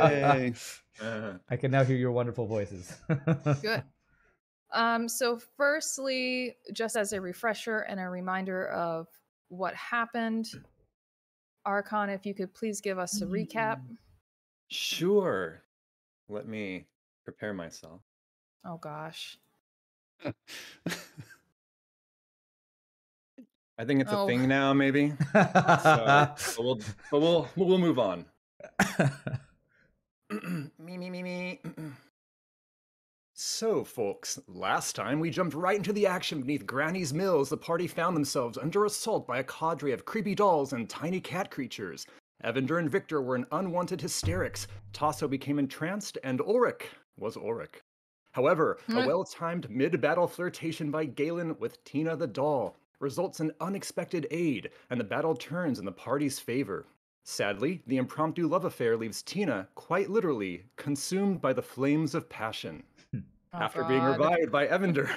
Yay. I can now hear your wonderful voices. Good. So firstly, just as a refresher and a reminder of what happened, Archon, if you could please give us a recap. Sure. Let me prepare myself. Oh gosh. I think it's a thing now, maybe. So, but we'll move on. Me. So, folks, last time we jumped right into the action beneath Granny's Mills. The party found themselves under assault by a cadre of creepy dolls and tiny cat creatures. Evander and Victor were in unwanted hysterics. Tasso became entranced, and Ulrich was Ulrich. However, a well-timed mid-battle flirtation by Galen with Tina the doll results in unexpected aid, and the battle turns in the party's favor. Sadly, the impromptu love affair leaves Tina, quite literally, consumed by the flames of passion. After being revived by Evander,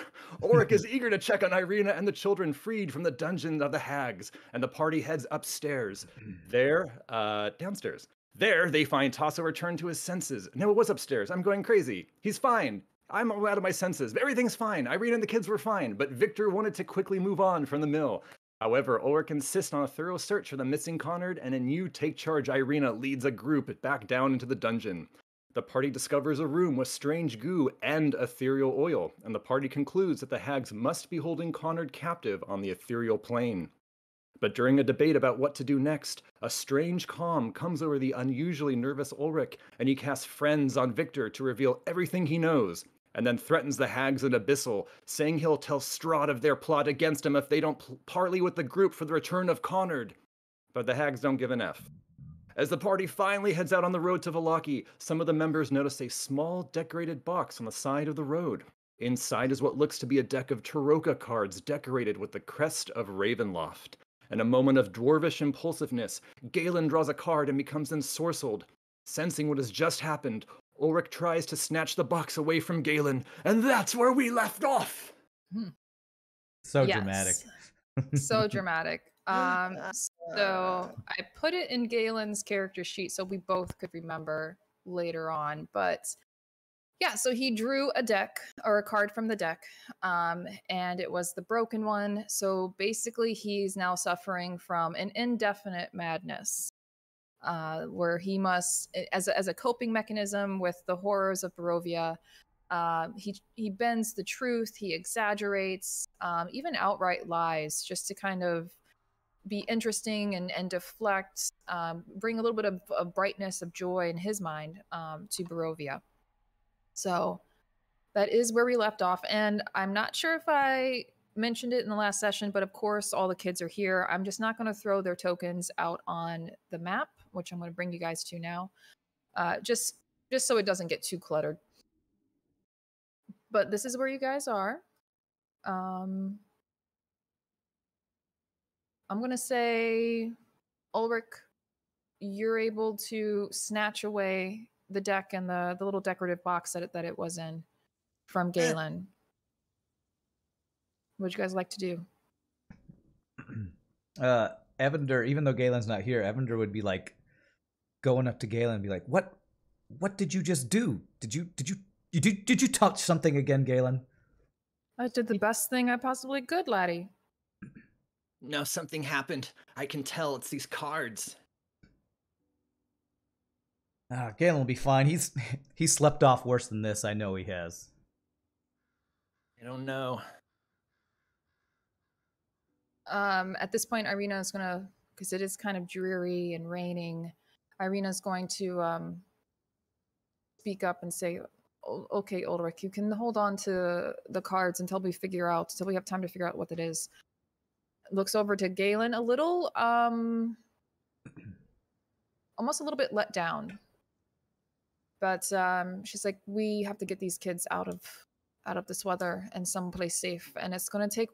Ulrich is eager to check on Irena and the children freed from the dungeon of the hags, and the party heads upstairs. Downstairs. There, they find Tasso returned to his senses. No, it was upstairs. I'm going crazy. He's fine. I'm out of my senses. Everything's fine. Irena and the kids were fine, but Victor wanted to quickly move on from the mill. However, Ulrich insists on a thorough search for the missing Connard, and a new Take Charge Irena leads a group back down into the dungeon. The party discovers a room with strange goo and ethereal oil, and the party concludes that the hags must be holding Connard captive on the ethereal plane. But during a debate about what to do next, a strange calm comes over the unusually nervous Ulrich, and he casts Friends on Victor to reveal everything he knows, and then threatens the hags and Abyssal, saying he'll tell Strahd of their plot against him if they don't parley with the group for the return of Connard. But the hags don't give an F. As the party finally heads out on the road to Vallaki, some of the members notice a small decorated box on the side of the road. Inside is what looks to be a deck of Taroka cards decorated with the crest of Ravenloft. In a moment of dwarvish impulsiveness, Galen draws a card and becomes ensorcelled. Sensing what has just happened, Ulrich tries to snatch the box away from Galen, and that's where we left off! So dramatic. So dramatic. So I put it in Galen's character sheet so we both could remember later on. But yeah, so he drew a deck or a card from the deck, and it was the broken one. So basically, he's now suffering from an indefinite madness, where he must, as a coping mechanism with the horrors of Barovia, he bends the truth, he exaggerates, even outright lies, just to kind of be interesting and deflect, bring a little bit of brightness, of joy in his mind to Barovia. So that is where we left off. And I'm not sure if I mentioned it in the last session, but of course all the kids are here. I'm just not going to throw their tokens out on the map, which I'm going to bring you guys to now, just so it doesn't get too cluttered. But this is where you guys are. I'm going to say, Ulrich, you're able to snatch away the deck and the little decorative box that it was in from Galen. What would you guys like to do? Evander, even though Galen's not here, Evander would be like going up to Galen and be like, "What did you just do? Did you touch something again, Galen?" I did the best thing I possibly could, laddie. No, something happened. I can tell. It's these cards. Galen will be fine. He's slept off worse than this. I know he has. I don't know. At this point, Irena is gonna, because it is kind of dreary and raining, Irena's going to speak up and say, "Okay, Ulrich, you can hold on to the cards until we have time to figure out what it is." Looks over to Galen, a little, almost a little bit let down. But she's like, "We have to get these kids out of this weather and someplace safe, and it's going to take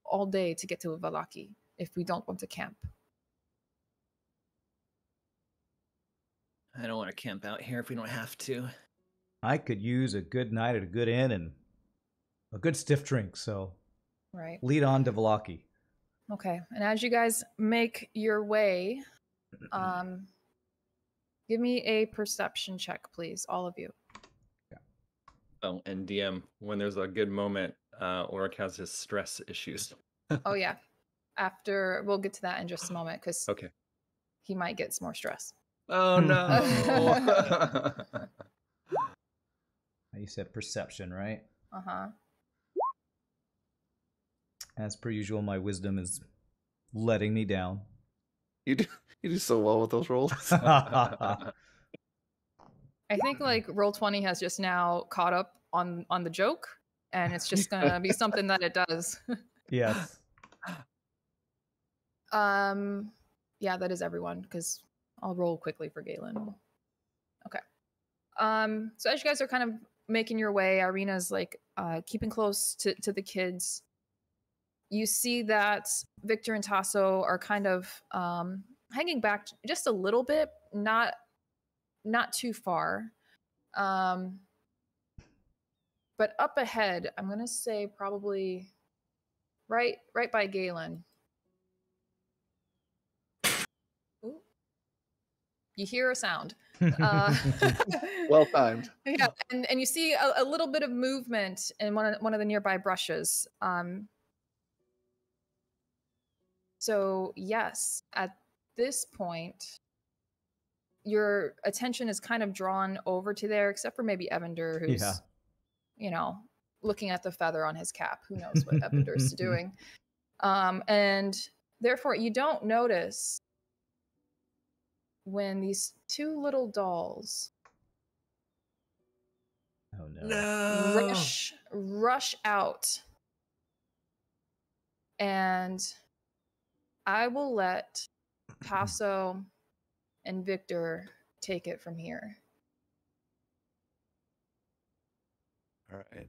all day to get to Vallaki if we don't want to camp." I don't want to camp out here if we don't have to. I could use a good night at a good inn and a good stiff drink, so right. Lead on to Vallaki. Okay, and as you guys make your way, Give me a perception check, please, all of you. Oh, and DM, when there's a good moment, Ulrich has his stress issues. Oh yeah. After we'll get to that in just a moment because Okay. he might get some more stress. Oh no. You said perception, right? Uh-huh. As per usual, my wisdom is letting me down. You do so well with those rolls. I think like Roll20 has just now caught up on the joke, and it's just gonna be something that it does. Yes. Yeah, that is everyone because I'll roll quickly for Galen. Okay. So as you guys are kind of making your way, Irena's like keeping close to the kids. You see that Victor and Tasso are kind of hanging back just a little bit, not too far. But up ahead, I'm gonna say probably right by Galen. Ooh. You hear a sound. Well timed. Yeah, and you see a little bit of movement in one of the nearby brushes. So yes, at this point, your attention is kind of drawn over to there, except for maybe Evander, who's, looking at the feather on his cap. Who knows what Evander's doing? And therefore, you don't notice when these two little dolls rush out. And I will let Tasso and Victor take it from here. All right.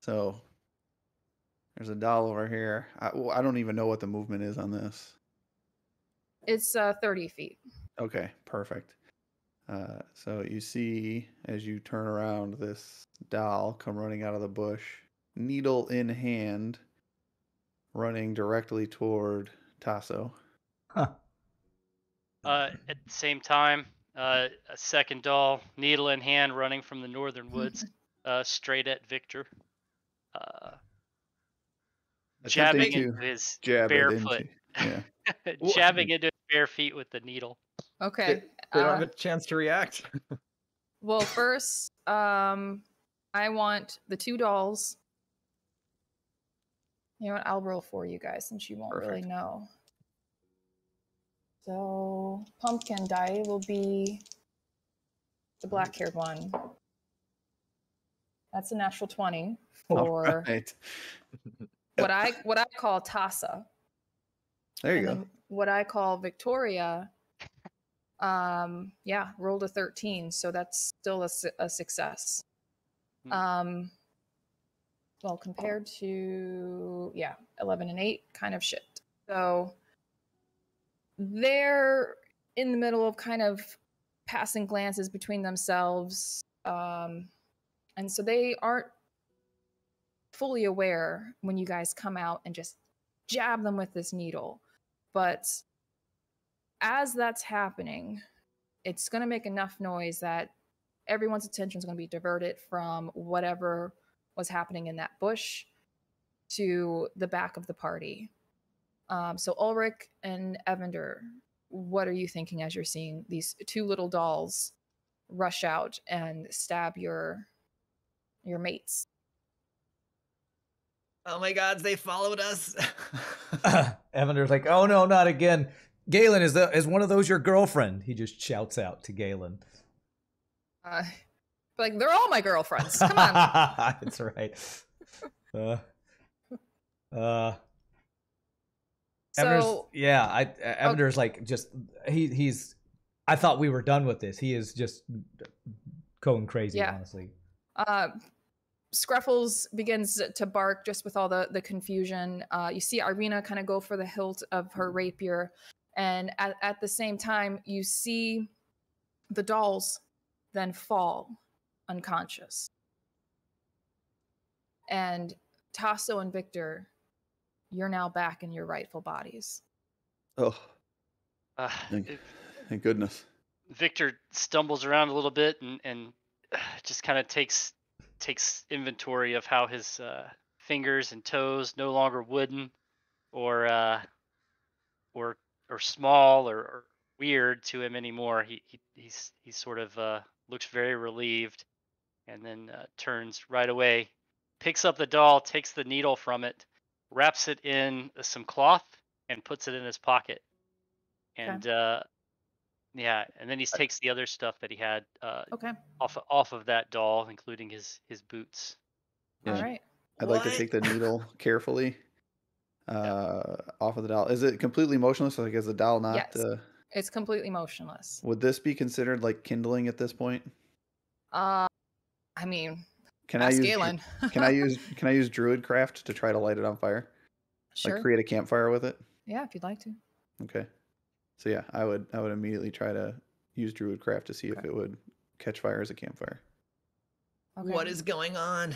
So there's a doll over here. I don't even know what the movement is on this. It's 30 feet. Okay, perfect. So you see, as you turn around, this doll come running out of the bush, needle in hand, running directly toward Tasso. Huh. At the same time, a second doll, needle in hand, running from the northern woods, straight at Victor. Jabbing into his bare foot. Yeah. Jabbing into his bare feet with the needle. Okay. They don't have a chance to react. Well, first, I want the two dolls. You know what? I'll roll for you guys since you won't really know. So, pumpkin die will be the black-haired one. That's a natural 20 for what I call Tassa. There you go. What I call Victoria, rolled a 13, so that's still a success. Well, compared to 11 and 8, kind of shit. So they're in the middle of kind of passing glances between themselves, and so they aren't fully aware when you guys come out and just jab them with this needle. But as that's happening, it's going to make enough noise that everyone's attention is going to be diverted from whatever was happening in that bush to the back of the party. So Ulrich and Evander, what are you thinking as you're seeing these two little dolls rush out and stab your mates? Oh my god, they followed us. Evander's like, oh no, not again. Galen, is one of those your girlfriend? He just shouts out to Galen. Like, they're all my girlfriends. Come on. That's right. Evander's like, just he's. I thought we were done with this. He is just going crazy, honestly. Scruffles begins to bark just with all the confusion. You see Irena kind of go for the hilt of her rapier. And at the same time, you see the dolls then fall unconscious. And Tasso and Victor, you're now back in your rightful bodies. Oh, thank goodness. Victor stumbles around a little bit and just kind of takes inventory of how his fingers and toes no longer wooden or or small or weird to him anymore. He's sort of looks very relieved, and then turns right away, picks up the doll, takes the needle from it, wraps it in some cloth, and puts it in his pocket. And yeah, and then he takes the other stuff that he had Okay. off of that doll, including his boots. All right. I'd like to take the needle carefully off of the doll. Is it completely motionless? Like, is the doll not? Yes. It's completely motionless. Would this be considered like kindling at this point? I mean, Can I ask use Galen. can I use Druidcraft to try to light it on fire? Sure. Like create a campfire with it? Yeah, if you'd like to. Okay. So yeah, I would immediately try to use Druidcraft to see if it would catch fire as a campfire. Okay. What is going on?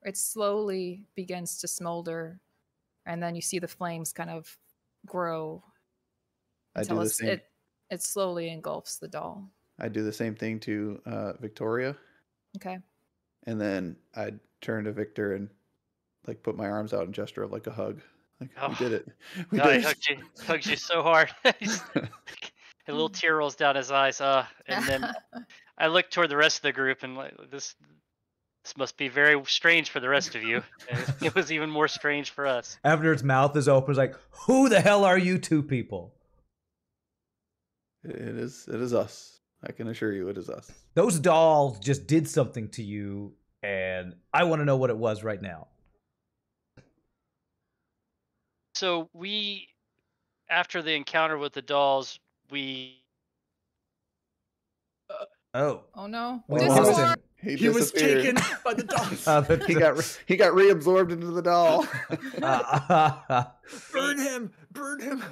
It slowly begins to smolder, and then you see the flames kind of grow until it slowly engulfs the doll. I do the same thing to Victoria. Okay. And then I'd turn to Victor and like put my arms out and gesture of like a hug. Like, we did it. We did He hugs you so hard. A little tear rolls down his eyes. And then I look toward the rest of the group and like this must be very strange for the rest of you. It was even more strange for us. Avner's mouth is open. It's like, who the hell are you two people? It is us. I can assure you it is us. Those dolls just did something to you, and I want to know what it was right now. So after the encounter with the dolls, we... Oh no. He was taken by the dolls. He got reabsorbed into the doll. Burn him! Burn him!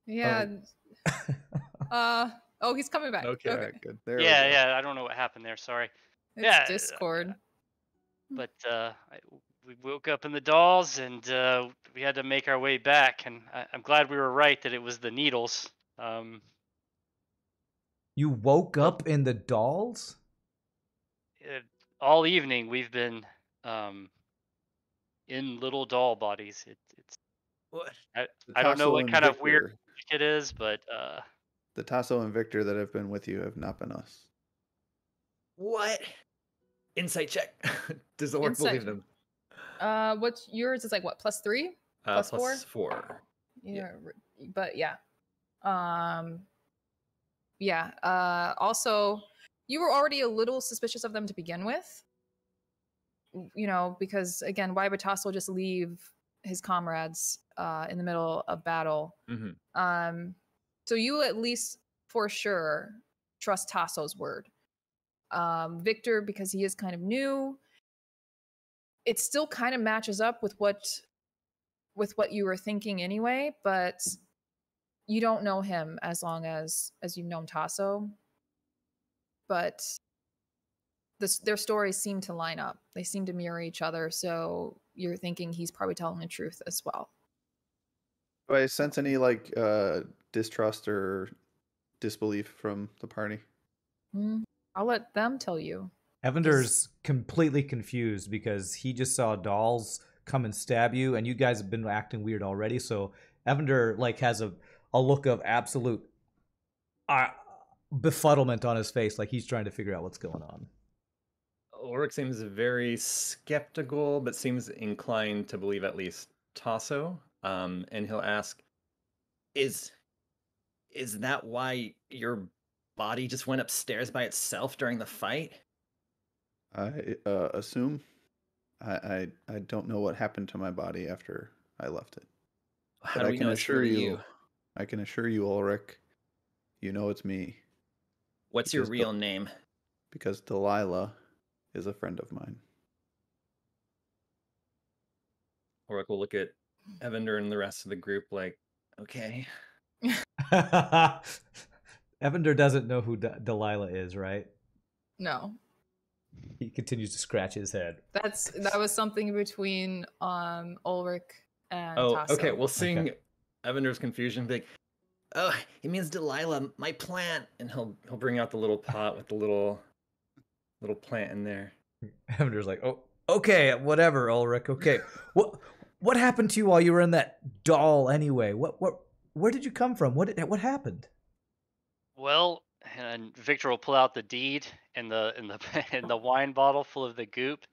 Yeah. Oh, he's coming back. Okay. Good. There yeah. I don't know what happened there. Sorry. It's Discord. But we woke up in the dolls, and we had to make our way back. And I'm glad we were right that it was the needles. You woke up in the dolls? All evening we've been in little doll bodies. It's what? I don't know what kind of weird it is, but the Tasso and Victor that have been with you have not been us. What? Insight check. Does the orc believe them? What's yours? Is like what, +3? Plus 4? 4. Yeah, but yeah. Also, you were already a little suspicious of them to begin with. You know, because again, why would Tasso just leave his comrades in the middle of battle? Mm-hmm. So you at least for sure trust Tasso's word. Victor, because he is kind of new, it still kind of matches up with what you were thinking anyway, but you don't know him as long as you've known Tasso. But their stories seem to line up. They seem to mirror each other, so you're thinking he's probably telling the truth as well. Do I sense any like distrust or disbelief from the party? I'll let them tell you. Evander's completely confused because he just saw dolls come and stab you, and you guys have been acting weird already. So Evander like has a look of absolute befuddlement on his face, like he's trying to figure out what's going on. Ulrich seems very skeptical, but seems inclined to believe at least Tasso. And he'll ask, "Is that why your body just went upstairs by itself during the fight?" I assume. I don't know what happened to my body after I left it. How do we know it's really you? I can assure you, Ulrich, you know it's me. What's your real name? Because Delilah is a friend of mine. Ulrich will look at Evander and the rest of the group like, okay. Evander doesn't know who Delilah is, right? No. He continues to scratch his head. That was something between Ulrich and Oh, Tasso. okay. Well, seeing Evander's confusion, like, Oh, it means Delilah, my plant. And he'll bring out the little pot with the little plant in there. Evander's like, oh, okay, whatever, Ulrich. Okay, what happened to you while you were in that doll anyway? Where did you come from? What happened? Well, and Victor will pull out the deed and the and the wine bottle full of the goop.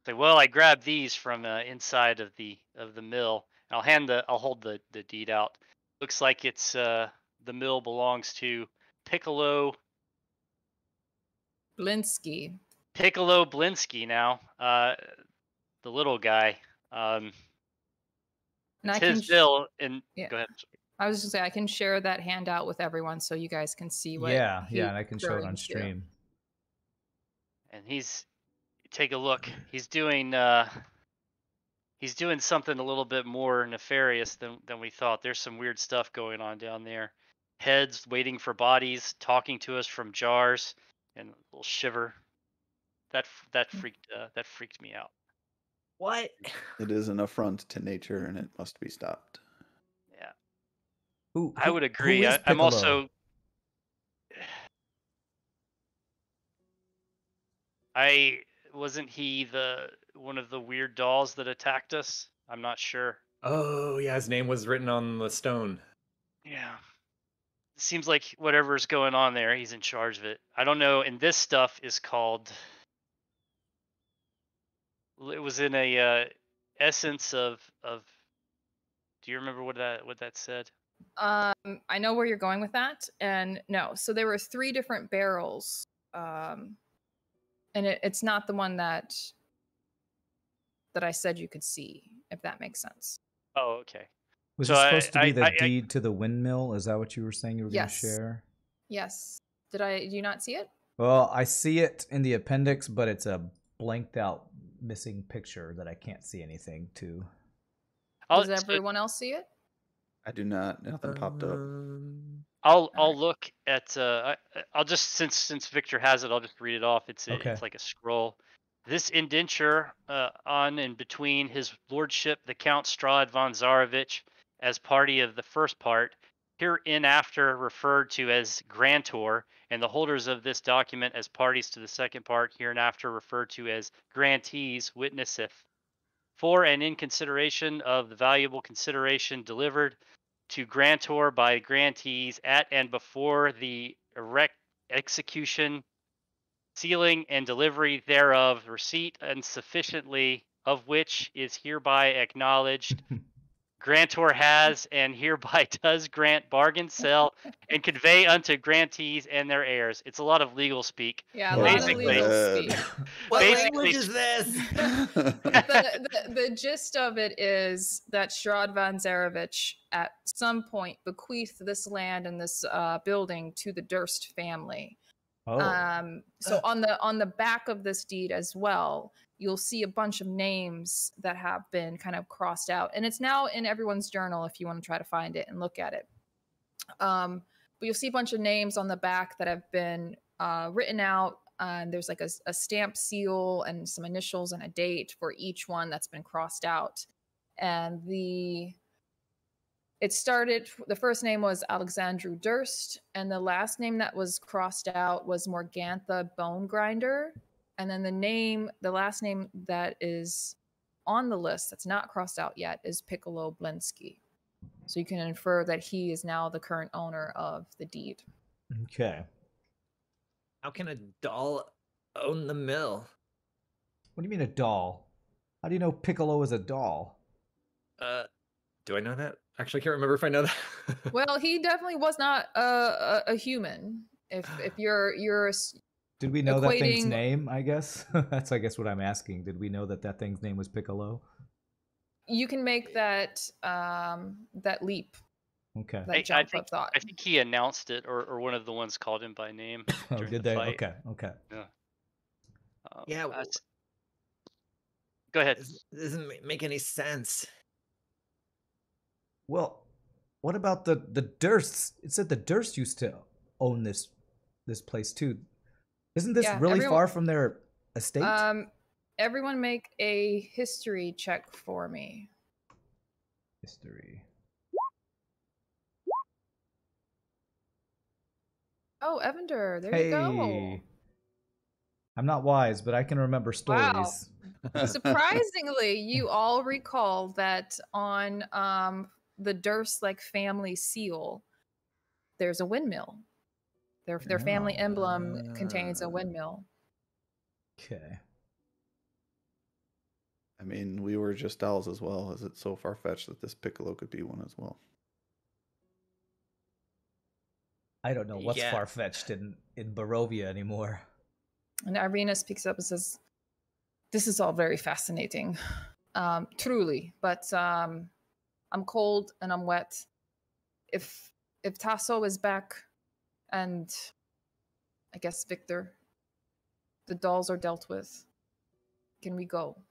Say, well, I grabbed these from inside of the mill. I'll hold the deed out. Looks like it's the mill belongs to Piccolo Blinsky. Blinsky now. The little guy. And It's I his can mill. And yeah. go ahead. I was just gonna say I can share that handout with everyone so you guys can see what. Yeah, he's and I can show it on referring to. stream. And take a look. He's doing something a little bit more nefarious than we thought. There's some weird stuff going on down there. Heads waiting for bodies, talking to us from jars, and a little shiver. That freaked me out. What? It is an affront to nature, and it must be stopped. Yeah, I would agree. Who is I'm Piccolo? also. Wasn't he one of the weird dolls that attacked us? I'm not sure. Oh, yeah, his name was written on the stone. Yeah. It seems like whatever's going on there, he's in charge of it. I don't know. And this stuff is called. It was in a essence of. Do you remember what that said? I know where you're going with that, and no. So there were 3 different barrels, and it's not the one that I said you could see, if that makes sense. Oh, okay. Was So it supposed to be the I- deed to the windmill? Is that what you were saying you were going to Yes. share? Yes. Do you not see it? Well, I see it in the appendix, but it's a blanked out missing picture that I can't see anything to. Does everyone else see it? I do not. Nothing popped up. I'll look at. I'll just since Victor has it, I'll just read it off. It's like a scroll. This indenture on and between his lordship the Count Strahd von Zarevich as party of the first part, hereinafter referred to as grantor, and the holders of this document as parties to the second part, hereinafter referred to as grantees, witnesseth. For and in consideration of the valuable consideration delivered to grantor by grantees at and before the execution, sealing, and delivery thereof, receipt insufficiently of which is hereby acknowledged. Grantor has and hereby does grant, bargain, sell, and convey unto grantees and their heirs. It's a lot of legal speak. Yeah, a lot of legal speak. What Basically- language is this? the gist of it is that Strahd von Zarevich at some point bequeathed this land and this building to the Durst family. Oh. So on the back of this deed as well, you'll see a bunch of names that have been kind of crossed out, and it's now in everyone's journal if you want to try to find it and look at it. But you'll see a bunch of names on the back that have been written out. There's like a stamp seal and some initials and a date for each one that's been crossed out. And the first name was Alexandru Durst, and the last name that was crossed out was Morgantha Bone Grinder. And then the last name that is on the list that's not crossed out yet is Piccolo Blinsky. So you can infer that he is now the current owner of the deed. Okay. How can a doll own the mill? What do you mean a doll? How do you know Piccolo is a doll? Do I know that? Actually, I can't remember if I know that. Well, he definitely was not a human. If you're Did we know that thing's equating- name, I guess? That's, I guess, what I'm asking. Did we know that thing's name was Piccolo? you can make that leap, Okay. that jump of thought. I think he announced it, or one of the ones called him by name. Oh, during did the they? fight. Okay. Yeah, Go ahead. This doesn't make any sense. Well, what about the Dursts? It said the Durst used to own this place too. Isn't this really far from their estate? Everyone make a history check for me. History. Oh, Evander, there you go. Hey. I'm not wise, but I can remember stories. Surprisingly, you all recall that on the Durst family seal, there's a windmill. Their family emblem contains a windmill. Okay. I mean, we were just dolls as well. Is it so far-fetched that this Piccolo could be one as well? I don't know what's Yeah. far-fetched in Barovia anymore. And Irena speaks up and says, "This is all very fascinating, truly. But I'm cold and I'm wet. If Tasso is back, and I guess Victor, the dolls are dealt with. Can we go?"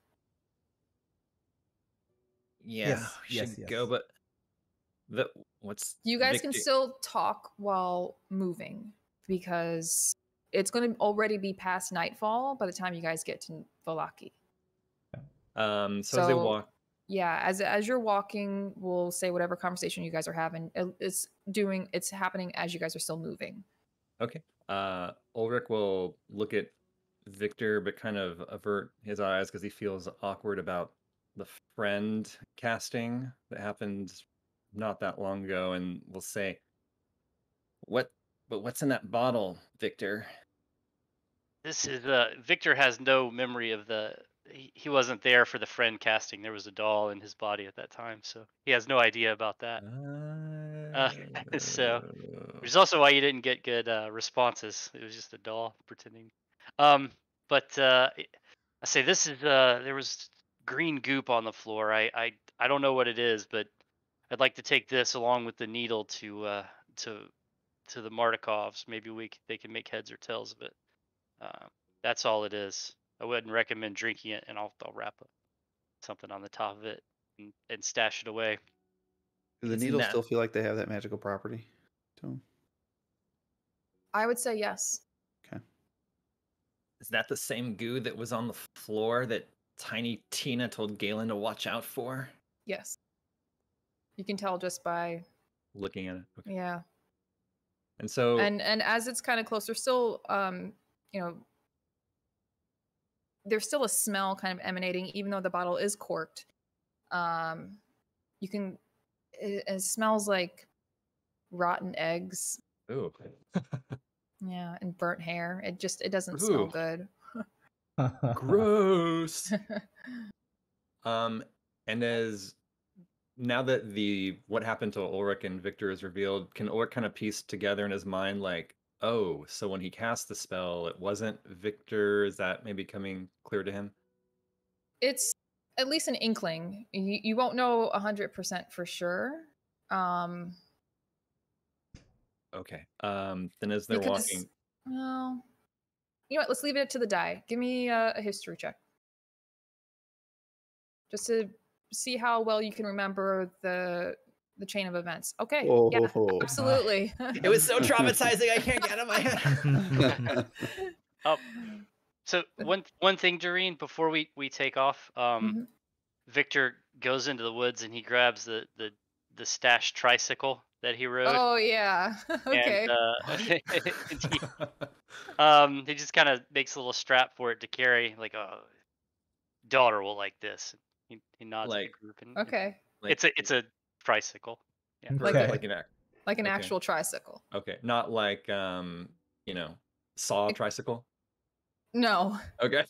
Yeah, Yes, we should yes. go, but what's You guys can Victor- still talk while moving because it's going to already be past nightfall by the time you guys get to Vallaki. So as they walk, Yeah, as you're walking, we'll say whatever conversation you guys are having. It's happening as you guys are still moving. Okay. Ulrich will look at Victor, but kind of avert his eyes because he feels awkward about the friend casting that happened not that long ago, and will say, what's in that bottle, Victor?" This is Victor has no memory of he wasn't there for the friend casting. There was a doll in his body at that time, so he has no idea about that. So, which is also why you didn't get good responses. It was just a doll pretending. But I say this is there was green goop on the floor. I don't know what it is, but I'd like to take this along with the needle to the Martikovs. Maybe they can make heads or tails of it. That's all it is. I wouldn't recommend drinking it, and I'll wrap up something on the top of it and stash it away. Do the Isn't needles that- still feel like they have that magical property to them? I would say yes. Okay. is that the same goo that was on the floor that Tiny Tina told Galen to watch out for? Yes. You can tell just by Looking at it. Okay. yeah. And so And as it's kind of closer, still there's still a smell kind of emanating, even though the bottle is corked. You can it smells like rotten eggs. ooh. Yeah, and burnt hair. It doesn't smell Ooh. good. Gross. And as now that what happened to Ulrich and Victor is revealed, can Ulrich kind of piece together in his mind, like, oh, so when he cast the spell, it wasn't Victor? Is that maybe coming clear to him? It's at least an inkling. You won't know 100% for sure. Okay. Then as they're Because- walking, Well, you know what? Let's leave it to the die. Give me a history check, just to see how well you can remember the chain of events. Okay. Yeah. Whoa. Absolutely. It was so traumatizing, I can't get out of my head. So one thing, Doreen, before we take off, Mhm. Victor goes into the woods and he grabs the stashed tricycle that he rode. Oh yeah. Okay. And he just kind of makes a little strap for it to carry, like, oh, daughter will like this. He nods at the Like- group and Okay. Like, it's a tricycle. Yeah. Like Okay. a- like an Like an Okay. actual tricycle. okay, not like saw tricycle. No, Okay.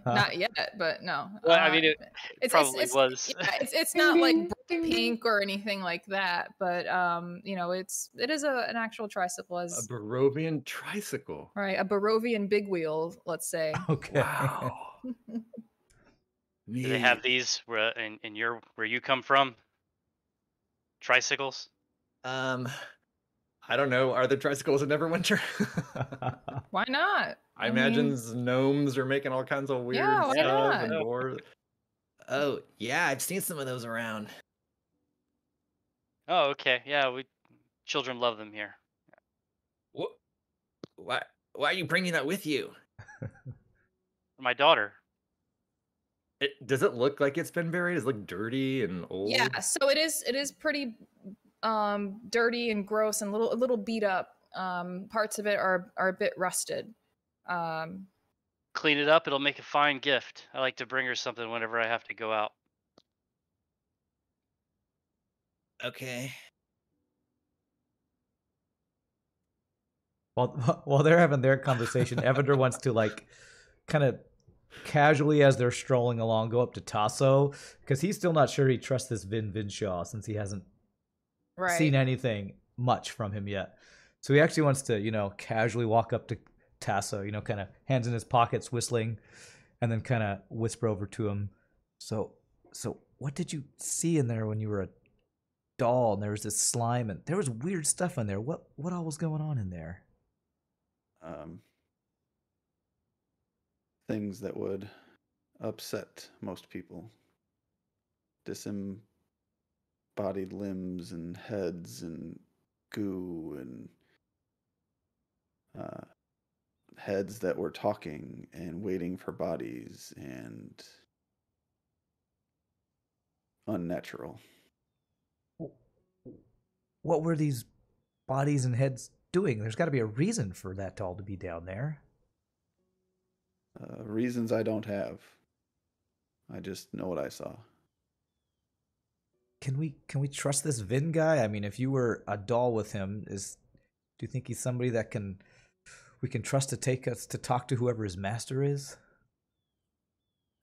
not yet, but no. Well, I mean, it it's probably was. Yeah, it's not like bright pink or anything like that, but it is an actual tricycle, A as Barovian tricycle. right, a Barovian big wheel, let's say. Okay. Wow. Do they have these where where you come from? Tricycles? I don't know. Are there tricycles in Neverwinter? Why not? I mean, imagine gnomes are making all kinds of weird Yeah, why stuff not? and more. oh, yeah, I've seen some of those around. Oh, okay. Yeah, children love them here. What? Why are you bringing that with you? My daughter. Does it look like it's been buried? Does it look dirty and old? Yeah, so it is pretty dirty and gross and a little beat up. Parts of it are a bit rusted. Clean it up. It'll make a fine gift. I like to bring her something whenever I have to go out. Okay. While they're having their conversation, Evander wants to like kind of casually, as they're strolling along, go up to Tasso because he's still not sure he trusts this Vin Vinshaw since he hasn't seen anything much from him yet. So he actually wants to, casually walk up to Tasso, kind of hands in his pockets, whistling, and then kind of whisper over to him. So what did you see in there when you were a doll? And there was this slime, and there was weird stuff in there. What all was going on in there? Things that would upset most people. Disembodied limbs and heads and goo and heads that were talking and waiting for bodies and unnatural. What were these bodies and heads doing? There's got to be a reason for that doll to be down there. Reasons I don't have. I just know what I saw. Can we trust this Vin guy? I mean, if you were a doll with him, do you think he's somebody that we can trust to take us to talk to whoever his master is?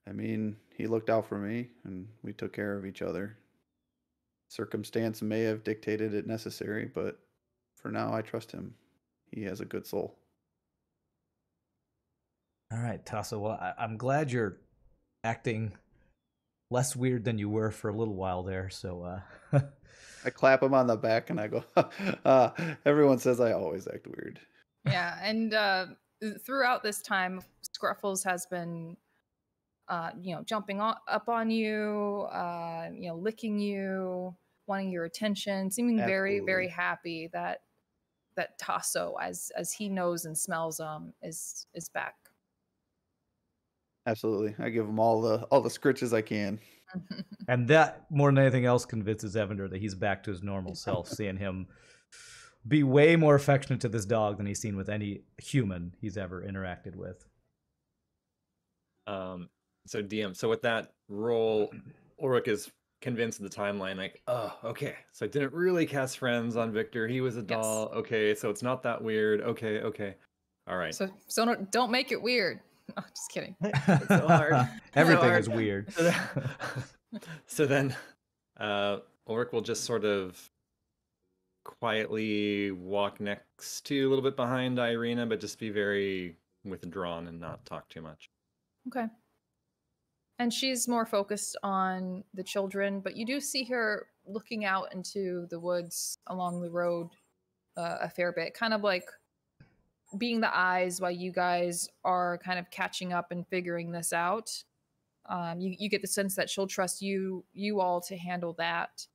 I mean, he looked out for me, and we took care of each other. Circumstance may have dictated it necessary, but for now, I trust him. He has a good soul. All right, Tasso. Well, I'm glad you're acting less weird than you were for a little while there. So I clap him on the back and I go, everyone says I always act weird. Yeah, and throughout this time, Scruffles has been, jumping up on you, licking you, wanting your attention, seeming very, very happy that Tasso, as he knows and smells, is back. Absolutely, I give him all the scritches I can. And that, more than anything else, convinces Evander that he's back to his normal self, seeing him be way more affectionate to this dog than he's seen with any human he's ever interacted with. So DM, so with that roll, Ulrich is convinced of the timeline, like, oh, okay, so I didn't really cast friends on Victor. He was a doll. Yes. Okay, so it's not that weird. Okay. All right. So don't make it weird. Oh, just kidding. It's so hard. Everything is weird. So then Ulrich will just sort of quietly walk next to, a little bit behind Irena, but just be very withdrawn and not talk too much. Okay. And she's more focused on the children, but you do see her looking out into the woods along the road a fair bit, kind of like being the eyes while you guys are kind of catching up and figuring this out. You get the sense that she'll trust you all to handle that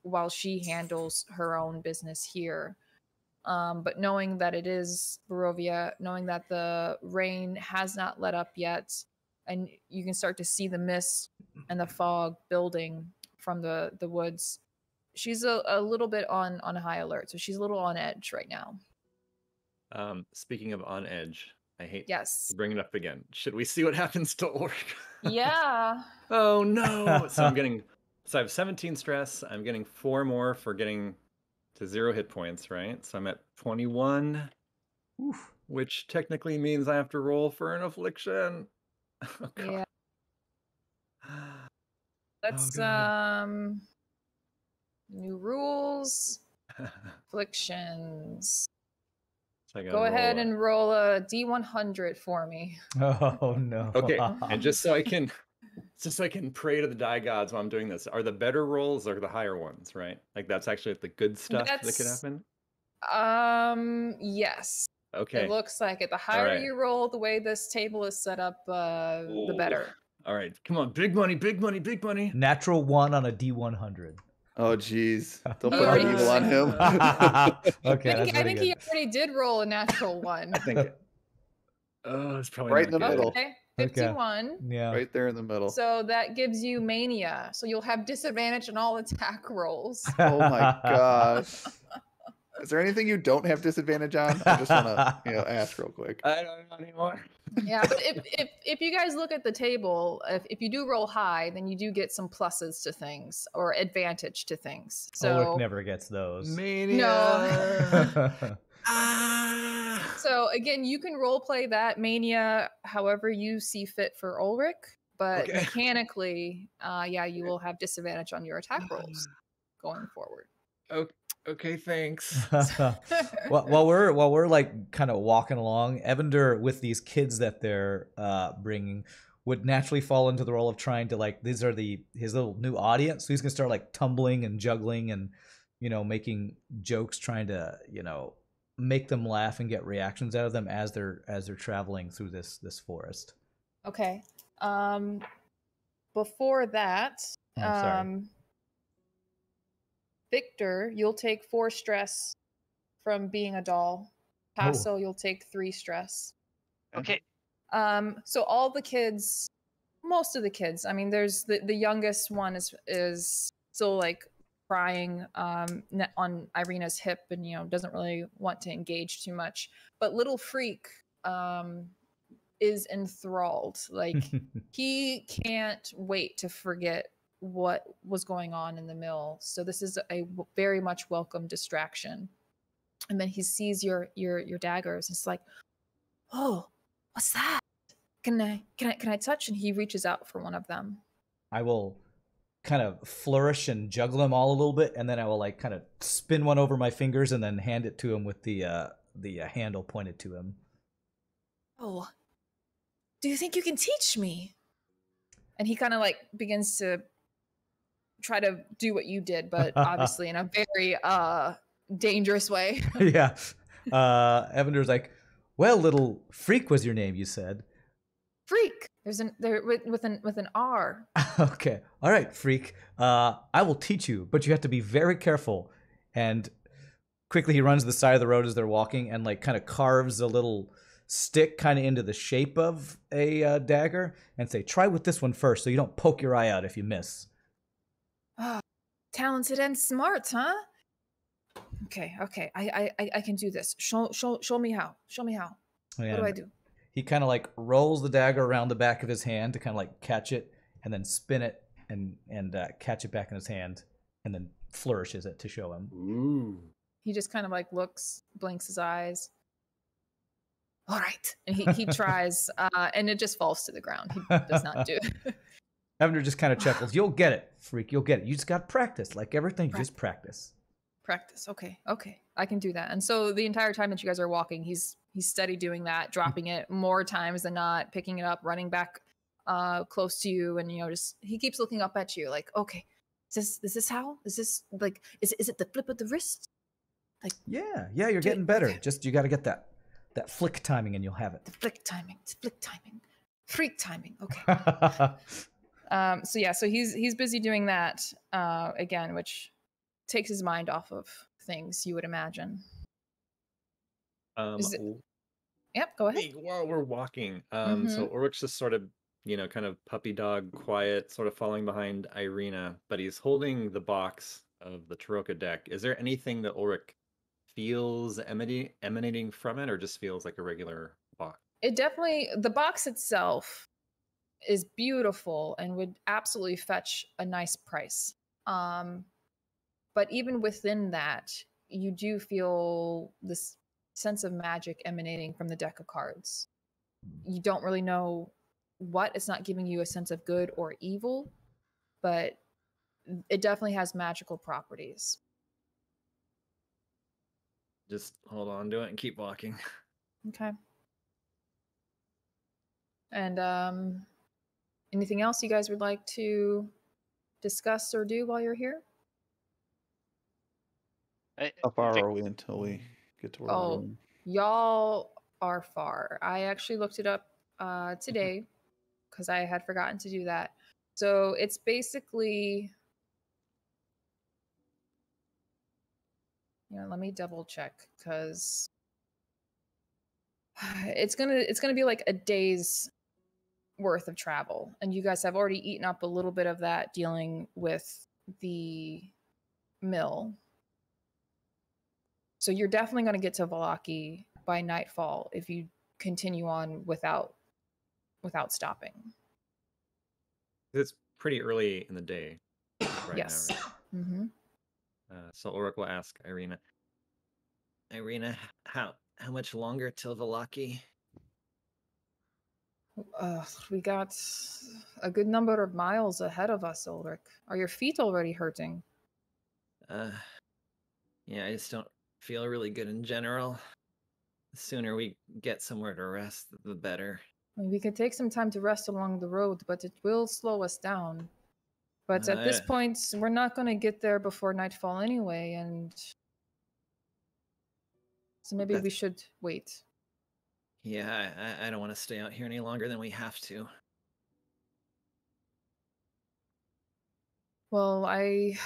while she handles her own business here. But knowing that it is Barovia, knowing that the rain has not let up yet, and you can start to see the mist and the fog building from the woods, she's a little bit on high alert. So she's a little on edge right now. Speaking of on edge, I hate to bring it up again. Should we see what happens to Ulrich? Yeah. Oh no! So I have 17 stress. I'm getting 4 more for getting to 0 hit points, right? So I'm at 21, which technically means I have to roll for an affliction. Oh, God. Yeah. That's new rules. Afflictions. So go ahead and roll a D100 for me. Oh no. Okay, and just so I can pray to the die gods while I'm doing this, are the better rolls or the higher ones, right? Like that's actually the good stuff that could happen? Yes. Okay. It looks like it. The higher you roll, the way this table is set up, the better. All right. Come on. Big money, big money, big money. Natural 1 on a D100. Oh, geez. Don't put that evil on him. Okay. I think he already did roll a natural 1. I think it's probably right in the middle. Okay. 51. Okay. Yeah. Right there in the middle. So that gives you mania. So you'll have disadvantage on all attack rolls. Oh my gosh. Is there anything you don't have disadvantage on? I just want to, ask real quick. I don't know anymore. Yeah, but if you guys look at the table, if you do roll high, then you do get some pluses to things or advantage to things. Ulrich So never gets those. Mania. So again, you can role play that mania however you see fit for Ulrich, but Okay. mechanically, you will have disadvantage on your attack rolls going forward. Okay, thanks. While we're like kind of walking along, Evander with these kids that they're bringing would naturally fall into the role of trying to like these are his little new audience, so he's gonna start like tumbling and juggling and making jokes, trying to make them laugh and get reactions out of them as they're traveling through this forest. Okay. Before that, Oh, sorry. Victor, you'll take 4 stress from being a doll. Tasso, you'll take 3 stress. Okay. So all the kids, most of the kids, I mean, there's the youngest one is still like crying on Irena's hip and doesn't really want to engage too much. But little Freak is enthralled. Like he can't wait to forget what was going on in the mill. So this is a very much welcome distraction. And then he sees your daggers. It's like, oh, what's that? Can I touch? And he reaches out for one of them. I will kind of flourish and juggle them all a little bit, and then I will like kind of spin one over my fingers and then hand it to him with the handle pointed to him. Oh, do you think you can teach me? And he kind of like begins to try to do what you did, but obviously in a very dangerous way. Yeah. Evander's like, well, little Freak was your name, you said. Freak. There with an R. Okay. All right, Freak. I will teach you, but you have to be very careful. And quickly he runs to the side of the road as they're walking and like kind of carves a little stick kind of into the shape of a dagger and say, try with this one first so you don't poke your eye out if you miss. Oh, talented and smart, huh? Okay. I can do this. Show me how. Show me how. And what do I do? He kind of like rolls the dagger around the back of his hand to kind of like catch it and then spin it and catch it back in his hand and then flourishes it to show him. Ooh. He just kind of like looks, blinks his eyes. All right. And he tries, and it just falls to the ground. He does not do it. Evander just kind of chuckles. You'll get it, Freak. You'll get it. You just got to practice. Like everything, just practice. Practice. Okay. I can do that. And so the entire time that you guys are walking, he's steady doing that, dropping it more times than not, picking it up, running back close to you, and just he keeps looking up at you like, okay, is this how? Is this like is it the flip of the wrist? Like yeah, you're getting better. Okay. Just you got to get that flick timing and you'll have it. The flick timing, freak timing. Okay. So he's busy doing that again, which takes his mind off of things, you would imagine. Yep, go ahead. While we're walking, so Ulrich's just sort of, kind of puppy dog, quiet, sort of following behind Irena, but he's holding the box of the Taroka deck. Is there anything that Ulrich feels emanating from it, or just feels like a regular box? It definitely, the box itself is beautiful and would absolutely fetch a nice price. But even within that, you do feel this sense of magic emanating from the deck of cards. You don't really know what. It's not giving you a sense of good or evil, but it definitely has magical properties. Just hold on to it and keep walking. Okay. And anything else you guys would like to discuss or do while you're here? How far are we until we get to where we're going? Y'all are far. I actually looked it up today because I had forgotten to do that. So it's basically, let me double check because it's gonna be like a day's worth of travel, and you guys have already eaten up a little bit of that dealing with the mill. So you're definitely going to get to Vallaki by nightfall if you continue on without stopping. It's pretty early in the day right Yes. now. Right? Mm-hmm. So Ulrich will ask Irena. Irena, how much longer till Vallaki? We got a good number of miles ahead of us, Ulrich. Are your feet already hurting? Yeah, I just don't feel really good in general. The sooner we get somewhere to rest, the better. I mean, we can take some time to rest along the road, but it will slow us down. But at this point, we're not going to get there before nightfall anyway, and so maybe we should wait. Yeah, I don't want to stay out here any longer than we have to. Well, I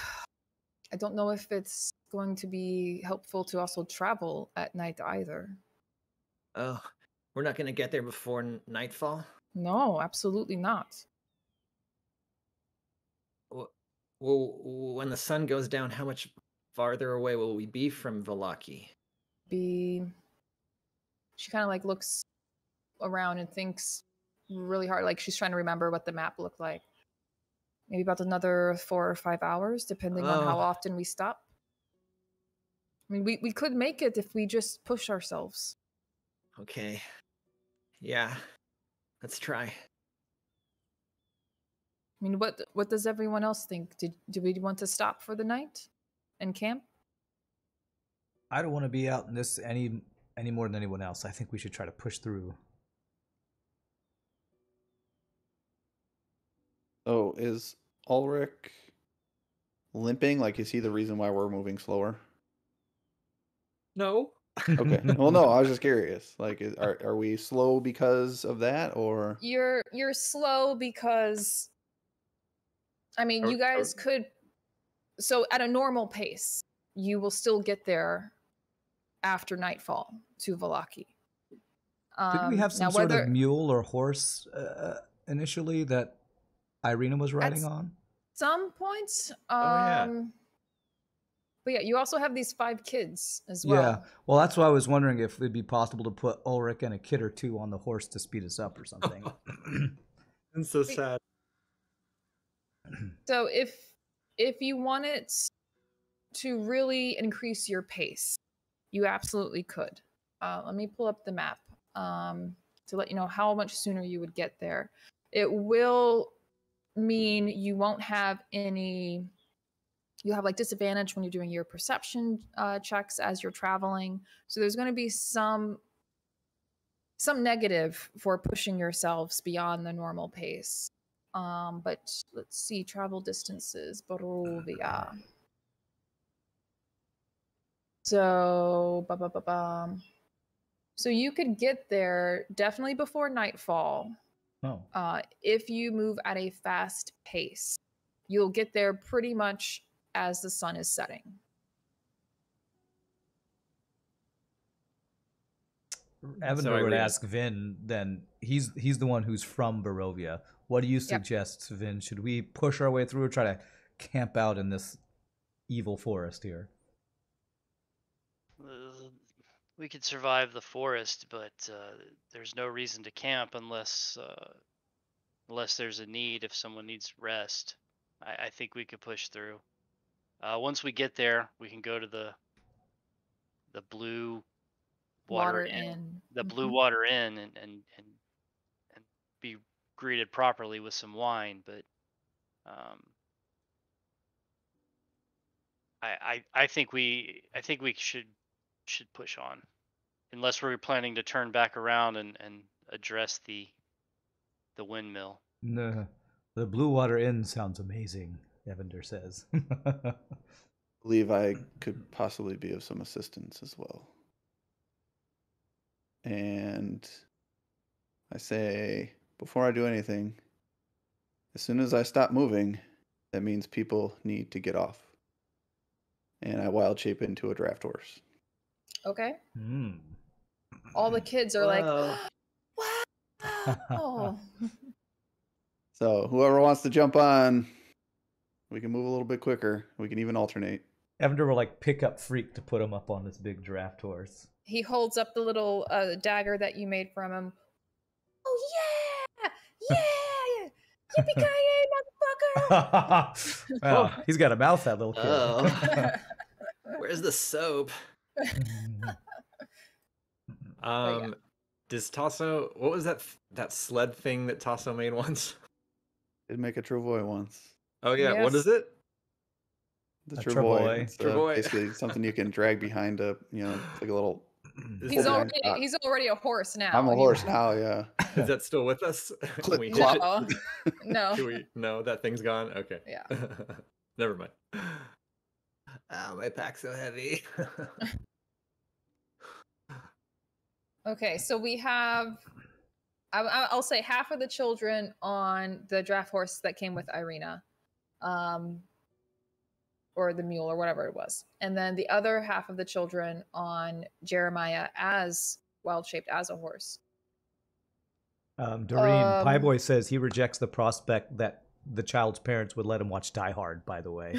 don't know if it's going to be helpful to also travel at night either. Oh, we're not going to get there before nightfall? No, absolutely not. Well, when the sun goes down, how much farther away will we be from Vallaki? She kind of like looks around and thinks really hard, like she's trying to remember what the map looked like. Maybe about another 4 or 5 hours, depending on how often we stop. I mean, we could make it if we just push ourselves. Okay. Yeah. Let's try. I mean, what does everyone else think? Do we want to stop for the night and camp? I don't want to be out in this any more than anyone else. I think we should try to push through. Oh, is Ulrich limping? Like, is he the reason why we're moving slower? No. Okay. Well, no, I was just curious. Like, are we slow because of that, or You're slow because, I mean, you guys could. So at a normal pace, you will still get there after nightfall to Vallaki. Didn't we have some sort of mule or horse initially that Irena was riding on? Some points. Yeah. But yeah, you also have these 5 kids as well. Yeah. Well, that's why I was wondering if it'd be possible to put Ulrich and a kid or 2 on the horse to speed us up or something. It's so sad. So if you wanted to really increase your pace, you absolutely could. Let me pull up the map to let you know how much sooner you would get there. It will mean you won't have any. You have like disadvantage when you're doing your perception checks as you're traveling. So there's going to be some negative for pushing yourselves beyond the normal pace. But let's see, travel distances, Barovia. So, so you could get there definitely before nightfall. Oh. If you move at a fast pace, you'll get there pretty much as the sun is setting. Evander would ask Vin, then he's the one who's from Barovia. What do you suggest, Vin? Should we push our way through or try to camp out in this evil forest here? We could survive the forest, but there's no reason to camp unless there's a need. If someone needs rest, I think we could push through. Once we get there, we can go to the Blue Water Inn, the Blue Water Inn, and be greeted properly with some wine. But I think we should push on, unless we're planning to turn back around and address the windmill. No, the Blue Water Inn sounds amazing, Evander says. I believe I could possibly be of some assistance as well. And I say, before I do anything, as soon as I stop moving, that means people need to get off. And I wild shape into a draft horse. Okay. All the kids are like, wow. So whoever wants to jump on, we can move a little bit quicker. We can even alternate. Evander will like pick up Freak to put him up on this big draft horse. He holds up the little dagger that you made from him. Oh yeah! Yeah! Yippee-ki-yay, motherfucker! Wow, he's got a mouth, that little kid. Oh. Where's the soap? yeah. Does Tasso? What was that sled thing that Tasso made once? Did make a Travoy once. Oh yeah, what Yes. is it? The A Travoy. Travoy. It's, Travoy. basically something you can drag behind a, it's like a little. He's Hold already on. he's already a horse now. I'm a He's- horse now, yeah. Is that still with us? Can we hitch No. it? No. Can we? No, that thing's gone. Okay. Yeah. Never mind. My pack's so heavy. Okay, so we have, I'll say half of the children on the draft horse that came with Irena, or the mule or whatever it was, and then the other half of the children on Jeremiah as wild-shaped as a horse. Doreen, Pieboy says he rejects the prospect that the child's parents would let him watch Die Hard, by the way.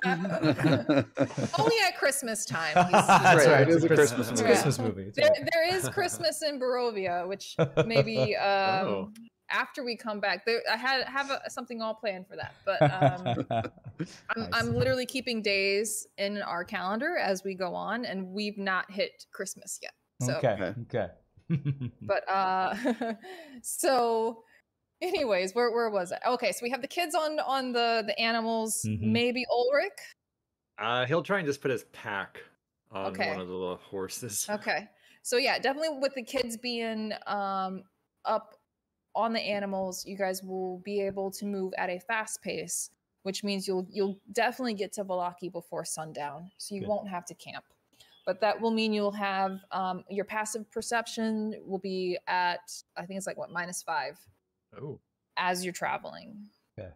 Only at Christmas time. That's right, right. it is a It's Christmas it's a movie. Christmas movie. It's There, right. there is Christmas in Barovia, which maybe Oh. after we come back, I have something all planned for that. But I'm literally keeping days in our calendar as we go on, and we've not hit Christmas yet. So, Okay. but so, anyways, where was it? Okay, so we have the kids on the animals. Mhm. Maybe Ulrich. He'll try and just put his pack on Okay. one of the little horses. Okay. So yeah, definitely with the kids being up on the animals, you guys will be able to move at a fast pace, which means you'll definitely get to Vallaki before sundown, so you Good. won't have to camp. But that will mean you'll have your passive perception will be at, I think it's like what, -5 Oh. as you're traveling. Okay.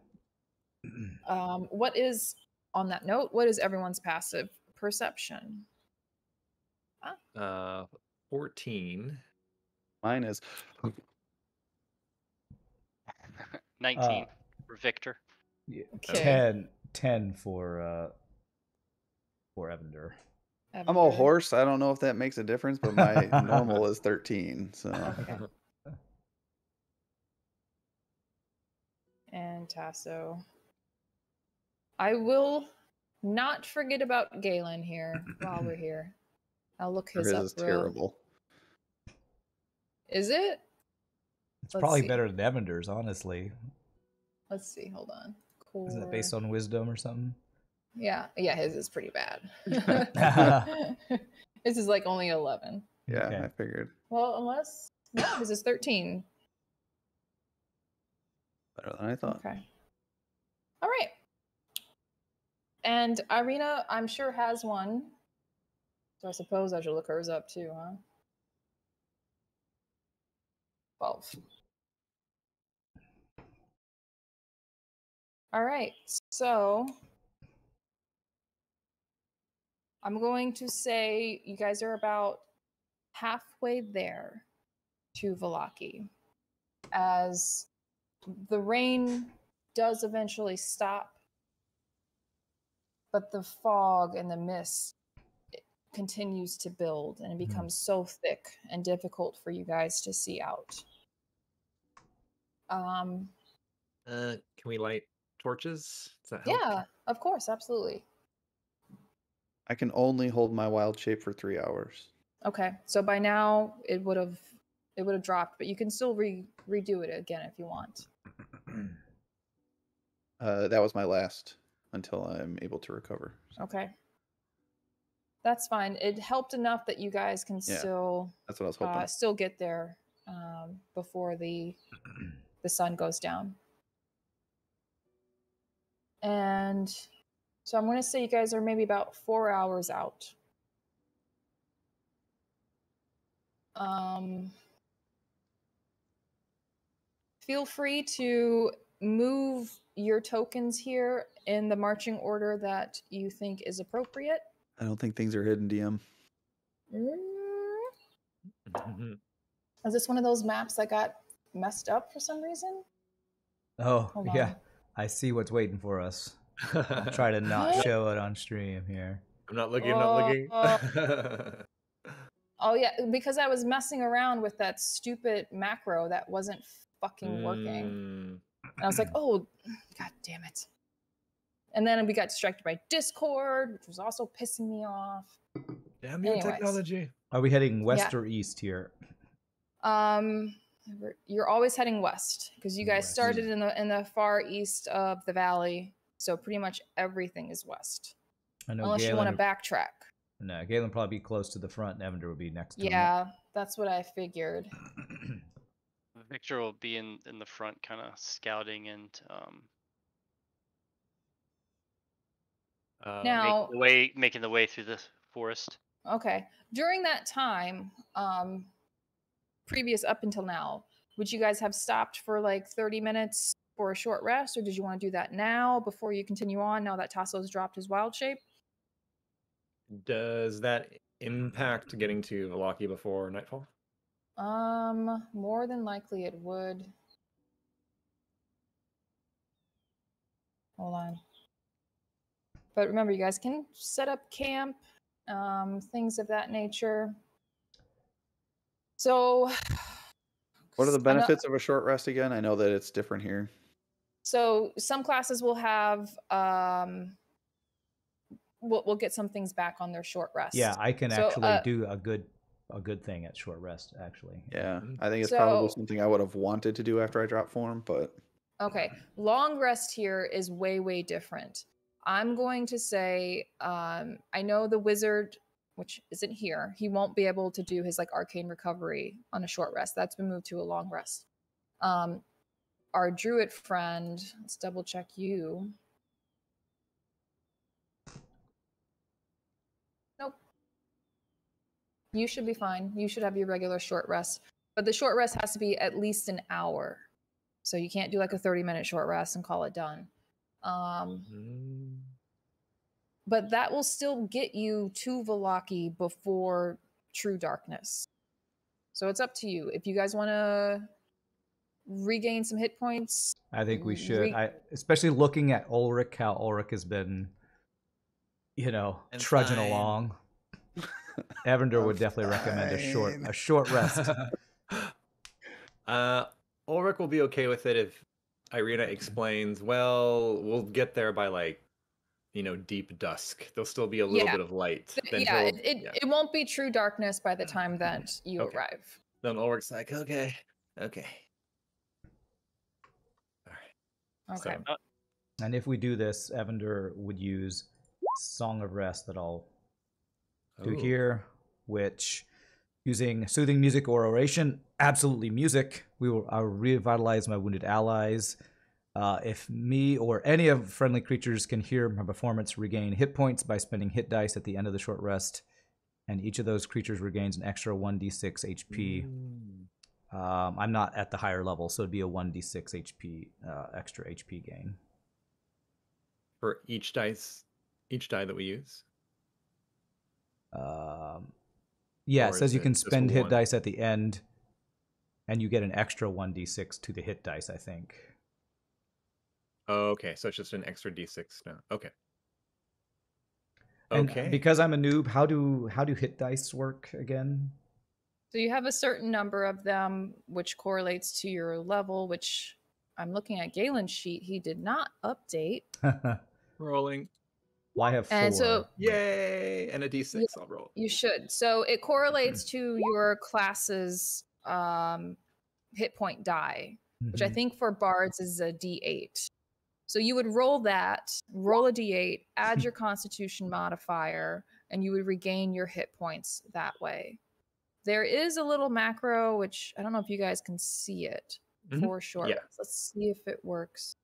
What is, on that note, what is everyone's passive perception? 14. Mine is 19 for Victor. Okay. 10 for Evander. I'm a horse. I don't know if that makes a difference, but my normal is 13. So Okay. And Tasso. I will not forget about Galen here while we're here. I'll look his his up. is real- terrible. Is it? It's Let's probably see. better than Evander's, honestly. Let's see. Hold on. Isn't it based on wisdom or something? Yeah, his is pretty bad. This is like only 11. Yeah, Okay. I figured Well, unless no, his is 13. better than I thought. Okay. All right. And Irena, I'm sure, has one. So I suppose I should look hers up too, huh? 12. All right. So I'm going to say you guys are about halfway there to Vallaki. As the rain does eventually stop, but the fog and the mist continues to build, and it becomes so thick and difficult for you guys to see out. Can we light torches? Does that help? Yeah, of course, absolutely. I can only hold my wild shape for 3 hours. Okay, so by now it would have dropped, but you can still redo it again if you want. That was my last until I'm able to recover. Okay, that's fine. It helped enough that you guys can Yeah, still That's what I was hoping. still get there before the sun goes down. And so I'm going to say you guys are maybe about 4 hours out. Feel free to move your tokens here in the marching order that you think is appropriate. I don't think things are hidden, DM. Is this one of those maps that got messed up for some reason? Oh, Hold yeah. on. I see what's waiting for us. I'll try to not show it on stream here. I'm not looking. I'm not looking. Oh yeah, because I was messing around with that stupid macro that wasn't fucking working. And I was like, oh, god damn it. And then we got distracted by Discord, which was also pissing me off. Damn your technology. Are we heading west or east here? You're always heading west because you guys West. started in the far east of the valley, so pretty much everything is west. I know Unless you want Galen, to backtrack. no, Galen probably be close to the front, and Evander would be next to him. Yeah, that's what I figured. Victor will be in the front, kind of scouting and Now, making the way through the forest. okay. During that time, previous up until now, would you guys have stopped for like 30 minutes for a short rest, or did you want to do that now before you continue on? Now that Tasso's dropped his wild shape. Does that impact getting to Vallaki before nightfall? More than likely it would. Hold on. But remember, you guys can set up camp, things of that nature. So, What are the benefits of a short rest again? I know that it's different here. So some classes will have, we'll get some things back on their short rest. Yeah, I can actually do a good thing at short rest, actually. Yeah, I think it's probably something I would have wanted to do after I dropped form, but... Okay, long rest here is way, way different. I'm going to say, I know the wizard, which isn't here, he won't be able to do his like arcane recovery on a short rest. That's been moved to a long rest. Our druid friend, let's double check you. Nope. You should be fine. You should have your regular short rest. But the short rest has to be at least an hour. So you can't do like a 30-minute short rest and call it done. But that will still get you to Vallaki before true darkness. So it's up to you. If you guys want to regain some hit points, I think we should. Especially looking at Ulrich, how Ulrich has been, trudging along. Evander would definitely recommend a short rest. Ulrich will be okay with it if Irena explains, well, we'll get there by deep dusk. There'll still be a little bit of light. It won't be true darkness by the time that you arrive. Then Ulrich's like, okay. All right. Okay. So, and if we do this, Evander would use Song of Rest that I'll do here, which using soothing music or oration, absolutely music. I'll revitalize my wounded allies. If me or any of friendly creatures can hear my performance, regain hit points by spending hit dice at the end of the short rest, and each of those creatures regains an extra 1d6 HP. I'm not at the higher level, so it'd be a 1d6 HP extra HP gain for each die that we use. Yeah, it says you can spend hit dice at the end, and you get an extra 1d6 to the hit dice, I think. Oh, okay, so it's just an extra d6 now. Okay. And because I'm a noob, how do hit dice work again? So you have a certain number of them, which correlates to your level, which I'm looking at Galen's sheet. He did not update. Rolling. Why have 4? And so, yay! And a d6, I'll roll. You should. So it correlates to your class's hit point die, which I think for bards is a d8. So you would roll that, roll a d8, add your constitution modifier, and you would regain your hit points that way. There is a little macro, which I don't know if you guys can see it for sure. Yeah. Let's see if it works.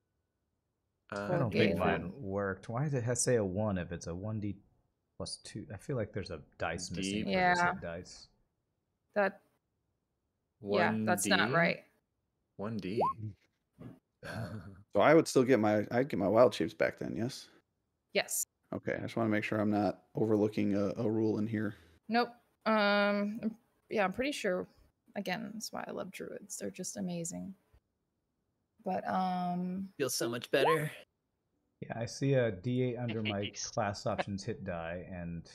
I don't think mine worked. Why does it say a 1 if it's a 1d plus 2? I feel like there's a dice missing. Yeah. Dice. That's not right. 1d. So I would still get I'd get my wild shapes back then, yes? Yes. Okay, I just want to make sure I'm not overlooking a rule in here. Nope. Yeah, I'm pretty sure. Again, that's why I love druids. They're just amazing. But feels so much better. Yeah, I see a D8 under my Yikes. class options hit die, and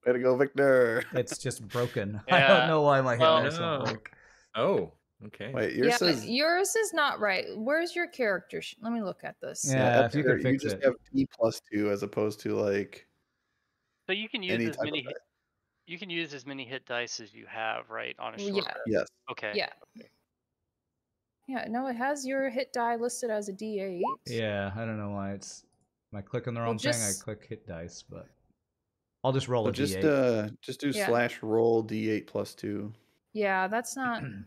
Way to go, Victor. it's just broken. I don't Yeah, know why my hit well- dice won't No. work. Oh, okay. Wait, Yeah, yours says yours is not right. Where's your character? Let me look at this. Yeah, up if you here, could fix just it. have D+2 as opposed to like So you can use any as type many of hit, you can use as many hit dice as you have, right? On a short Yeah. rest. Yes. Okay. Yeah. Yeah, no, it has your hit die listed as a D8. Yeah, I don't know why it's. Am I clicking the Well, wrong thing? I just- click hit dice, but I'll just roll So a just D8. just do Yeah. /roll D8+2. Yeah, that's not. And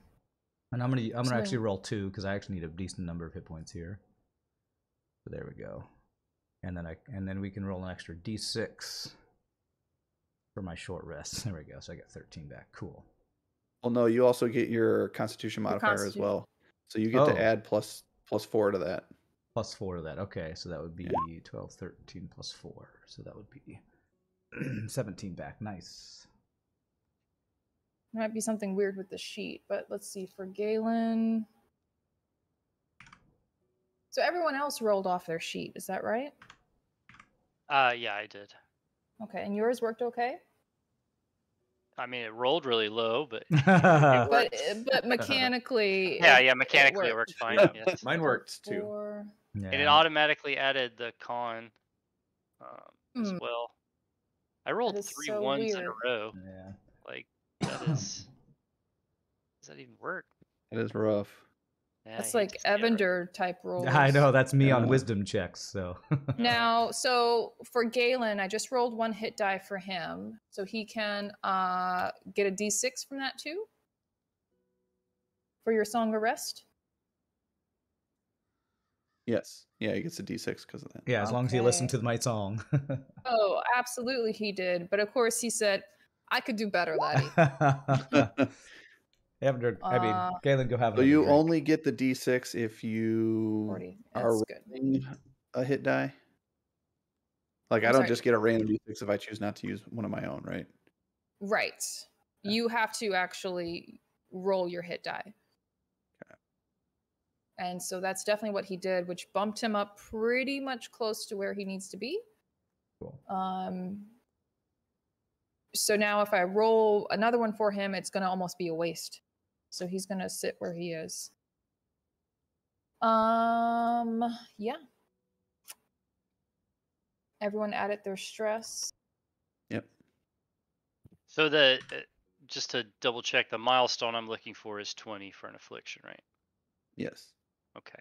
I'm gonna Something- actually roll 2 because I actually need a decent number of hit points here. So there we go. And then we can roll an extra D6 for my short rest. There we go. So I got 13 back. Cool. Well, no, you also get your Constitution modifier as Constitution. well. So you get Oh. to add +4 to that. Plus 4 to that. Okay, so that would be Yeah. 12, 13 plus 4. So that would be 17 back. Nice. Might be something weird with the sheet, but let's see. For Galen. So everyone else rolled off their sheet, is that right? Yeah, I did. Okay, and yours worked okay? I mean, it rolled really low, but But mechanically. yeah, mechanically it works fine. Yeah. Yes. Mine worked too. Yeah. And it automatically added the con as Hmm. well. I rolled is 3 so 1s in a weird. row. Yeah. Like that is. Does that even work? It is rough. Yeah, That's I hate like to say it, right? Evander type rolls. I know, that's me on Yeah. wisdom checks, so. Now, so for Galen, I just rolled 1 hit die for him. So he can get a D6 from that too? For your Song of Rest? Yes. Yeah, he gets a D6 because of that. Yeah, as long as you listen Okay. to my song. Oh, absolutely he did. But of course he said, I could do better, laddie. Evander, I mean, Galen, go have So another you drink. only get the D6 if you 40. are That's good. rolling a hit die? Like, I I'm don't sorry. just get a random D6 if I choose not to use one of my own, right? Right. You have to actually roll your hit die. And so that's definitely what he did, which bumped him up pretty much close to where he needs to be. Cool. So now if I roll another one for him, it's going to almost be a waste. So he's going to sit where he is. Yeah. Everyone added their stress. Yep. So the just to double check, the milestone I'm looking for is 20 for an affliction, right? Yes. Okay.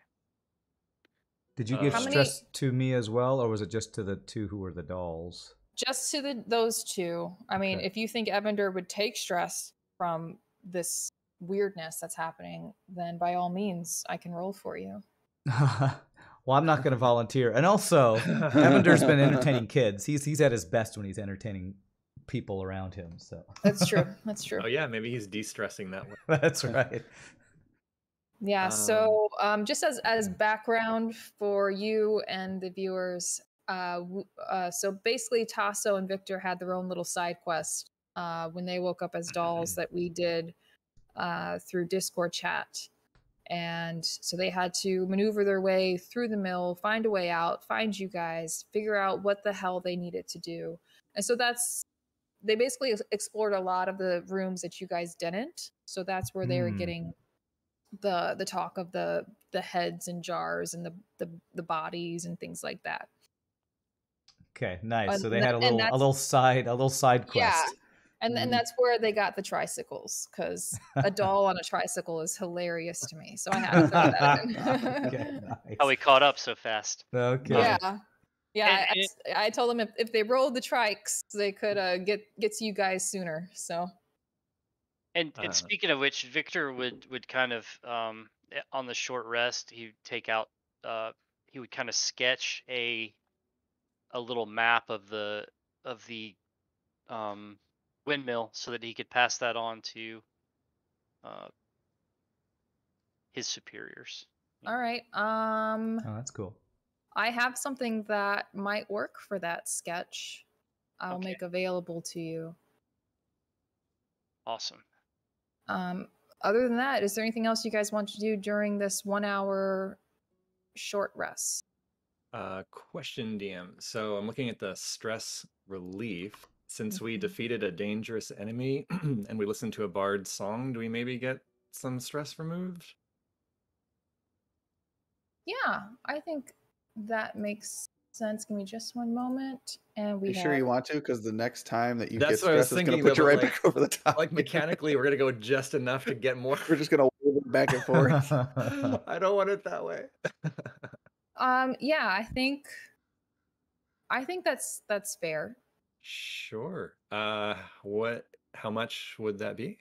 Did you give How many- stress to me as well, or was it just to the 2 who were the dolls? Just to those two. I mean, Okay. if you think Evander would take stress from this weirdness that's happening, then by all means, I can roll for you. Well, I'm not going to volunteer. And also, Evander's been entertaining kids. He's at his best when he's entertaining people around him. So That's true. That's true. Oh yeah, maybe he's de-stressing that way. that's right. Yeah. So, just as background for you and the viewers, so basically, Tasso and Victor had their own little side quest when they woke up as dolls that we did through Discord chat, and so they had to maneuver their way through the mill, find a way out, find you guys, figure out what the hell they needed to do, and so they basically explored a lot of the rooms that you guys didn't. So that's where they were getting the talk of the heads and jars and the bodies and things like that. Okay, nice. So they And had a that's- little side quest. Yeah. And that's where they got the tricycles, because a doll on a tricycle is hilarious to me. So I had to throw that in. Okay, nice. How we caught up so fast. Okay. Yeah. Yeah. And I told them if they rolled the trikes, they could get to you guys sooner. So And speaking of which, Victor would kind of on the short rest, he'd take out he would kind of sketch a little map of the windmill so that he could pass that on to his superiors. all right. Oh, that's cool. I have something that might work for that sketch. I'll Okay. make available to you. Awesome. Other than that, is there anything else you guys want to do during this 1 hour short rest? Question, DM. So I'm looking at the stress relief. Since we defeated a dangerous enemy and we listened to a bard's song, do we maybe get some stress removed? Yeah, I think that makes sense. Give me just one moment. And we You sure you want to? Because the next time that you That's get what I was stressed, it's going to thinking, put you though, right but, back over the top. Like mechanically, we're gonna go just enough to get more. We're just going to wave it back and forth. I don't want it that way. Yeah, I think that's fair. Sure. How much would that be?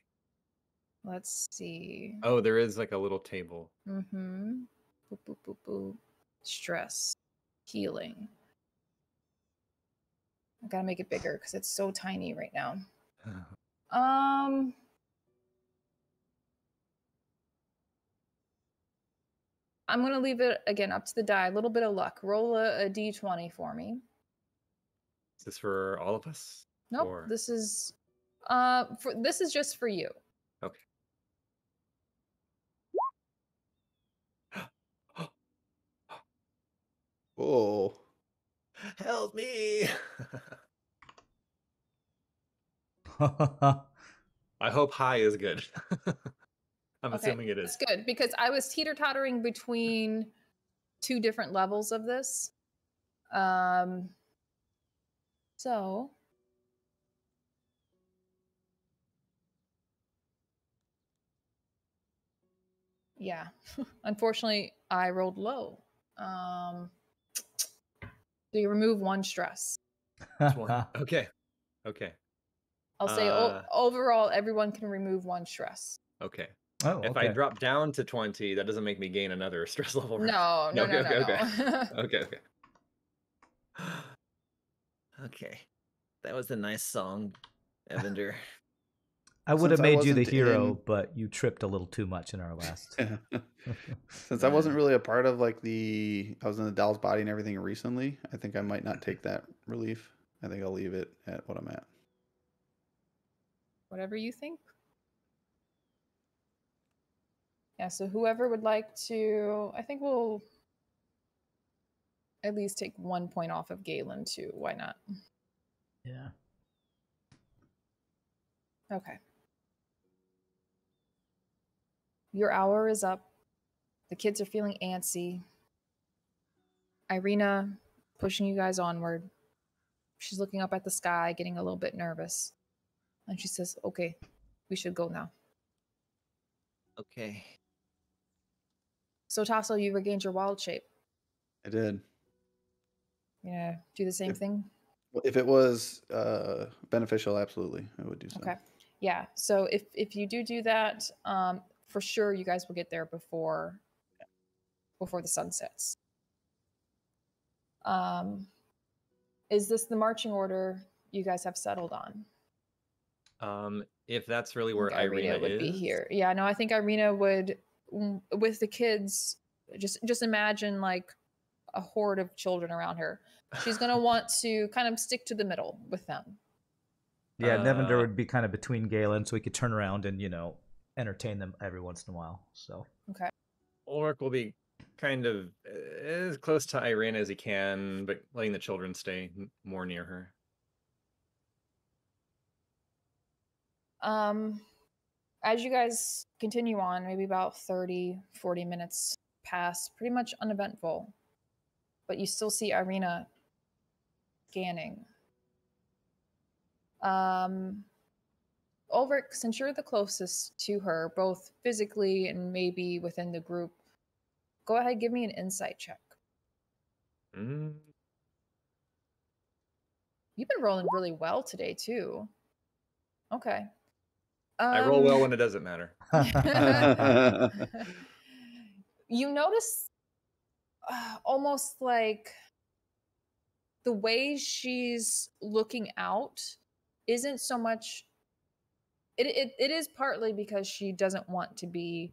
Let's see. Oh, there is like a little table. Mm-hmm. Boop, boop, boop, boop. Stress. Healing. I gotta make it bigger because it's so tiny right now. I'm gonna leave it again up to the die. A little bit of luck. Roll a d20 for me. Is this for all of us? Nope. Or... This is this is just for you. Okay. Whoa. Help me! I hope high is good. I'm assuming it is. That's good because I was teeter-tottering between two different levels of this. So yeah, unfortunately, I rolled low. So you remove one stress. Okay. Okay. I'll say overall, everyone can remove one stress. Okay. Oh, If I drop down to 20, that doesn't make me gain another stress level. Right? No. Okay. Okay. That was a nice song, Evander. I would have Since I made you the wasn't hero, but you tripped a little too much in our last. Since I wasn't really a part of like I was in the doll's body and everything recently, I think I might not take that relief. I think I'll leave it at what I'm at. Whatever you think. Yeah, so whoever would like to, I think we'll at least take 1 point off of Galen too. Why not? Yeah. Okay. Your hour is up. The kids are feeling antsy. Irena pushing you guys onward. She's looking up at the sky, getting a little bit nervous. And she says, okay, we should go now. Okay. So Tasso, you regained your wild shape. I did. Yeah, do the same thing? If it was beneficial, absolutely, I would do so. Okay. Yeah, so if you do that, for sure you guys will get there before the sun sets. Is this the marching order you guys have settled on? If that's really where Irena would be here. Yeah, no, I think Irena would, with the kids, just imagine like a horde of children around her. She's going to want to kind of stick to the middle with them. Yeah, Nevender would be kind of between Galen, so he could turn around and, entertain them every once in a while. So okay. Ulrich will be kind of as close to Irena as he can, but letting the children stay more near her. As you guys continue on, maybe about 30, 40 minutes pass, pretty much uneventful. But you still see Irena scanning. Ulrich, since you're the closest to her, both physically and maybe within the group, go ahead, give me an insight check. Mm. You've been rolling really well today, too. Okay. I roll well when it doesn't matter. You notice almost like the way she's looking out isn't so much... It is partly because she doesn't want to be,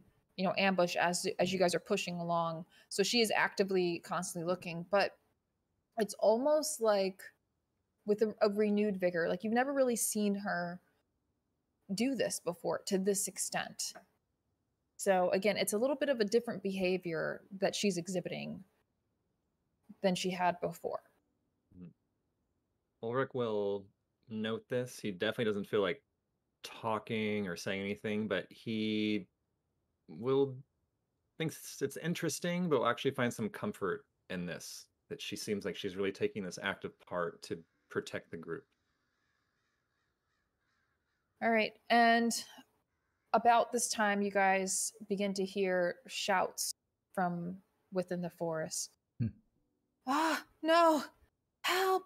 ambushed as you guys are pushing along. So she is actively, constantly looking. But it's almost like with a renewed vigor. Like you've never really seen her do this before to this extent. So again, it's a little bit of a different behavior that she's exhibiting. than she had before. Ulrich will note this. He definitely doesn't feel like talking or saying anything, but he will thinks it's interesting, but will actually find some comfort in this, that she seems like she's really taking this active part to protect the group. All right. And about this time, you guys begin to hear shouts from within the forest. Ah, no! Help!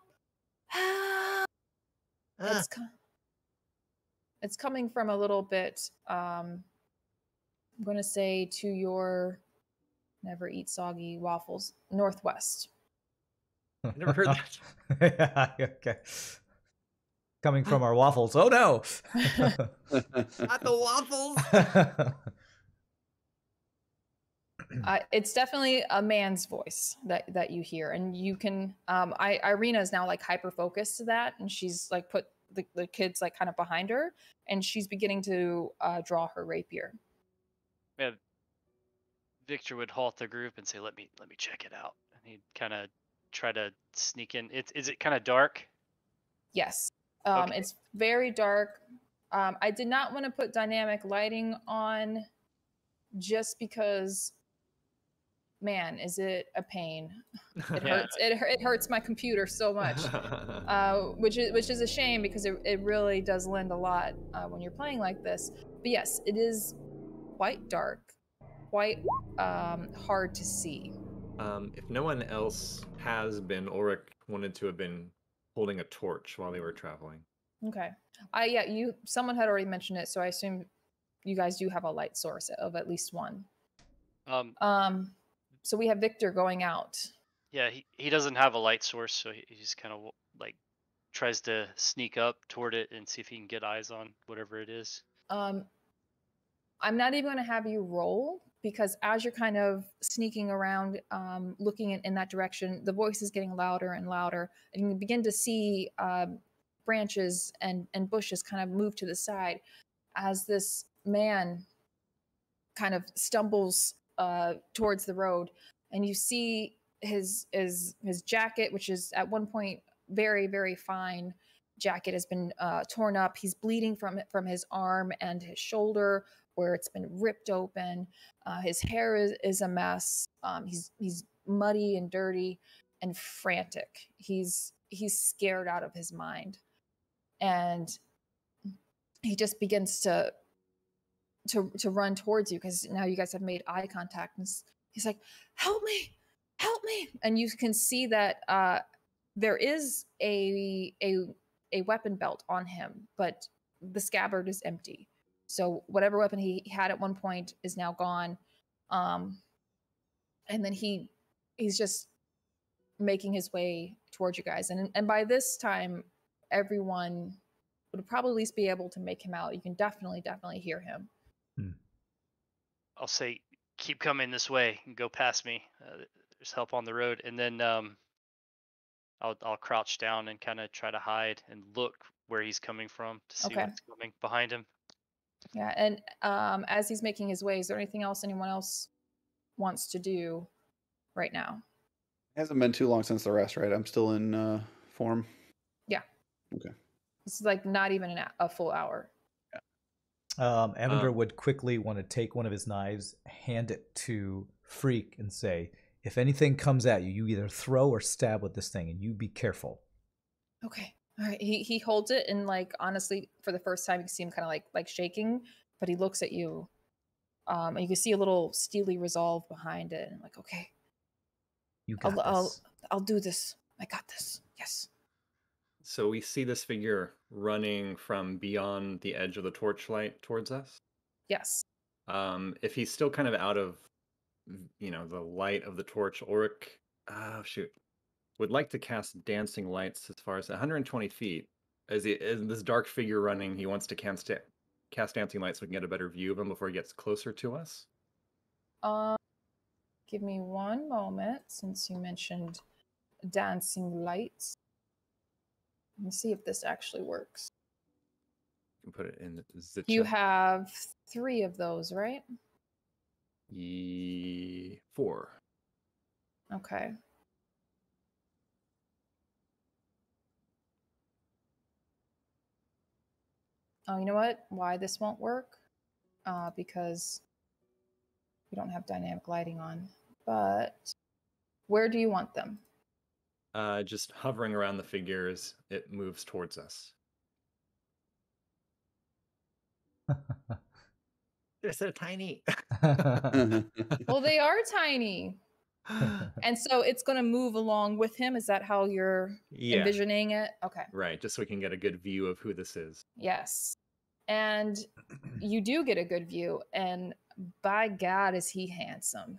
Help! It's coming from a little bit, I'm going to say to your never eat soggy waffles, northwest. I never heard that. Yeah, okay. Coming from our waffles. Oh no! Not the waffles! It's definitely a man's voice that you hear, and you can. Irena is now like hyper focused to that, and she's like put the kids like kind of behind her, and she's beginning to draw her rapier. Yeah, Victor would halt the group and say, "Let me check it out." And he'd kind of try to sneak in. Is it kind of dark? Yes, Okay. it's very dark. I did not want to put dynamic lighting on, just because. Man, is it a pain? It hurts. It hurts my computer so much, which is a shame, because it really does lend a lot when you're playing like this. But yes, it is quite dark, quite hard to see. If no one else has been, Ulrich wanted to have been holding a torch while they were traveling. Okay. Someone had already mentioned it, so I assume you guys do have a light source of at least one. So we have Victor going out. Yeah, he doesn't have a light source, so he just kind of like tries to sneak up toward it and see if he can get eyes on whatever it is. I'm not even going to have you roll, because as you're kind of sneaking around, looking in that direction, the voice is getting louder and louder, and you begin to see branches and bushes kind of move to the side as this man kind of stumbles towards the road, and you see his jacket, which is at one point very, very fine jacket, has been torn up. He's bleeding from his arm and his shoulder, where it's been ripped open. His hair is a mess. He's muddy and dirty and frantic. He's scared out of his mind, and he just begins to run towards you, because now you guys have made eye contact, and he's like, help me. And you can see that there is a weapon belt on him, but the scabbard is empty. So whatever weapon he had at one point is now gone. And then he's just making his way towards you guys. And by this time, everyone would probably at least be able to make him out. You can definitely hear him. I'll say, keep coming this way and go past me. There's help on the road. And then I'll crouch down and kind of try to hide and look where he's coming from to see what's coming behind him. Yeah, and as he's making his way, is there anything else anyone else wants to do right now? It hasn't been too long since the rest, right? I'm still in form. Yeah. Okay. This is like not even a full hour. Evander would quickly want to take one of his knives, hand it to Freak, and say, if anything comes at you, you either throw or stab with this thing, and you be careful. Okay. All right. He holds it, and like, honestly, for the first time, you see him kind of like shaking, but he looks at you, and you can see a little steely resolve behind it. And like, okay, you got this. I'll do this. I got this. Yes. So we see this figure running from beyond the edge of the torchlight towards us. Yes. If he's still kind of out of, the light of the torch, Ulrich, would like to cast dancing lights as far as 120 feet. As this dark figure running, he wants to cast dancing lights so we can get a better view of him before he gets closer to us. Give me one moment, since you mentioned dancing lights. Let me see if this actually works. You can put it in the You have 3 of those, right? 4. Okay. Oh, you know what? Why this won't work? Because we don't have dynamic lighting on. But where do you want them? Just hovering around the figures, it moves towards us. They're so tiny. Well, they are tiny. And so it's going to move along with him. Is that how you're envisioning it? Okay. Right, just so we can get a good view of who this is. Yes. And you do get a good view. And by God, is he handsome.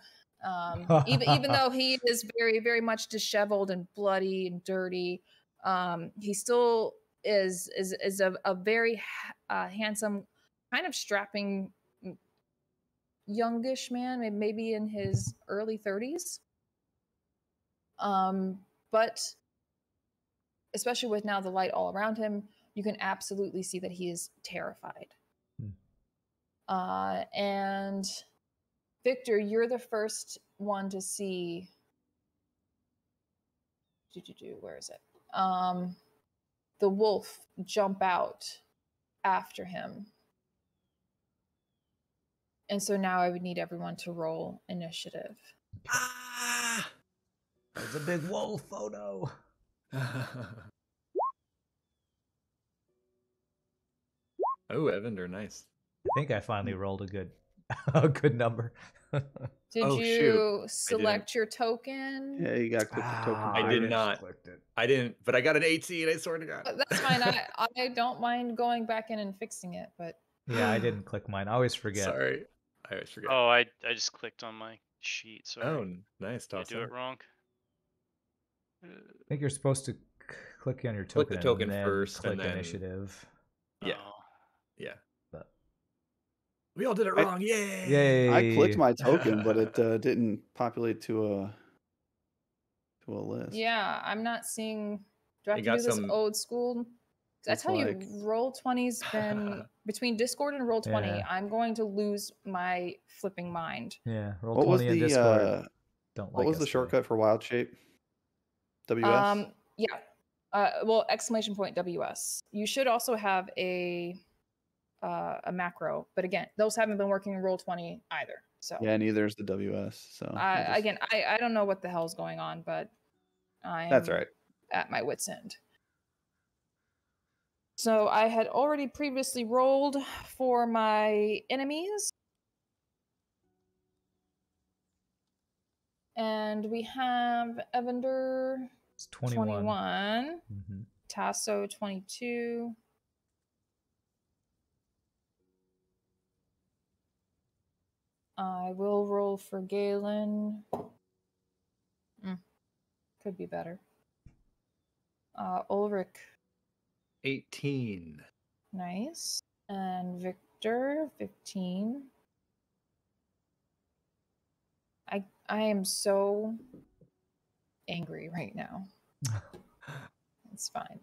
Even though he is very, very much disheveled and bloody and dirty, he still is a very handsome, kind of strapping youngish man, maybe in his early 30s. But especially with now the light all around him, you can absolutely see that he is terrified. And Victor, you're the first one to see. Where is it? The wolf jump out after him. And so now I would need everyone to roll initiative. Ah! There's a big wolf. Oh no. Oh, Evander, nice. I think I finally rolled a good number. Did you shoot. select your token? Yeah, you got to click the token. I did not. I didn't, but I got an 18. I swear to God. That's fine. I don't mind going back in and fixing it, but yeah, I didn't click mine. I always forget. Sorry, I always forget. Oh, I just clicked on my sheet. Sorry. Oh, nice. Did I do it wrong? I think you're supposed to click on your token. Click the token and then first, click and then initiative. Yeah. Oh. Yeah. But we all did it wrong. Yay! Yay! I clicked my token, but it didn't populate to a list. yeah, I'm not seeing. Do I have You to do got this some- old school? I It's tell like- you, Roll20's been between Discord and Roll20. Yeah. I'm going to lose my flipping mind. Yeah, roll What was 20 in the Discord. Don't what like was us the today. shortcut for wild shape? WS. Yeah. Well, exclamation point WS. You should also have a macro, but again, those haven't been working in Roll20 either. So Yeah, neither is the WS. So we'll just- again, I don't know what the hell's going on, but I am that's all right. at my wit's end. So I had already previously rolled for my enemies. And we have Evander It's 21. 21, Mm-hmm. Tasso 22. I will roll for Galen. Could be better. Ulrich, 18. nice. And Victor, 15. I am so angry right now. It's fine.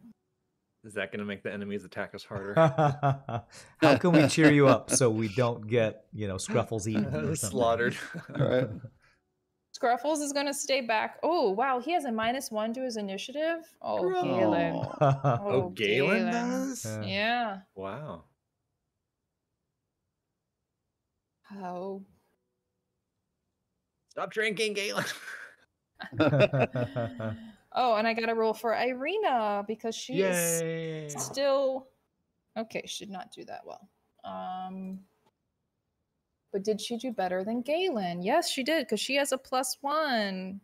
Is that going to make the enemies attack us harder? How can we cheer you up so we don't get, Scruffles eaten or something? Slaughtered. All right. Scruffles is going to stay back. Oh, wow. He has a -1 to his initiative. Oh, Galen. Oh, Galen does? Yeah. Wow. Oh. Stop drinking, Galen. Oh, and I got to roll for Irena because she Yay. is still... Okay, should not do that well. But did she do better than Galen? Yes, she did, because she has a +1.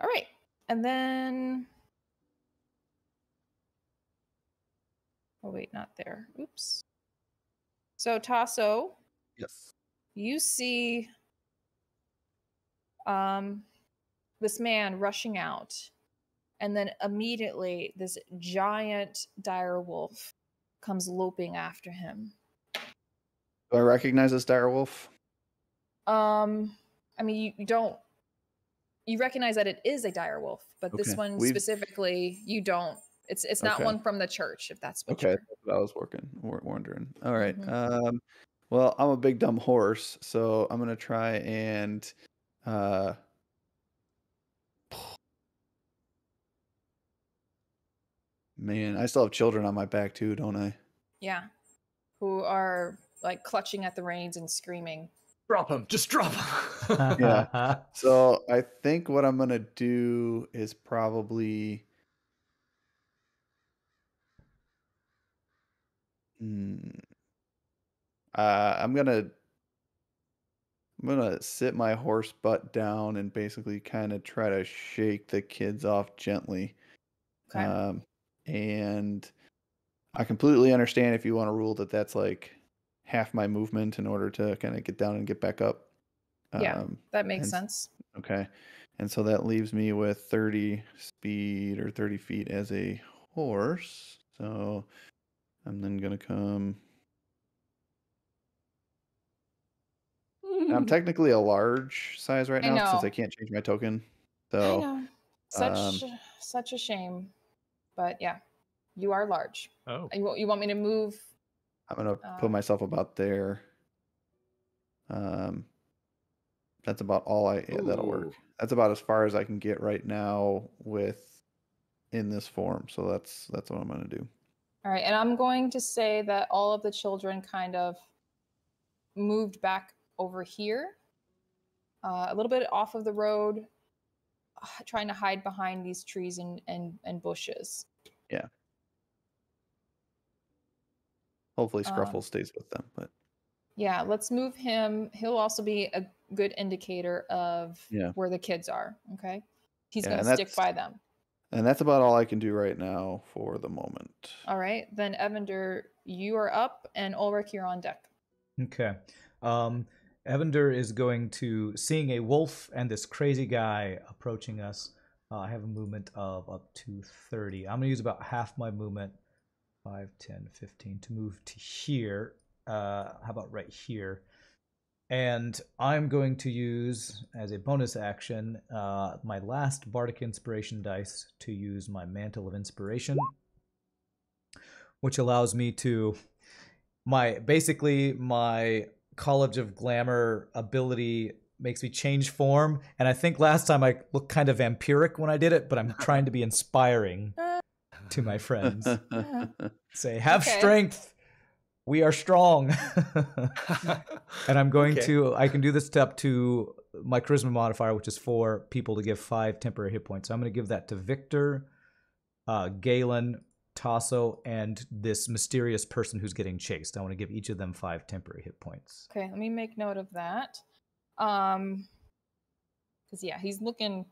All right. And then... Oh, wait, not there. Oops. So, Tasso, Yes. you see this man rushing out. And then immediately, this giant dire wolf comes loping after him. Do I recognize this dire wolf? I mean, you don't. You recognize that it is a dire wolf, but this Okay, one we've- specifically, you don't. It's not Okay. one from the church, if that's what Okay, you're... that's what I was wondering. All right. Mhm. Well, I'm a big dumb horse, so I'm gonna try and Man, I still have children on my back too, don't I? Yeah. Who are like clutching at the reins and screaming. Drop him. Just drop him. Yeah. So I think what I'm gonna do is probably I'm gonna sit my horse butt down and basically kind of try to shake the kids off gently. Okay. And I completely understand if you want to rule that that's like half my movement in order to kind of get down and get back up. Yeah, that makes and sense. Okay. And so that leaves me with 30 speed or 30 feet as a horse. So I'm then going to come. I'm technically a large size right I now since know. I can't change my token. I So know. Such a shame. But yeah, you are large. Oh. You want me to move? I'm going to put myself about there. That's about all that'll work. Ooh. That's about as far as I can get right now in this form. So that's what I'm going to do. All right, and I'm going to say that all of the children kind of moved back over here, a little bit off of the road, trying to hide behind these trees and bushes. Yeah. Hopefully Scruffle stays with them, but yeah, let's move him. He'll also be a good indicator of Yeah. where the kids are. Okay, he's Yeah, going to and stick by them. And that's about all I can do right now for the moment. All right, then Evander, you are up, and Ulrich, you're on deck. Okay. Evander is going to, seeing a wolf and this crazy guy approaching us, I have a movement of up to 30. I'm going to use about half my movement, 5, 10, 15, to move to here. How about right here? And I'm going to use, as a bonus action, my last Bardic Inspiration dice to use my Mantle of Inspiration, which allows me to... Basically, my College of Glamour ability makes me change form, and I think last time I looked kind of vampiric when I did it, but I'm trying to be inspiring to my friends. Say, have strength! We are strong! And I'm going to, I can do this up to my Charisma modifier, which is 4 people to give 5 temporary hit points. So I'm going to give that to Victor, Galen, Tasso, and this mysterious person who's getting chased. I want to give each of them 5 temporary hit points. Okay, let me make note of that. Because yeah, he's looking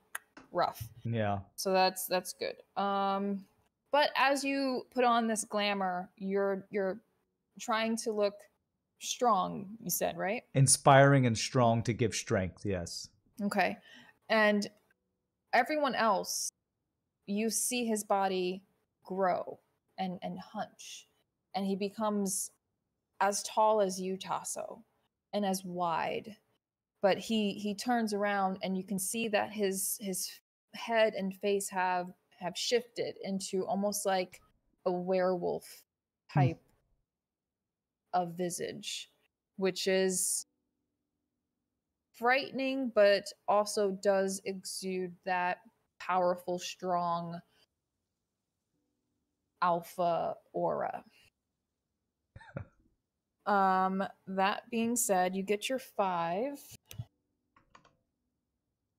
rough. Yeah. So that's good. But as you put on this glamour, you're trying to look strong, you said, right? Inspiring and strong to give strength, yes. Okay. And everyone else, you see his body grow and hunch, and he becomes as tall as you, Tasso, and as wide. But he turns around, and you can see that his head and face have shifted into almost like a werewolf type of visage, which is frightening, but also does exude that powerful, strong alpha aura. That being said, you get your 5. Is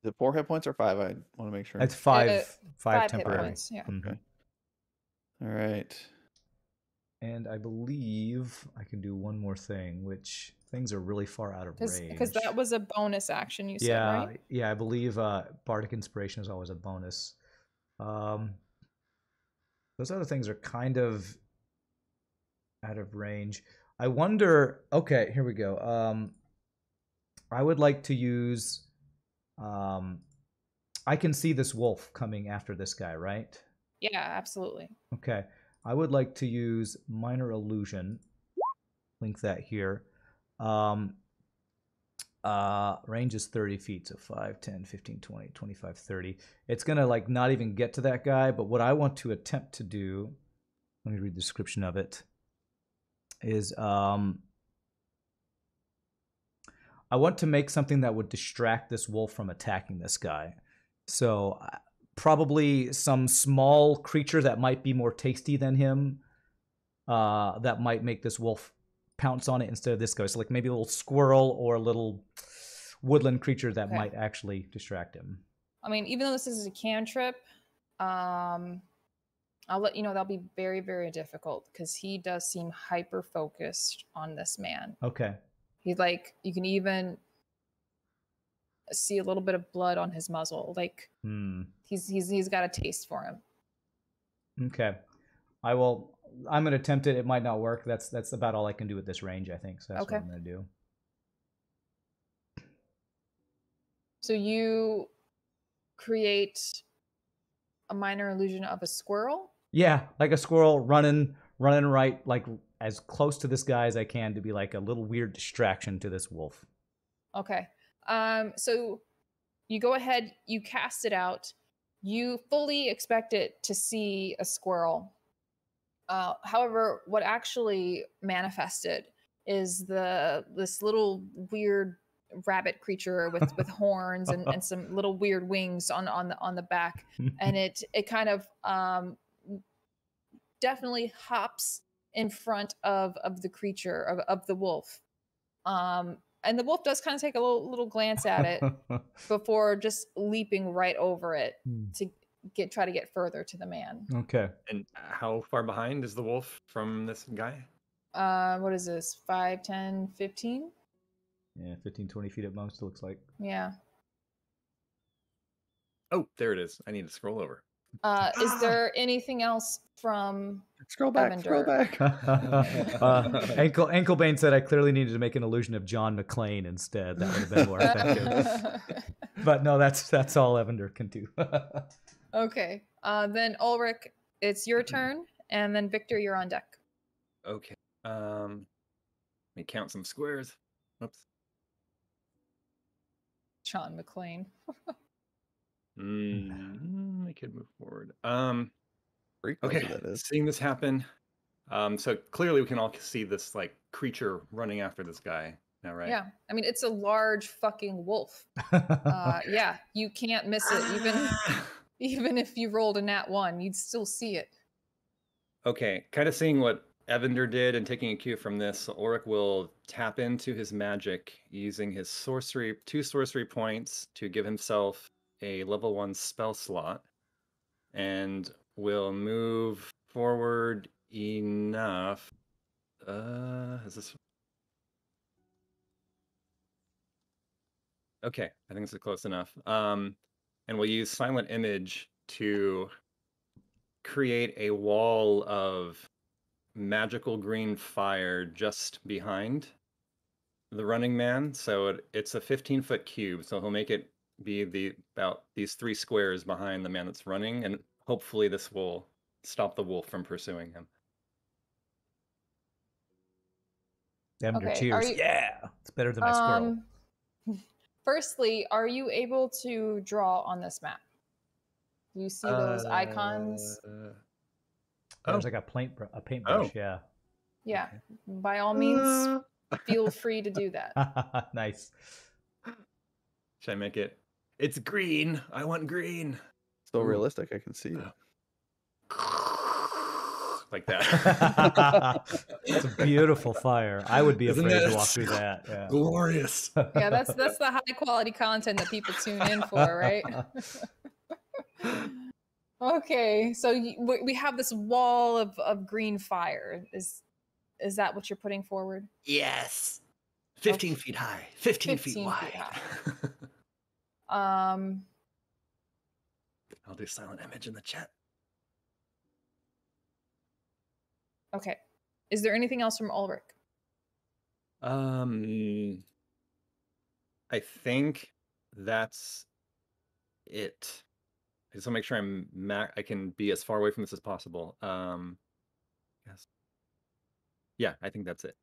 it 4 hit points or 5? I want to make sure. It's 5 5 temporary. hit points, yeah. Okay. All right. And I believe I can do one more thing, which things are really far out of range. Because that was a bonus action, you said, right? Yeah, I believe Bardic Inspiration is always a bonus. Those other things are kind of out of range. I wonder... Okay, here we go. I would like to use... I can see this wolf coming after this guy, right? Yeah, absolutely. Okay. I would like to use Minor Illusion. Link that here. Range is 30 feet, so 5, 10, 15, 20, 25, 30. It's going to like not even get to that guy, but what I want to attempt to do, let me read the description of it, is I want to make something that would distract this wolf from attacking this guy. So probably some small creature that might be more tasty than him, that might make this wolf pounce on it instead of this guy. So like maybe a little squirrel or a little woodland creature that Okay. might actually distract him. I mean, even though this is a cantrip, I'll let you know that'll be very, very difficult because he does seem hyper focused on this man. Okay. He's like, you can even see a little bit of blood on his muzzle. Like he's got a taste for him. Okay. I'm gonna attempt it. It might not work. That's about all I can do at this range, I think. So that's Okay. what I'm gonna do. So you create a minor illusion of a squirrel. Yeah, like a squirrel running right, like as close to this guy as I can to be like a little weird distraction to this wolf. Okay. So you go ahead, you cast it out. You fully expect it to see a squirrel. However, what actually manifested is this little weird rabbit creature with horns and some little weird wings on the back, and it kind of definitely hops in front of the creature of the wolf. And the wolf does kind of take a little glance at it before just leaping right over it to try to get further to the man. Okay. And how far behind is the wolf from this guy? What is this? 5, 10, 15? Yeah, 15, 20 feet at most, it looks like. Yeah. Oh, there it is. I need to scroll over. Is there anything else from Scroll back. Evander? Anklebane said I clearly needed to make an illusion of John McClane instead. That would have been more effective. But no, that's all Evander can do. Okay. Then Ulrich, it's your turn, and then Victor, you're on deck. Okay. Let me count some squares. Oops. John McClane. I could move forward. Freak Okay. monkey, that is. Seeing this happen. So clearly we can all see this like creature running after this guy now, right? Yeah. I mean, it's a large fucking wolf. Yeah, you can't miss it. Even if you rolled a nat 1, you'd still see it. Okay, kind of seeing what Evander did and taking a cue from this, Ulrich will tap into his magic using his 2 sorcery points to give himself a level 1 spell slot, and will move forward enough. Is this? Okay, I think this is close enough. And we'll use Silent Image to create a wall of magical green fire just behind the running man. So it's a 15-foot cube. So he'll make it be about these 3 squares behind the man that's running, and hopefully this will stop the wolf from pursuing him. Evander Okay, cheers. Yeah, it's better than my squirrel. Firstly, are you able to draw on this map? Do you see those icons? There's like a paintbrush. Yeah. Yeah. By all means, feel free to do that. Nice. Should I make it? It's green. I want green. So realistic, I can see it. Like that. It's a beautiful fire. I would be Isn't afraid it to walk through that. Yeah. Glorious. Yeah, that's the high quality content that people tune in for, right? Okay, so we have this wall of green fire. Is that what you're putting forward? Yes. 15 feet high. 15 feet wide. High. I'll do Silent Image in the chat. Okay. Is there anything else from Ulrich? I think that's it. I just want to make sure I can be as far away from this as possible. Yes. Yeah, I think that's it.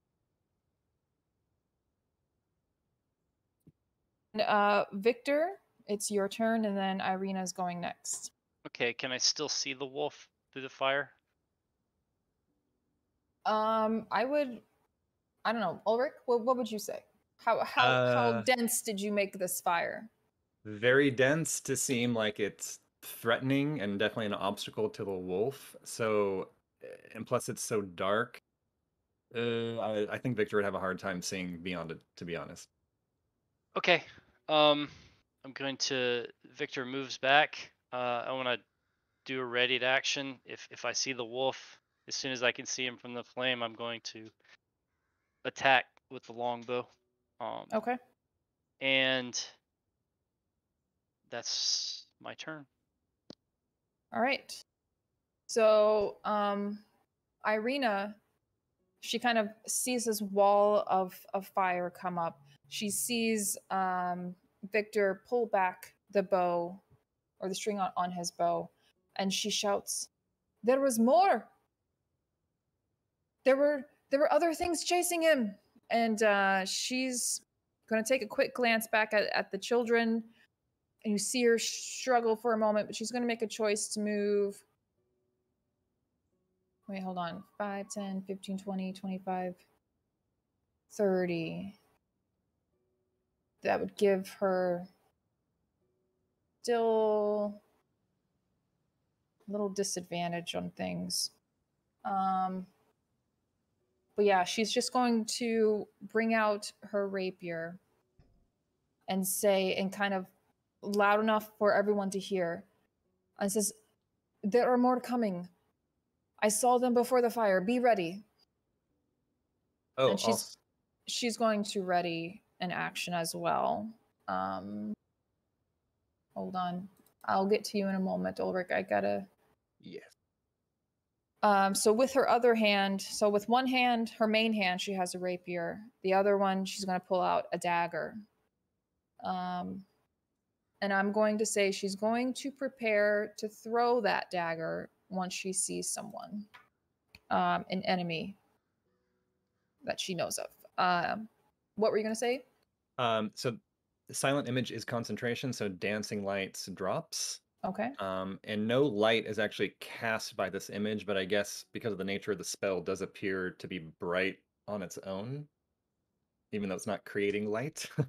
And, Victor, it's your turn, and then Irena's going next. Okay, can I still see the wolf through the fire? I don't know, Ulrich, what would you say? How dense did you make this fire? Very dense to seem like it's threatening and definitely an obstacle to the wolf. So, and plus it's so dark. I think Victor would have a hard time seeing beyond it, to be honest. Okay. I'm going to Victor moves back. I want to do a ready to action. If I see the wolf, as soon as I can see him from the flame, I'm going to attack with the longbow. Okay. And that's my turn. All right. So, Irena, she kind of sees this wall of fire come up. She sees Victor pull back the bow or the string on his bow, and she shouts, "There was more! There were other things chasing him!" And she's going to take a quick glance back at the children, and you see her struggle for a moment, but she's going to make a choice to move. Wait, hold on. 5, 10, 15, 20, 25, 30. That would give her still a little disadvantage on things. But yeah, she's just going to bring out her rapier and say, and kind of loud enough for everyone to hear, and says, "There are more coming. I saw them before the fire. Be ready." Oh, And she's going to ready an action as well. Hold on. I'll get to you in a moment, Ulrich. I gotta... yes. So with her other hand, so with one hand, her main hand, she has a rapier. The other one, she's going to pull out a dagger. And I'm going to say she's going to prepare to throw that dagger once she sees someone, an enemy that she knows of. What were you going to say? So the silent image is concentration, so dancing lights drops. Okay. And no light is actually cast by this image, but I guess because of the nature of the spell, does appear to be bright on its own, even though it's not creating light. All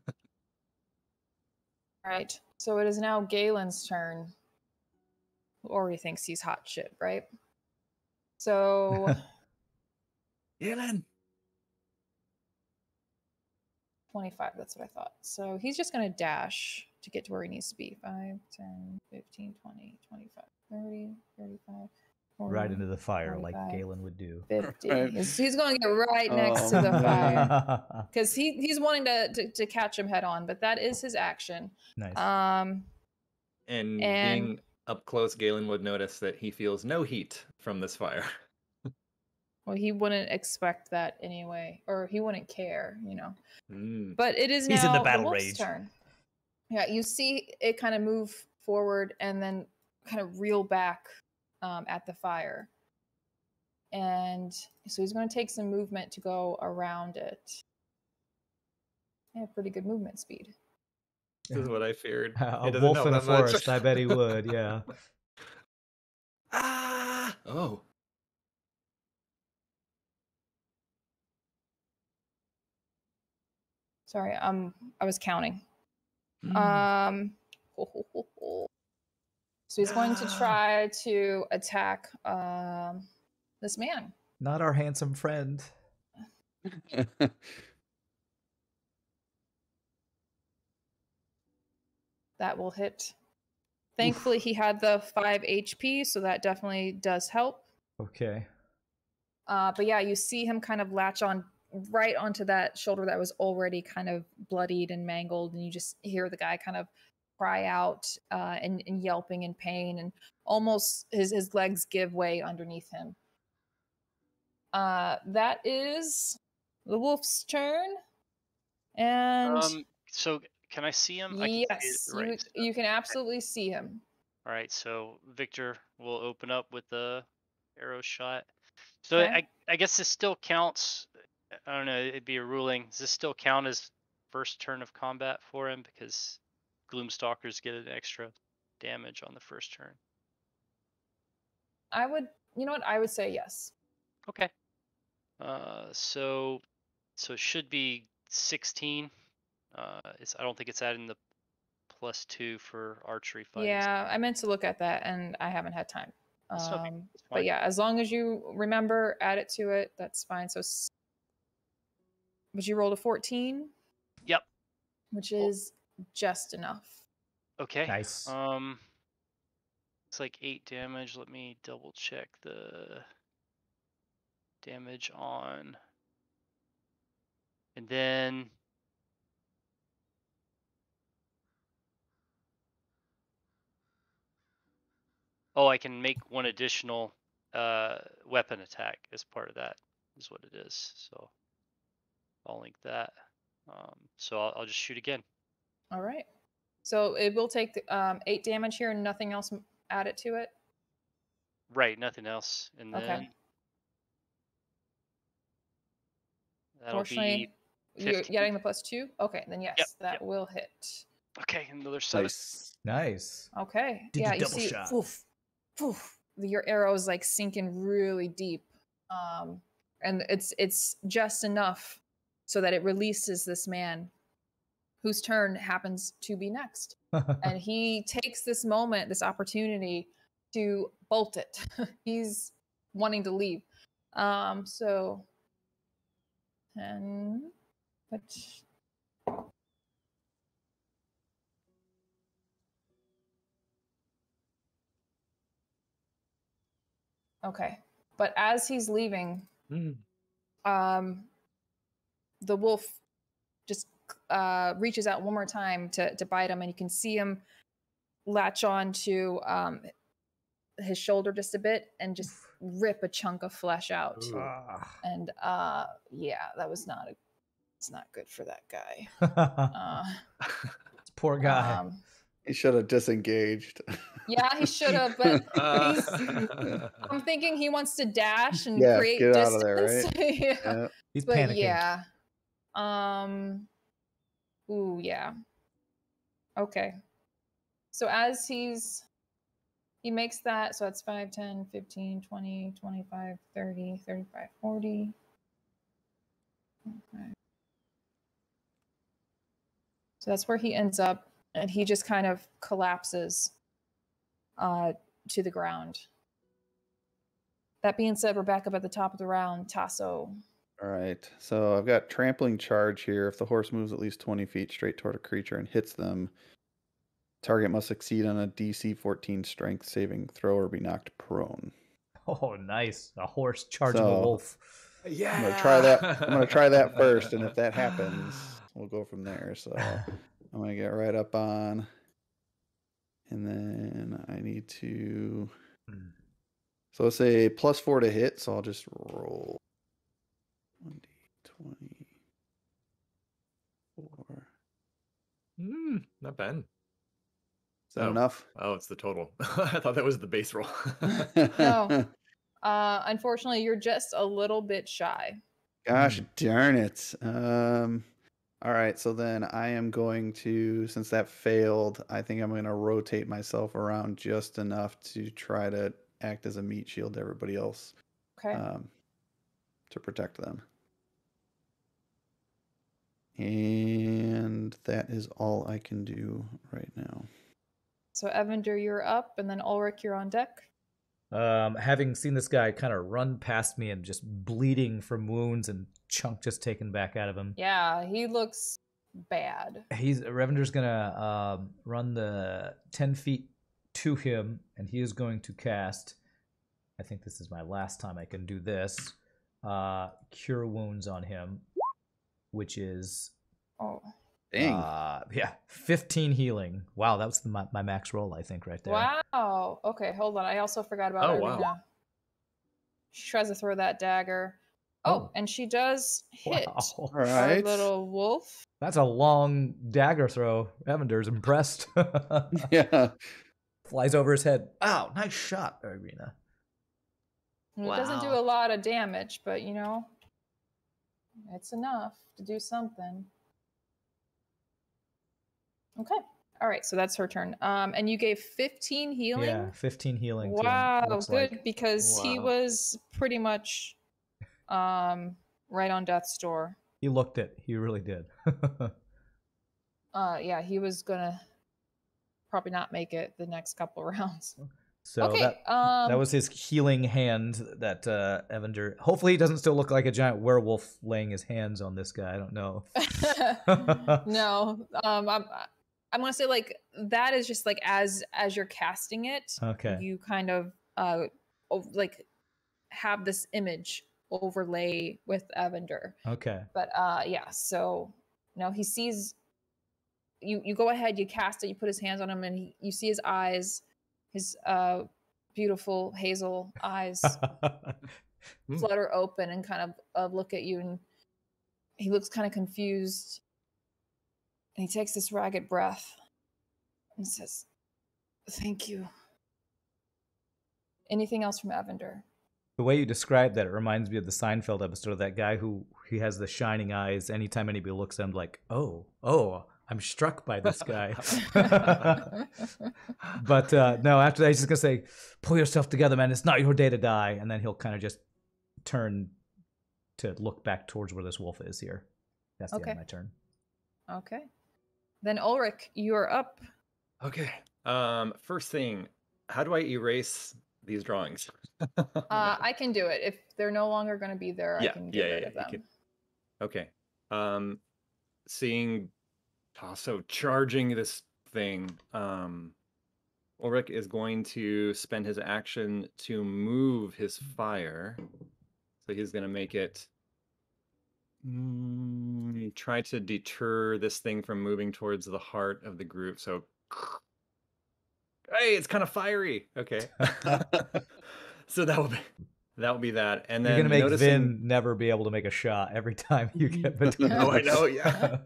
right. So it is now Galen's turn, who already thinks he's hot shit, right? So Galen! 25, that's what I thought. So he's just going to dash to get to where he needs to be. 5, 10, 15, 20, 25, 30, 35, 40, Right into the fire, like 45, Galen would do. 50. Right. He's going to get right next to the fire. Because he's wanting to catch him head on, but that is his action. Nice. And And- being up close, Galen would notice that he feels no heat from this fire. Well, he wouldn't expect that anyway, or he wouldn't care, you know. Mm. But it is He's now in the battle wolf's rage. turn. Yeah, you see it kind of move forward and then kind of reel back at the fire. And so he's going to take some movement to go around it. Yeah, pretty good movement speed. This is what I feared. A It doesn't wolf help in a that much. forest, I bet he would, yeah. Ah! Oh. Sorry, I was counting. Mm. So he's going to try to attack this man. Not our handsome friend. That will hit. Thankfully, he had the 5 HP, so that definitely does help. Okay. But yeah, you see him kind of latch on right onto that shoulder that was already kind of bloodied and mangled, and you just hear the guy kind of cry out and yelping in pain, and almost his legs give way underneath him. That is the wolf's turn. And So can I see him? yes, you can absolutely see him. All right, so Victor will open up with the arrow shot. So Okay. I guess this still counts. I don't know. It'd be a ruling. Does this still count as first turn of combat for him? Because Gloomstalkers get an extra damage on the first turn. You know what? I would say yes. Okay. So it should be 16. I don't think it's adding the +2 for archery fighting. Yeah, I meant to look at that, and I haven't had time. That's okay. That's But fine. yeah, as long as you remember, add it to it, that's fine. So, but you rolled a 14, Yep. which is just enough. Okay. Nice. It's like 8 damage. Let me double check the damage on. And then I can make one additional weapon attack as part of that, is what it is. So I'll link that. So I'll just shoot again. All right. So it will take 8 damage here and nothing else added to it. Right, nothing else. And Okay. then that'll be Fortunately, you're 15. getting the +2. Okay, then yes, Yep, that yep. will hit. Okay, another 7. Nice. Nice. Okay. Did yeah, the you double see, shot. poof, poof, your arrow is like sinking really deep, and it's just enough so that it releases this man, whose turn happens to be next, and he takes this moment, this opportunity, to bolt it. He's wanting to leave. So, and but. Okay. But as he's leaving, the wolf just reaches out one more time to bite him, and you can see him latch on to his shoulder just a bit and just rip a chunk of flesh out. And yeah, that was it's not good for that guy. Poor guy. He should have disengaged. Yeah, he should have, but I'm thinking he wants to dash and create get distance. out of there, right? Yeah. He's But panicking. yeah. Ooh, yeah. Okay. So as he makes that, so that's 5, 10, 15, 20, 25, 30, 35, 40. Okay. So that's where he ends up, and he just kind of collapses to the ground. That being said, we're back up at the top of the round. Tasso. All right. So I've got Trampling Charge here. If the horse moves at least 20 feet straight toward a creature and hits them, target must succeed on a DC 14 strength saving throw or be knocked prone. Oh, nice. A horse charging a wolf. Yeah. I'm gonna try that. I'm gonna try that first, and if that happens, we'll go from there. So I'm gonna get right up on, and then I need to. So let's say +4 to hit. So I'll just roll 1d24. Not bad. Is that enough? Oh, it's the total. I thought that was the base roll. No. Unfortunately, you're just a little bit shy. Gosh darn it. All right, so then I am going to, since that failed, I think I'm going to rotate myself around just enough to try to act as a meat shield to everybody else. Okay. To protect them. And that is all I can do right now. So Evander, you're up, and then Ulrich, you're on deck. Having seen this guy kind of run past me and just bleeding from wounds and chunk just taken back out of him. Yeah, he looks bad. Revender's gonna run the 10 feet to him, and he is going to cast. I think this is my last time I can do this. Cure wounds on him, which is dang. 15 healing. Wow, that was my max roll, I think, right there. Wow. Okay, hold on. I also forgot about Irena. Wow. She tries to throw that dagger. Oh, and she does hit Wow. our Right. little wolf. That's a long dagger throw. Evander's impressed. Yeah. Flies over his head. Wow, nice shot, Irena. It doesn't do a lot of damage, but it's enough to do something. Okay. All right, so that's her turn. And you gave 15 healing? Yeah, 15 healing. to him, Wow, looks good, like. because he was pretty much right on death's door. He looked it. He really did. Yeah, he was gonna probably not make it the next couple rounds. So Okay, that was his healing hand that Evander. Hopefully, he doesn't still look like a giant werewolf laying his hands on this guy. I don't know. No, I'm gonna say like that is just like as you're casting it, Okay. you kind of like have this image overlay with Evander. Okay. But yeah, so now he sees you go ahead, you cast it, you put his hands on him, and you see his eyes, his beautiful hazel eyes flutter open and kind of look at you, and he looks kind of confused, and he takes this ragged breath and says, "Thank you." Anything else from Evander? The way you described that, it reminds me of the Seinfeld episode of that guy who he has the shining eyes. Anytime anybody looks at him, like, oh, I'm struck by this guy. But no, after that, he's just gonna say, "Pull yourself together, man. It's not your day to die." And then he'll kind of just turn to look back towards where this wolf is here. That's the end of my turn. Okay. Then Ulrich, you're up. Okay. First thing, how do I erase these drawings? I can do it. If they're no longer going to be there, I can get rid of them. Okay. Seeing Tasso charging this thing, Ulrich is going to spend his action to move his fire. So he's going to make it try to deter this thing from moving towards the heart of the group. So, hey, it's kind of fiery. Okay. So that will be that. And then you're gonna make Vin never be able to make a shot every time you get between. Oh, I know. Yeah.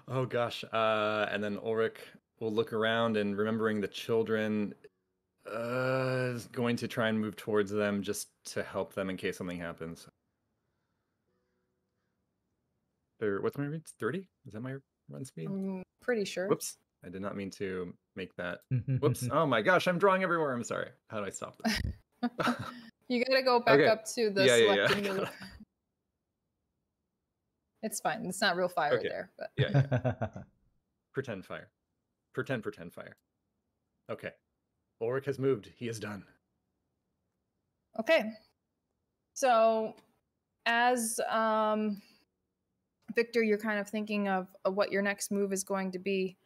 Oh gosh. And then Ulrich will look around and remembering the children, is going to try and move towards them just to help them in case something happens. What's my read? 30? Is that my run speed? I'm pretty sure. Whoops. I did not mean to make that. Whoops. Oh my gosh, I'm drawing everywhere. I'm sorry. How do I stop this? You gotta go back up to the selecting move. It's fine. It's not real fire there. But. Yeah. Pretend fire. Pretend fire. Okay. Ulrich has moved. He is done. Okay. So as Victor, you're kind of thinking of what your next move is going to be.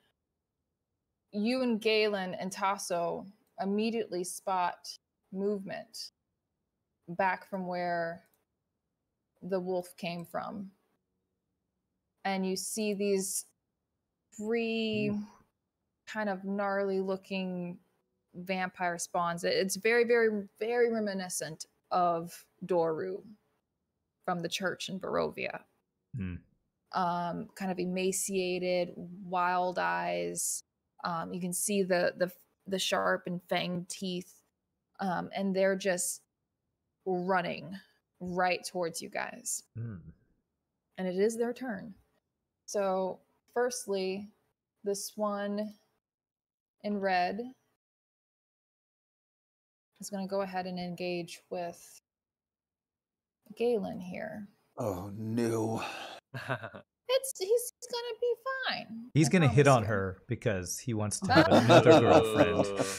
You and Galen and Tasso immediately spot movement back from where the wolf came from. And you see these three kind of gnarly looking vampire spawns. It's very, very, very reminiscent of Doru from the church in Barovia. Kind of emaciated, wild eyes. You can see the sharp and fanged teeth, and they're just running right towards you guys. And it is their turn. So, firstly, this one in red is going to go ahead and engage with Galen here. Oh no. He's gonna be fine. He's gonna hit on her because he wants to have another girlfriend.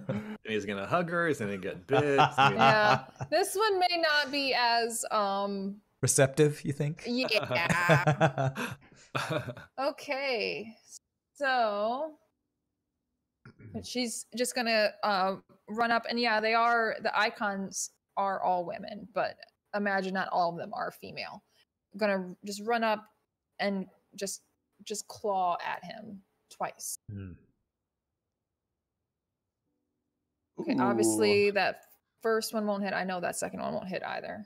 And he's gonna hug her. He's gonna get bit. Yeah, this one may not be as receptive. You think? Yeah. Okay, so she's just gonna run up, and yeah, the icons are all women, but imagine not all of them are female. Gonna just run up and just claw at him twice. Okay, obviously that first one won't hit. I know that second one won't hit either.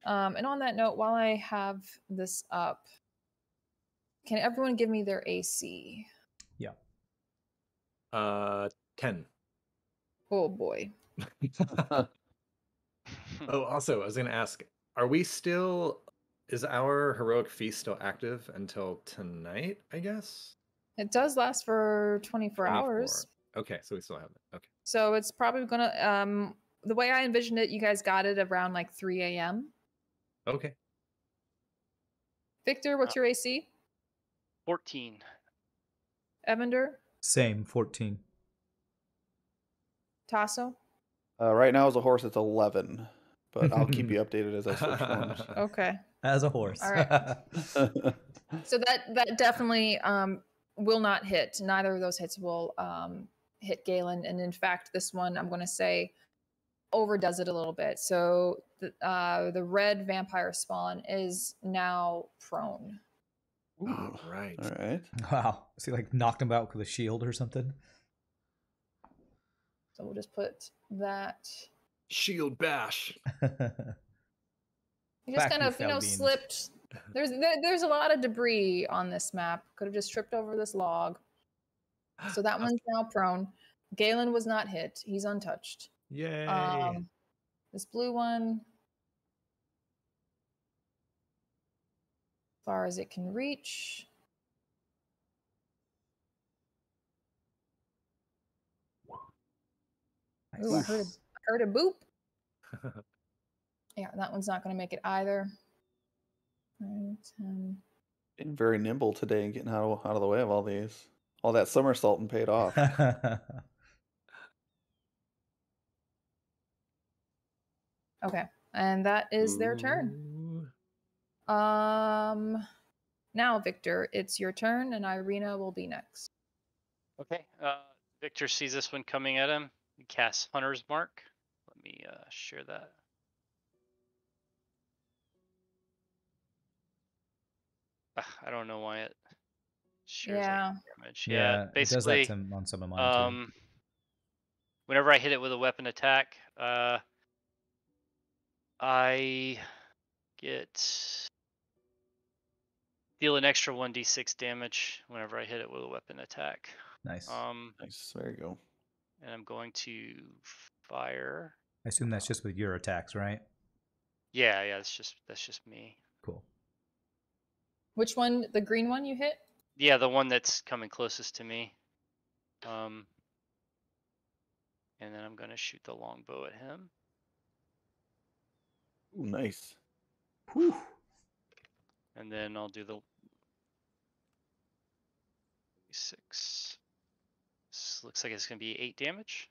And on that note, while I have this up, can everyone give me their AC? Yeah. 10. Oh boy. Oh, also, I was gonna ask, is our heroic feast still active until tonight, I guess? It does last for 24 hours. Okay, so we still have it. Okay. So it's probably gonna the way I envisioned it, you guys got it around like 3 a.m. Okay. Victor, what's your AC? 14. Evander? Same, 14. Tasso? Right now, as a horse, it's 11. But I'll keep you updated as I switch forms. Okay. As a horse. All right. So that definitely will not hit. Neither of those hits will hit Galen. And in fact, this one I'm going to say overdoes it a little bit. So the red vampire spawn is now prone. All right. All right. Wow. Is he like knocked him out with a shield or something? So we'll just put that. Shield bash. He just Back kind you of, fell beans. slipped. There's a lot of debris on this map. Could have just tripped over this log. So that one's now prone. Galen was not hit. He's untouched. Yay. This blue one, as far as it can reach. Ooh, I heard a boop. Yeah, that one's not going to make it either. 9, 10. Being very nimble today and getting out of the way of all these. All that somersaulting paid off. Okay, and that is their turn. Now, Victor, it's your turn, and Irena will be next. Okay. Victor sees this one coming at him. He casts Hunter's Mark. Let me share that. I don't know why it shares Yeah. damage. Yeah, it does basically, that on some of mine too. whenever I hit it with a weapon attack, I deal an extra 1d6 damage whenever I hit it with a weapon attack. Nice. Nice. There you go. And I'm going to fire. I assume that's just with your attacks, right? Yeah, that's just me. Cool. Which one? The green one you hit? Yeah, the one that's coming closest to me. And then I'm gonna shoot the longbow at him. Ooh, nice. Whew. And then I'll do the 6. This looks like it's gonna be 8 damage.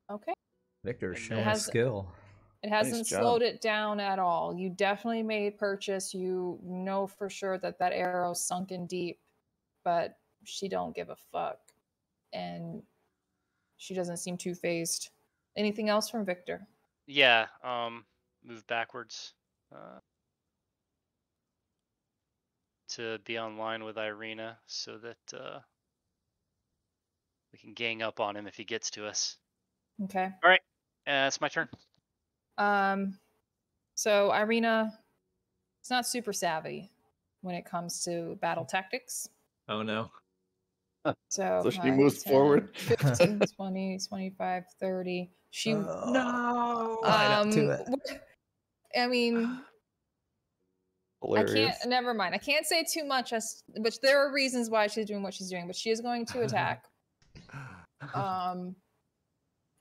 Okay. Victor And showing has- skill. It hasn't job. slowed it down at all. You definitely made purchase. You know for sure that arrow sunk in deep, but she don't give a fuck. And she doesn't seem too phased. Anything else from Victor? Yeah, move backwards to be online with Irena so that we can gang up on him if he gets to us. Okay. All right, it's my turn. So Irena is not super savvy when it comes to battle tactics. Oh no. So, she 5, moves 10, forward. 15, 20, 25, 30. She No. Right up to it. I mean, Hilarious. I can't. Never mind. I can't say too much, but there are reasons why she's doing what she's doing. But she is going to attack,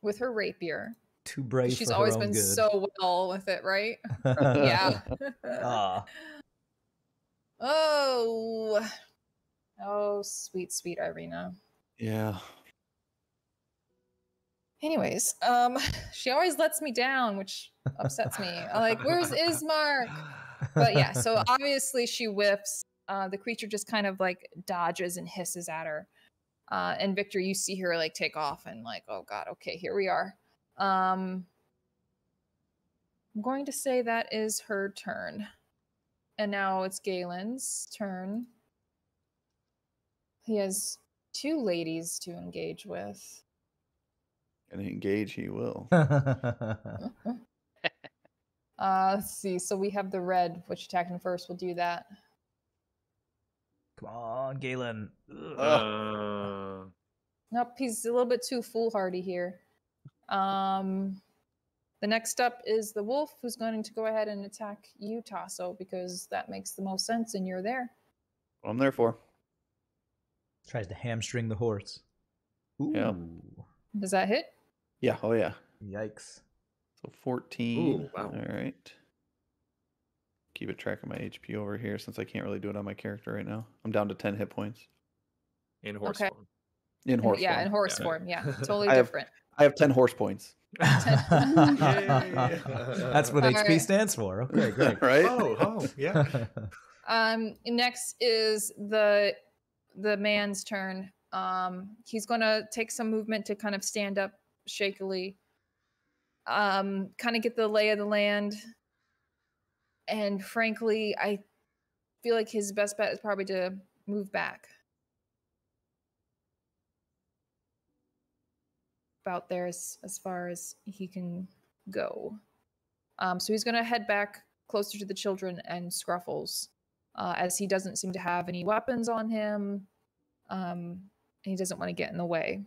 with her rapier. Too brave She's for her always own been good. so well with it, right? Yeah. Ah. Oh, sweet, sweet Irena. Yeah. Anyways, she always lets me down, which upsets me. I'm like, where's Ismark? But yeah, so obviously she whiffs. The creature just kind of like dodges and hisses at her. And Victor, you see her like take off and like, oh god, okay, here we are. I'm going to say that is her turn. And now it's Galen's turn. He has 2 ladies to engage with. And engage he will. Let's see. So we have the red, which attacking first. We'll do that. Come on, Galen. Nope, he's a little bit too foolhardy here. The next up is the wolf, who's going to go ahead and attack you, Tasso, because that makes the most sense, and you're there. What I'm there for. Tries to hamstring the horse. Ooh. Yeah. Does that hit? Yeah. Oh yeah. Yikes. So 14. Ooh, wow. All right. Keep a track of my HP over here since I can't really do it on my character right now. I'm down to 10 hit points. In horse Okay. form. In horse Yeah, form. in horse Yeah. form. Yeah, totally I have- different. I have 10 horse points. That's what All HP right. stands for. Okay, great. Right? Oh, yeah. Next is the man's turn. He's gonna take some movement to kind of stand up shakily. Kind of get the lay of the land. And frankly, I feel like his best bet is probably to move back. About there as far as he can go. So he's gonna head back closer to the children and Scruffles, as he doesn't seem to have any weapons on him. And he doesn't want to get in the way.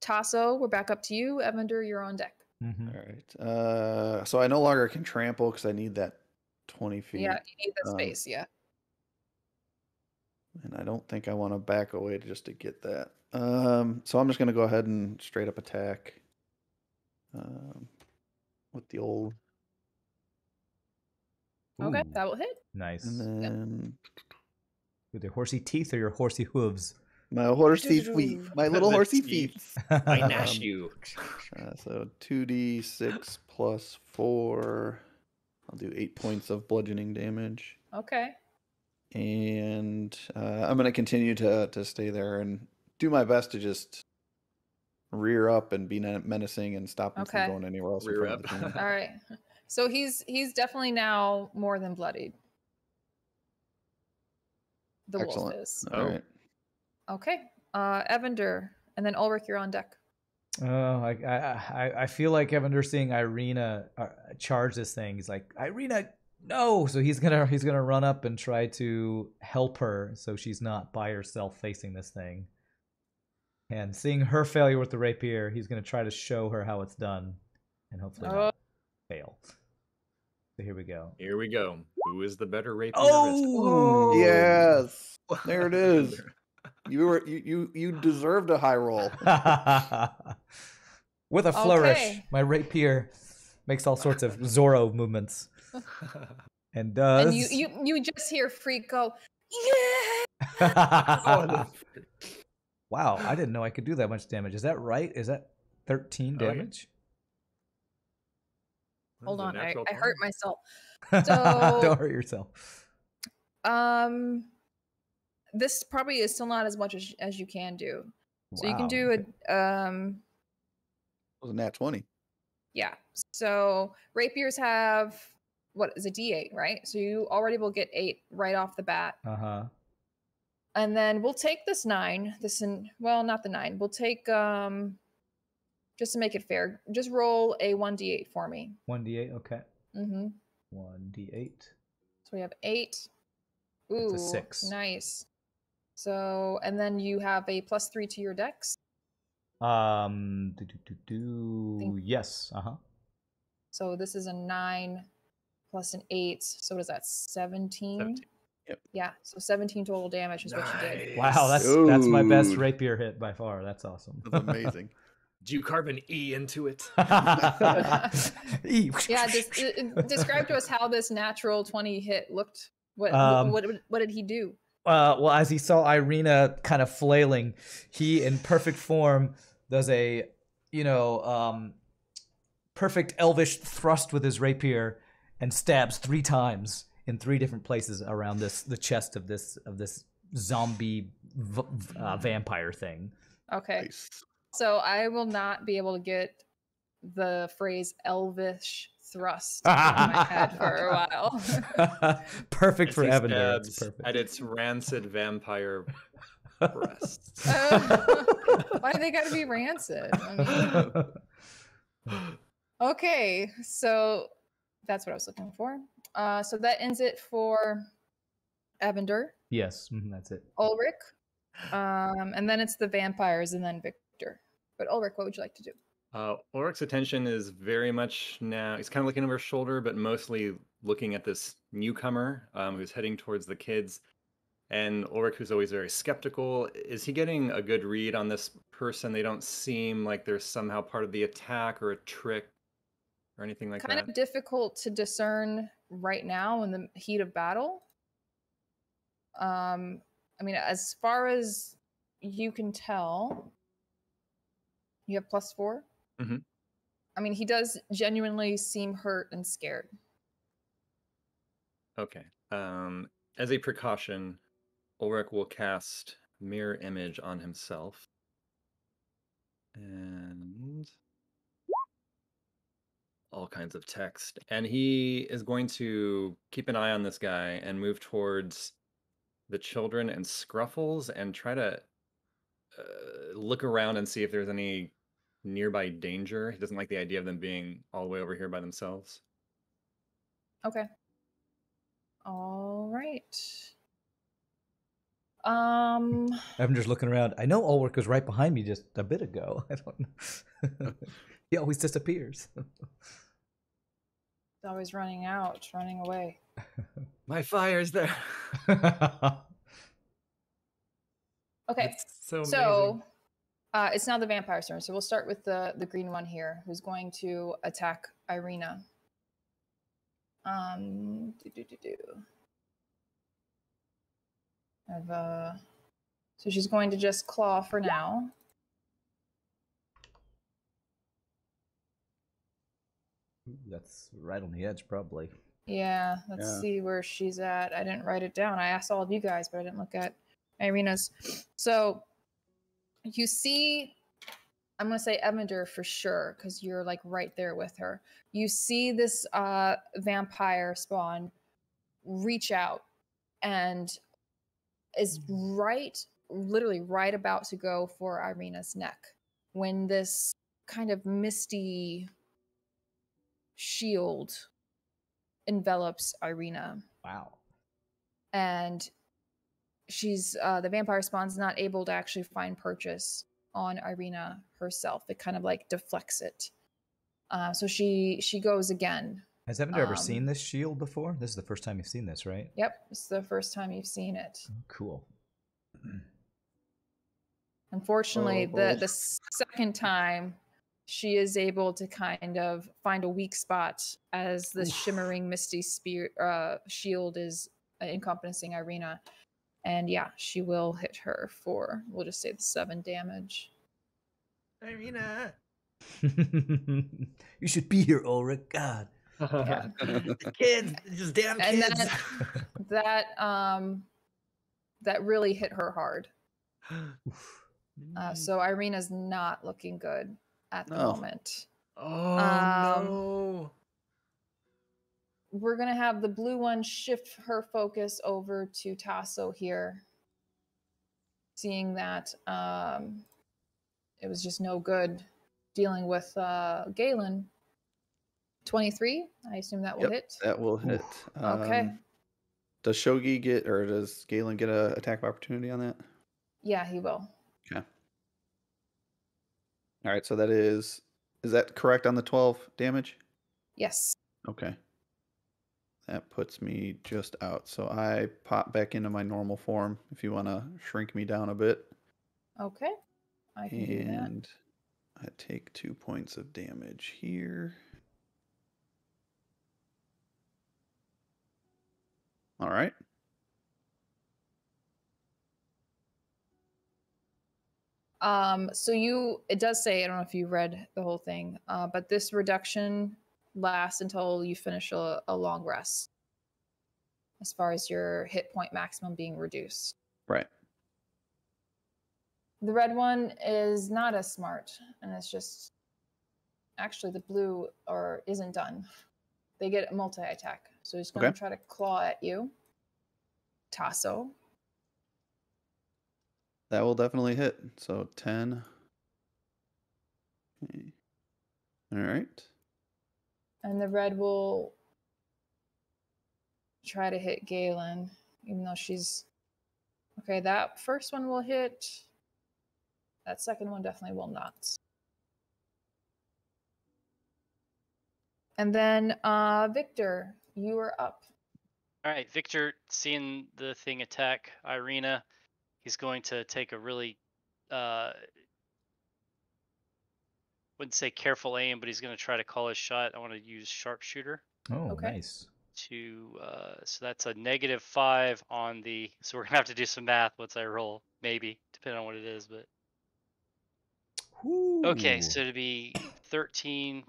Tasso, we're back up to you. Evander, you're on deck. Mhm. All right. So I no longer can trample because I need that 20 feet. Yeah, you need that Um, space, yeah. And I don't think I want to back away just to get that. So I'm just going to go ahead and straight up attack with the old. Okay, Ooh, that will hit. nice. And then With your horsey teeth or your horsey hooves? my horsey feet. My little The horsey teeth. feet. I gnash you. So 2d6 plus 4. I'll do 8 points of bludgeoning damage. Okay. And I'm going to continue to stay there and do my best to just rear up and be menacing and stop him Okay. from going anywhere else. in Rear front of the up. team. All right. So he's definitely now more than bloodied. The Excellent. wolf is. All Oh. right. Okay. Evander, and then Ulrich, you're on deck. Oh, I feel like Evander seeing Irena charge this thing. He's like, Irena, no! So he's gonna run up and try to help her, so she's not by herself facing this thing. And seeing her failure with the rapier, he's gonna try to show her how it's done, and hopefully not fail. So here we go. Here we go. Who is the better rapierist? Oh! Yes. There it is. You deserved a high roll. With a flourish, Okay. my rapier makes all sorts of Zorro movements, and does. And you just hear Freak go, yeah! Oh, Wow, I didn't know I could do that much damage. Is that right? Is that 13 Oh, yeah. damage? Hold on, I Natural hurt 20. myself. Don't So, hurt yourself. this probably is still not as much as you can do. So you Wow, can do okay. It was a nat 20. yeah. So rapiers have what is a D8, right? So you already will get 8 right off the bat. Uh-huh. And then we'll take this 9. Well, not the 9. We'll take just to make it fair, just roll a 1d8 for me. 1d8, okay. Mm-hmm. 1d8. So we have 8. Ooh, That's a 6. Nice. So, and then you have a +3 to your dex. Yes, uh-huh. So this is a 9 plus an 8. So what is that? 17? 17. Yep. Yeah. So 17 total damage is what you did. Wow, that's my best Dude. rapier hit by far. That's awesome. That's amazing. Do you carve an E into it? Yeah. Describe to us how this natural 20 hit looked. What did he do? Well, as he saw Irena kind of flailing, he, in perfect form, does a, perfect elvish thrust with his rapier and stabs 3 times in 3 different places around the chest of this zombie vampire thing. Okay. Nice. So I will not be able to get the phrase elvish thrust out of my head for a while. Perfect for He Evander. It's stabs perfect. at its rancid vampire breasts. Why do they gotta be rancid? I mean, okay, so that's what I was looking for. So that ends it for Evander, Yes, that's it. Ulrich, and then it's the vampires, and then Victor. But Ulrich, what would you like to do? Ulrich's attention is very much now, he's kind of looking over his shoulder, but mostly looking at this newcomer who's heading towards the kids. And Ulrich, who's always very skeptical, is he getting a good read on this person? They don't seem like they're somehow part of the attack or a trick or anything like Kind that. of difficult to discern right now in the heat of battle. I mean, as far as you can tell you have +4. Mhm. I mean, he does genuinely seem hurt and scared. Okay. As a precaution, Ulrich will cast Mirror Image on himself. And all kinds of text. And he is going to keep an eye on this guy and move towards the children and Scruffles and try to look around and see if there's any nearby danger. He doesn't like the idea of them being all the way over here by themselves. Okay. All right. Avenger's looking around. I know Ulrich was right behind me just a bit ago. I don't know. He always disappears. He's always running out, running away. My fire's there. Okay. It's so amazing. So it's now the vampire's turn. So we'll start with the green one here, who's going to attack Irena. So she's going to just claw for now. That's right on the edge, probably. Yeah, let's see where she's at. I didn't write it down. I asked all of you guys, but I didn't look at Irena's. So you see, I'm going to say Evander for sure, because you're like right there with her. You see this vampire spawn reach out and is literally right about to go for Irena's neck when this kind of misty shield envelops Irena. Wow. And she's the vampire spawn's not able to actually find purchase on Irena herself. It kind of like deflects it. So she goes again. Has Evander ever seen this shield before? This is the first time you've seen this, right? Yep, it's the first time you've seen it. Oh, cool. Unfortunately, the second time she is able to kind of find a weak spot as the shimmering misty shield is encompassing Irena. And yeah, she will hit her for, we'll just say, the 7 damage. Irena! You should be here, Ulrich. God. Yeah. The kids, just damn And kids. that really hit her hard. So Irena's not looking good at the moment. Oh, no. We're going to have the blue one shift her focus over to Tasso here. Seeing that it was just no good dealing with Galen. 23, I assume that will hit. That will hit. Okay. Does Shogi get, or does Galen get an attack of opportunity on that? Yeah, he will. Okay. All right, so that is that correct on the 12 damage? Yes. Okay. That puts me just out. So I pop back into my normal form if you want to shrink me down a bit. Okay. I can do that. And I take 2 points of damage here. All right. So it does say, I don't know if you read the whole thing, but this reduction lasts until you finish a long rest, as far as your hit point maximum being reduced. Right. The red one is not as smart, and it's just, actually the blue isn't done. They get a multi-attack. So he's going to try to claw at you. Tasso. That will definitely hit. So 10. Okay. All right. And the red will try to hit Galen, even though she's... Okay, that first one will hit. That second one definitely will not. And then, Victor, you are up. All right, Victor, seeing the thing attack Irena, he's going to take a really, wouldn't say careful aim, but he's going to try to call his shot. I want to use sharpshooter. Oh, nice. So that's a -5 on the. So we're gonna have to do some math once I roll, maybe depending on what it is. But Ooh. okay, so it'd be 13.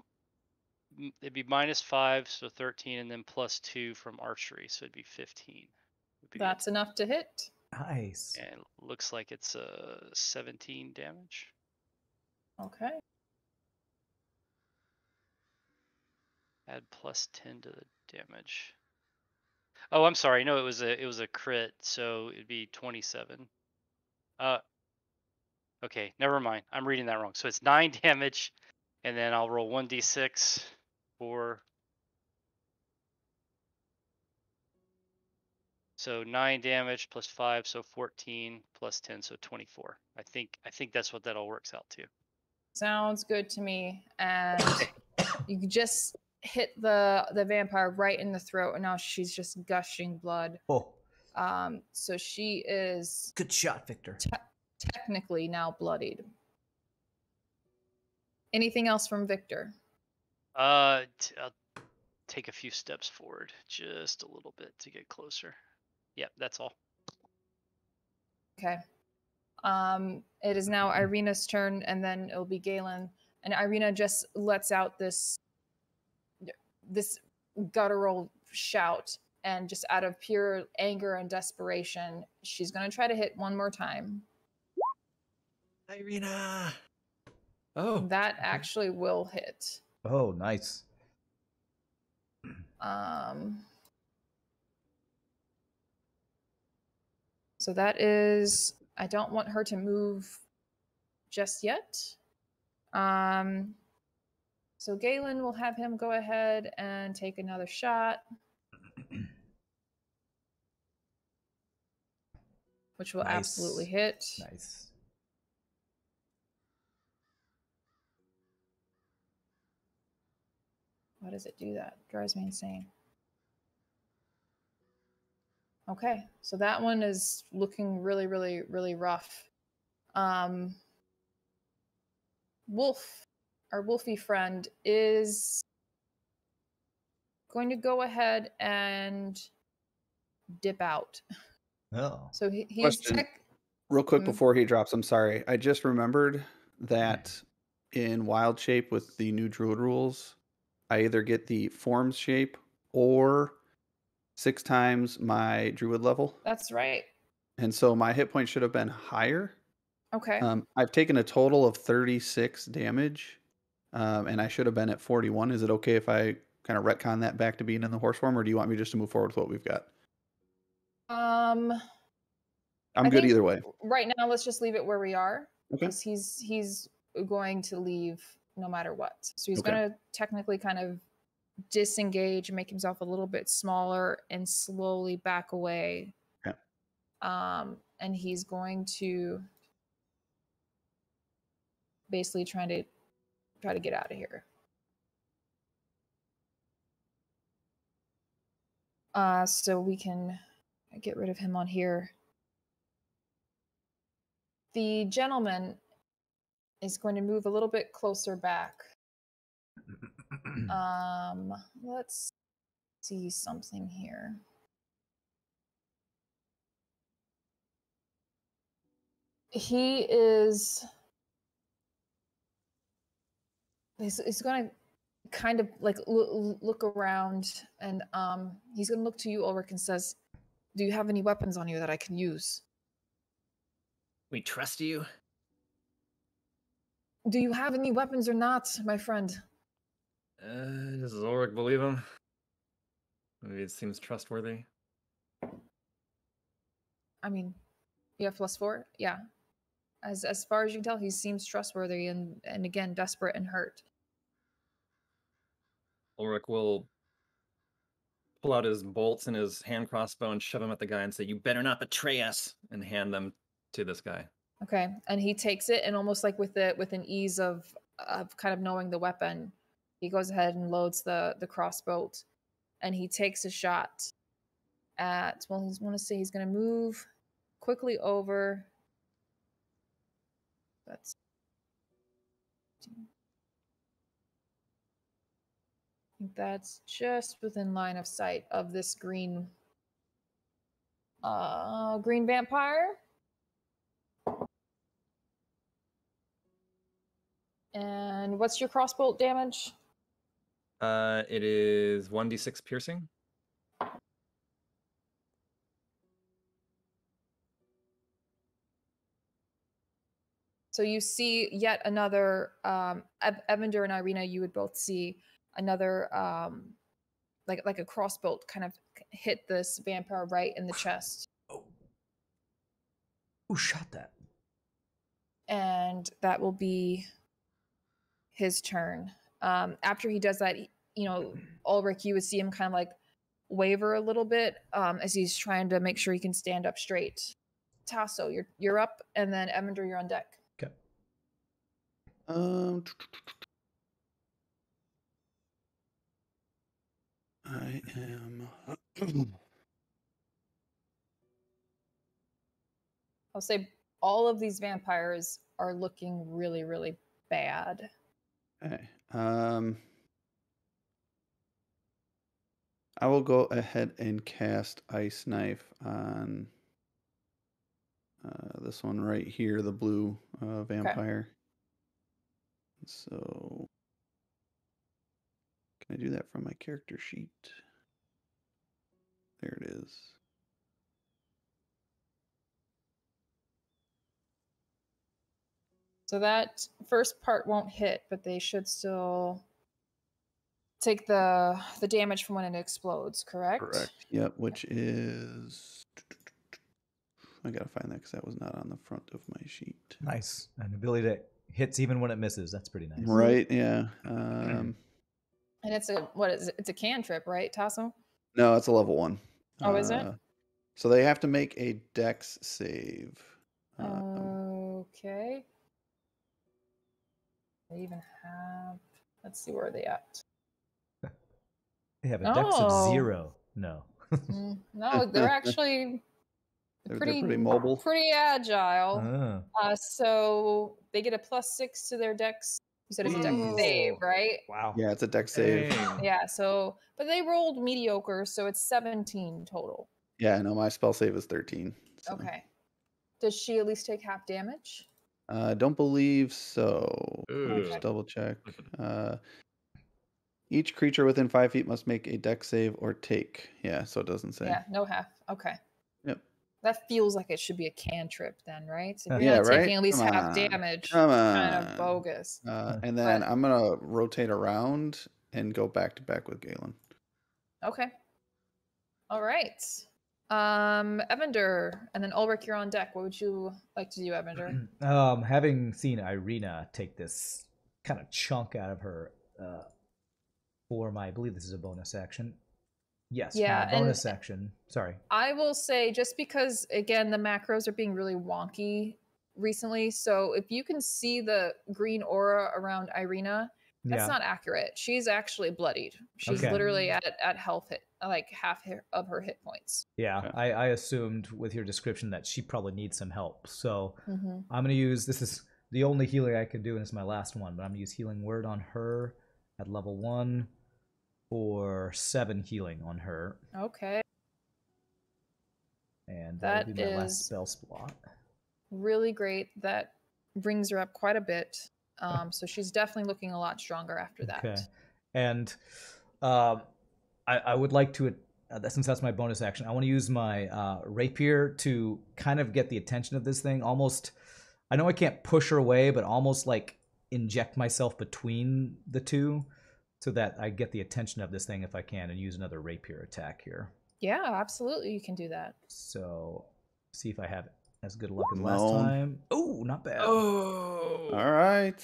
It'd be -5, so 13, and then +2 from archery, so it'd be 15. That's enough to hit. Nice. And looks like it's 17 damage. Okay. Add +10 to the damage. Oh, I'm sorry. No, it was a crit, so it'd be 27. Okay, never mind. I'm reading that wrong. So it's 9 damage, and then I'll roll 1d6 for. So 9 damage plus 5, so 14 plus 10, so 24. I think that's what that all works out to. Sounds good to me. And you just hit the vampire right in the throat, and now she's just gushing blood. Oh, So she is good shot, Victor. technically now bloodied. Anything else from Victor? I'll take a few steps forward, just a little bit to get closer. Yep, that's all. Okay. It is now Irena's turn, and then it'll be Galen. And Irena just lets out this guttural shout, and just out of pure anger and desperation, she's gonna try to hit one more time. Irena. Oh, That actually will hit. Oh, nice. So that is, I don't want her to move just yet. So Galen will have him go ahead and take another shot, which will Nice. absolutely hit. Nice. Why does it do that? Drives me insane. Okay, so that one is looking really, really, really rough. Wolf, our wolfy friend, is going to go ahead and dip out. Oh. So he's Question. Real quick Mhm. before he drops, I'm sorry. I just remembered that in Wild Shape with the new Druid rules, I either get the Forms shape or 6 times my Druid level. That's right. And so my hit point should have been higher. Okay. I've taken a total of 36 damage, and I should have been at 41. Is it okay if I kind of retcon that back to being in the horse form, or do you want me just to move forward with what we've got? I'm good think either way. Right now, let's just leave it where we are, Okay. because he's going to leave no matter what. So he's Okay. going to technically kind of disengage and make himself a little bit smaller and slowly back away. Okay. And he's going to basically try to get out of here. So we can get rid of him on here. The gentleman is going to move a little bit closer back. Let's see something here. He's going to kind of like look around, and he's going to look to you, Ulrich, and says, "Do you have any weapons on you that I can use? we trust you. Do you have any weapons or not, my friend?" Does Ulrich believe him? Maybe it seems trustworthy. I mean, you have +4? Yeah. As far as you can tell, he seems trustworthy and again, desperate and hurt. Ulrich will pull out his bolts and his hand crossbow and shove them at the guy and say, "You better not betray us," and hand them to this guy. Okay, and he takes it, and almost like with an ease of kind of knowing the weapon, he goes ahead and loads the crossbow, and he takes a shot at. Well, he's want to say he's going to move quickly over. That's. I think that's just within line of sight of this green vampire. And what's your crossbolt damage? It is 1d6 piercing. So you see yet another, Evander and Irena, you would both see another, like a crossbolt kind of hit this vampire right in the chest. Oh. Who shot that? And that will be his turn. After he does that, Ulrich, you would see him kind of like waver a little bit as he's trying to make sure he can stand up straight. Tasso, you're up, and then Evander, you're on deck. Okay. I am. I'll say all of these vampires are looking really, really bad. Okay. I will go ahead and cast Ice Knife on this one right here, the blue vampire. So, can I do that from my character sheet? There it is. So that first part won't hit, but they should still take the damage from when it explodes, correct? Correct. Yep, which is... I gotta find that because that was not on the front of my sheet. Nice. An ability that hits even when it misses. That's pretty nice. Right, yeah. And it's it's a cantrip, right, Tasso? No, it's a level 1. Oh, is it? So they have to make a dex save. Okay. They even have... Let's see, where are they at? They have a dex of 0. No. No, they're actually... They're pretty mobile. Pretty agile. Oh. So they get a +6 to their dex. You said it's a dex save, right? Wow. Yeah, it's a dex save. Dang. Yeah, so... But they rolled mediocre, so it's 17 total. Yeah, no, my spell save is 13. So. Okay. Does she at least take half damage? I don't believe so. Let me Ooh. just double check. Each creature within 5 feet must make a dex save or take. Yeah, so it doesn't say. Yeah, no half. Okay. Yep. That feels like it should be a cantrip then, right? So if Yeah, you're not right? taking at least Come half on. damage, Come kind of on. bogus. And then I'm going to rotate around and go back to back with Galen. Okay. All right. Evander, and then Ulrich, you're on deck. What would you like to do, Evander? Having seen Irena take this kind of chunk out of her for my, I believe this is a bonus action. Yes, Yeah, my bonus action. Sorry. I will say, just because, again, the macros are being really wonky recently, so if you can see the green aura around Irena, that's not accurate. She's actually bloodied. She's literally at health hit, like half of her hit points. Yeah, Okay. I assumed with your description that she probably needs some help. So Mm-hmm. I'm going to use, this is the only healing I can do, and it's my last one, but I'm going to use Healing Word on her at level 1 for 7 healing on her. Okay. And that will be my last is spell slot. really great. That brings her up quite a bit. So she's definitely looking a lot stronger after that. Okay. And I would like to, since that's my bonus action, I want to use my rapier to kind of get the attention of this thing. Almost, I know I can't push her away, but almost like inject myself between the two so that I get the attention of this thing if I can, and use another rapier attack here. Yeah, absolutely. You can do that. So see if I have as good luck as last time. Oh, not bad. Oh. All right.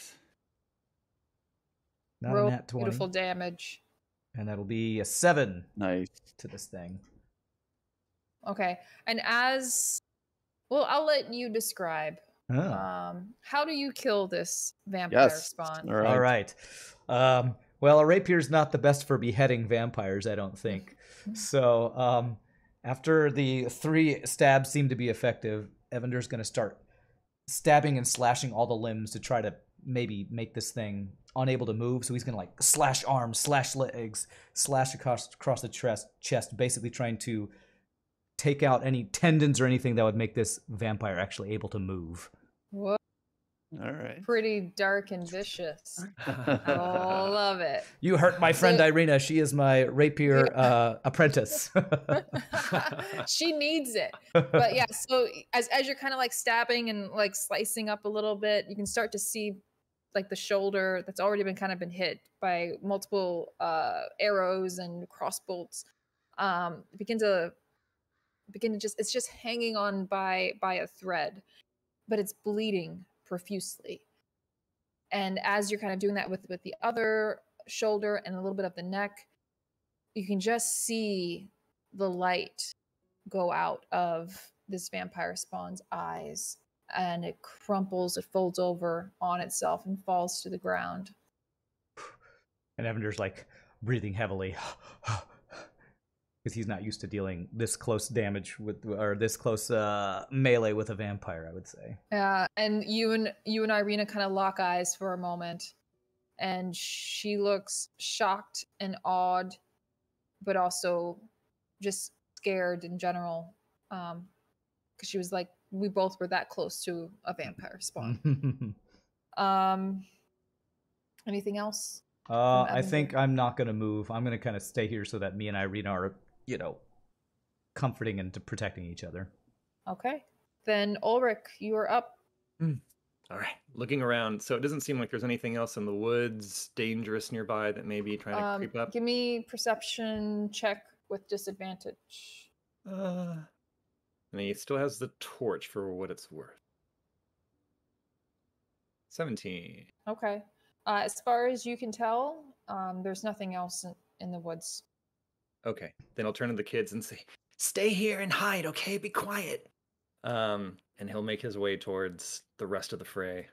Not Roll a nat 20. beautiful damage. And that'll be a 7 Nice. to this thing. Okay. And well, I'll let you describe. Oh. How do you kill this vampire Yes. spawn? All right. All right. Well, a rapier's not the best for beheading vampires, I don't think. So after the 3 stabs seem to be effective, Evander's going to start stabbing and slashing all the limbs to try to maybe make this thing unable to move. So he's going to like slash arms, slash legs, slash across the chest, basically trying to take out any tendons or anything that would make this vampire actually able to move. Whoa. All right. Pretty dark and vicious. I love it. You hurt my friend So- Irena. She is my rapier apprentice. She needs it. But yeah, so as you're kind of like stabbing and like slicing up a little bit, you can start to see like the shoulder that's already been hit by multiple arrows and cross bolts. Begin to just, it's just hanging on by a thread, but it's bleeding profusely. And as you're kind of doing that with the other shoulder and a little bit of the neck, you can just see the light go out of this vampire spawn's eyes, and it crumples, it folds over on itself and falls to the ground. And Evander's like breathing heavily because he's not used to dealing this close damage with, or this close melee with a vampire, I would say. Yeah, and you and Irena kind of lock eyes for a moment, and she looks shocked and awed, but also just scared in general, because she was like, we both were that close to a vampire spawn. Anything else? I think I'm not going to move. I'm going to kind of stay here so that me and Irena are, comforting and protecting each other. Okay. Then Ulrich, you are up. All right, looking around. So it doesn't seem like there's anything else in the woods dangerous nearby that may be trying to creep up. Give me perception check with disadvantage. And he still has the torch for what it's worth. 17. Okay. As far as you can tell, there's nothing else in the woods. Okay, then I'll turn to the kids and say, "Stay here and hide, okay? Be quiet." And he'll make his way towards the rest of the fray.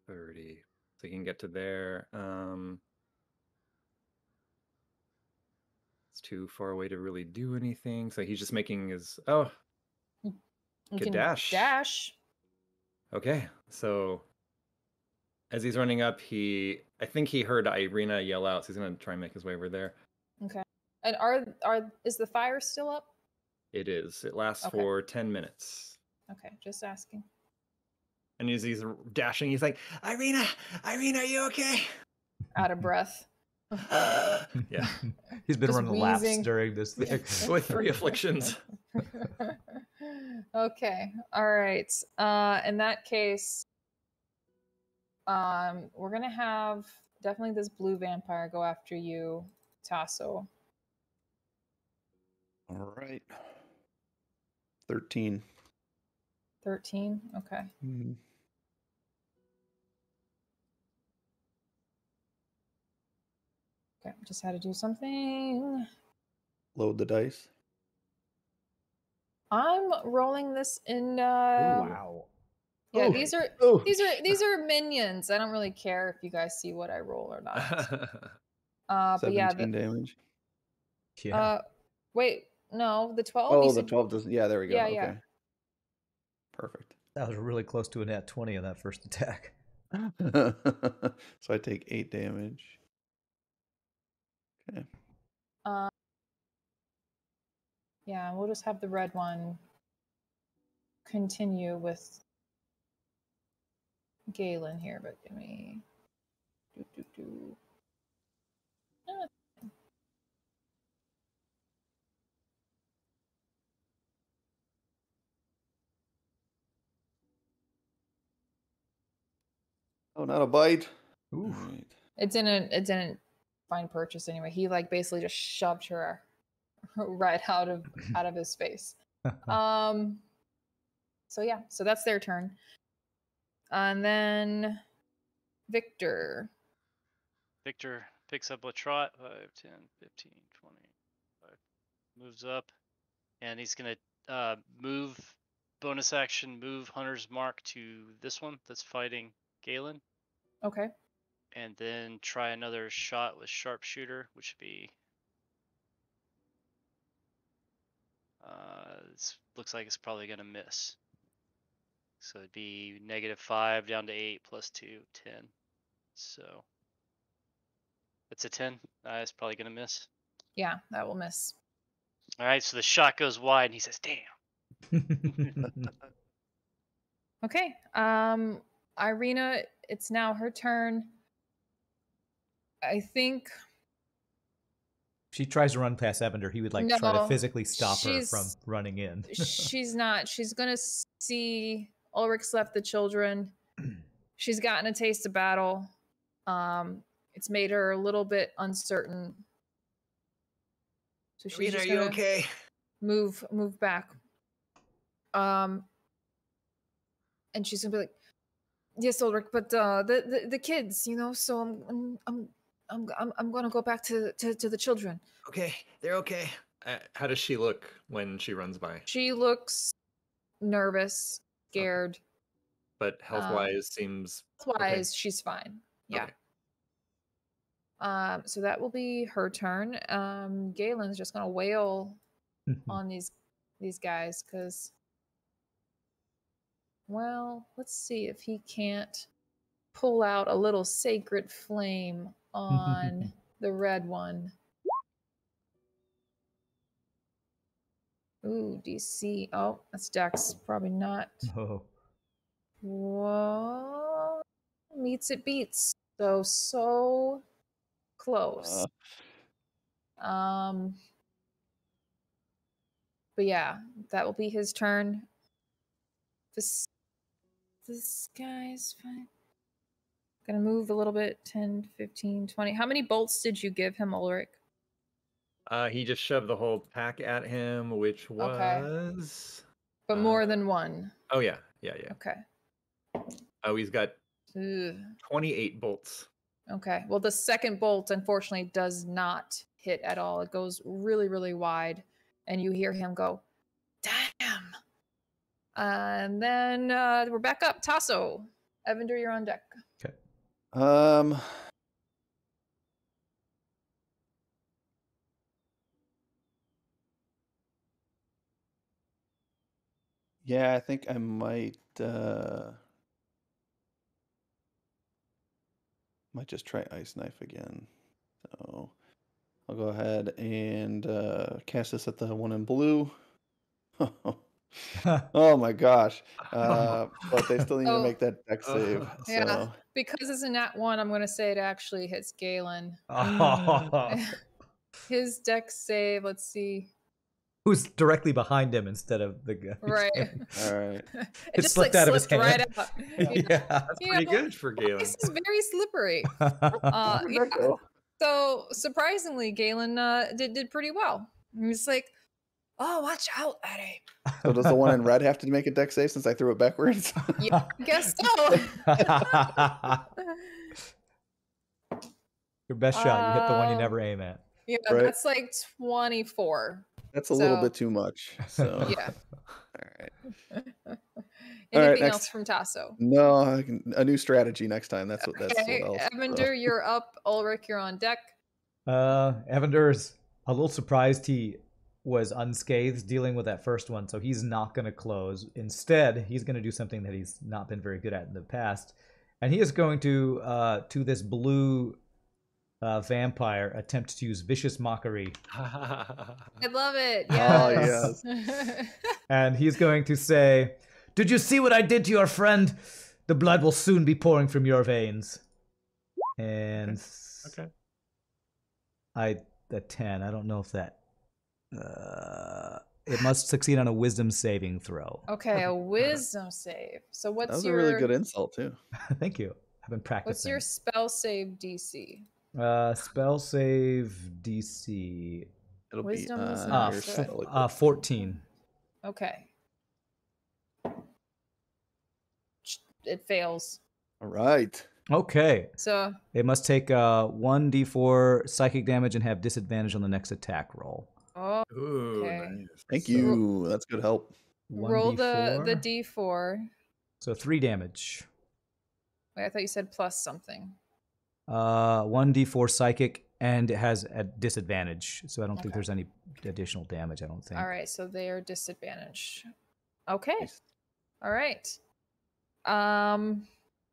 30. So he can get to there. It's too far away to really do anything. So he's just making his You good can dash. dash. Okay, so as he's running up, I think he heard Irena yell out, so he's gonna try and make his way over there. Okay. And is the fire still up? It is. It lasts Okay. for 10 minutes. Okay, just asking. And as he's dashing, he's like, Irena, are you okay? Out of breath. Yeah. He's been Just running laps wheezing. during this thing. With 3 afflictions. Okay. All right. In that case, we're gonna have definitely this blue vampire go after you, Tasso. All right. 13. 13. Okay. Mhm. Okay. Just had to do something. Load the dice. I'm rolling this in. Wow. Yeah, Ooh. these are Oh. these are minions. I don't really care if you guys see what I roll or not. But yeah, 17 damage. Yeah. wait, no, the 12. Oh, you the said- 12 doesn't. Yeah, there we go. Yeah, okay. yeah. Perfect. That was really close to a nat 20 on that first attack. So I take 8 damage. Okay. Yeah, we'll just have the red one continue with Galen here, but give me. Oh, not a bite. Ooh. Alright. It didn't find purchase anyway. He like basically just shoved her right out of his face. So yeah, so that's their turn. And then Victor. Victor picks up a trot. 5, 10, 15, 20. Moves up. And he's going to move, bonus action, move Hunter's Mark to this one that's fighting Galen. Okay. And then try another shot with Sharpshooter, which would be... this looks like it's probably going to miss. So it'd be -5 down to 8 plus 2, 10. So it's a 10. It's probably going to miss. Yeah, that will miss. All right, so the shot goes wide, and he says, "Damn." Okay. Irena, it's now her turn. I think If she tries to run past Evander, he would like try to No, physically stop her from she's- running in. she's not. She's gonna see Ulrich's left the children. She's gotten a taste of battle. It's made her a little bit uncertain. So she's Irena, just are you gonna okay? move back. And she's gonna be like, "Yes, Ulrich, but the kids, you know. So I'm gonna go back to the children." Okay, they're okay. How does she look when she runs by? She looks nervous, scared. But health-wise seems Wise, she's fine. Yeah. Okay. So that will be her turn. Galen's just gonna wail on these guys because, well, let's see if he can't pull out a little sacred flame on the red one. Ooh, DC. Oh, that's Dex. Probably not. Oh. Whoa. Meets it beats. So close. But yeah, that will be his turn. This guy's fine. Gonna move a little bit. 10, 15, 20. How many bolts did you give him, Ulrich? He just shoved the whole pack at him, which was... But more than one. Oh, yeah. Okay. Oh, he's got Ugh. 28 bolts. Okay. Well, the second bolt, unfortunately, does not hit at all. It goes really, really wide. And you hear him go, "Damn." And then we're back up. Tasso. Evander, you're on deck. Okay. Yeah, I think I might just try Ice Knife again. So I'll go ahead and cast this at the one in blue. Oh my gosh. But they still need to make that dex save. Yeah. So Because it's a nat 1, I'm going to say it actually hits Galen. His dex save, let's see. Who's directly behind him instead of the guy. Right. all right. It just slipped out of his hand. Right out. Yeah. That's pretty good for Galen. This is very slippery. So surprisingly, Galen did pretty well. He's like, "Oh, watch out, Eddie." So does the one in red have to make a dex save since I threw it backwards? Yeah, I guess so. Your best shot. You hit the one you never aim at. Yeah, Right. that's like 24. That's a little bit too much. So Yeah. all right. Anything next. else from Tasso? No, a new strategy next time. That's what Okay, else. Evander, you're up. Ulrich, you're on deck. Evander's a little surprised he was unscathed dealing with that first one, so he's not going to close. Instead, he's going to do something that he's not been very good at in the past, and he is going to this blue vampire attempt to use vicious mockery. I love it. Oh, Yes. And he's going to say, "Did you see what I did to your friend? The blood will soon be pouring from your veins." And Okay. A 10. I don't know if that. It must succeed on a wisdom saving throw. Okay, a wisdom save. So That what's was your a really good insult too. Thank you. I've been practicing. what's your spell save DC? Spell save DC. It'll Wisdom is be not your good. spell. 14. Okay. It fails. All right. Okay. So It must take 1d4 psychic damage and have disadvantage on the next attack roll. Ooh, Okay. nice. Thank you. That's good help. roll the 1d4. D4. So 3 damage. Wait, I thought you said plus something. 1d4 psychic, and it has a disadvantage. So I don't think Okay. there's any additional damage, I don't think. All right, so they are disadvantaged. Okay. Nice. All right.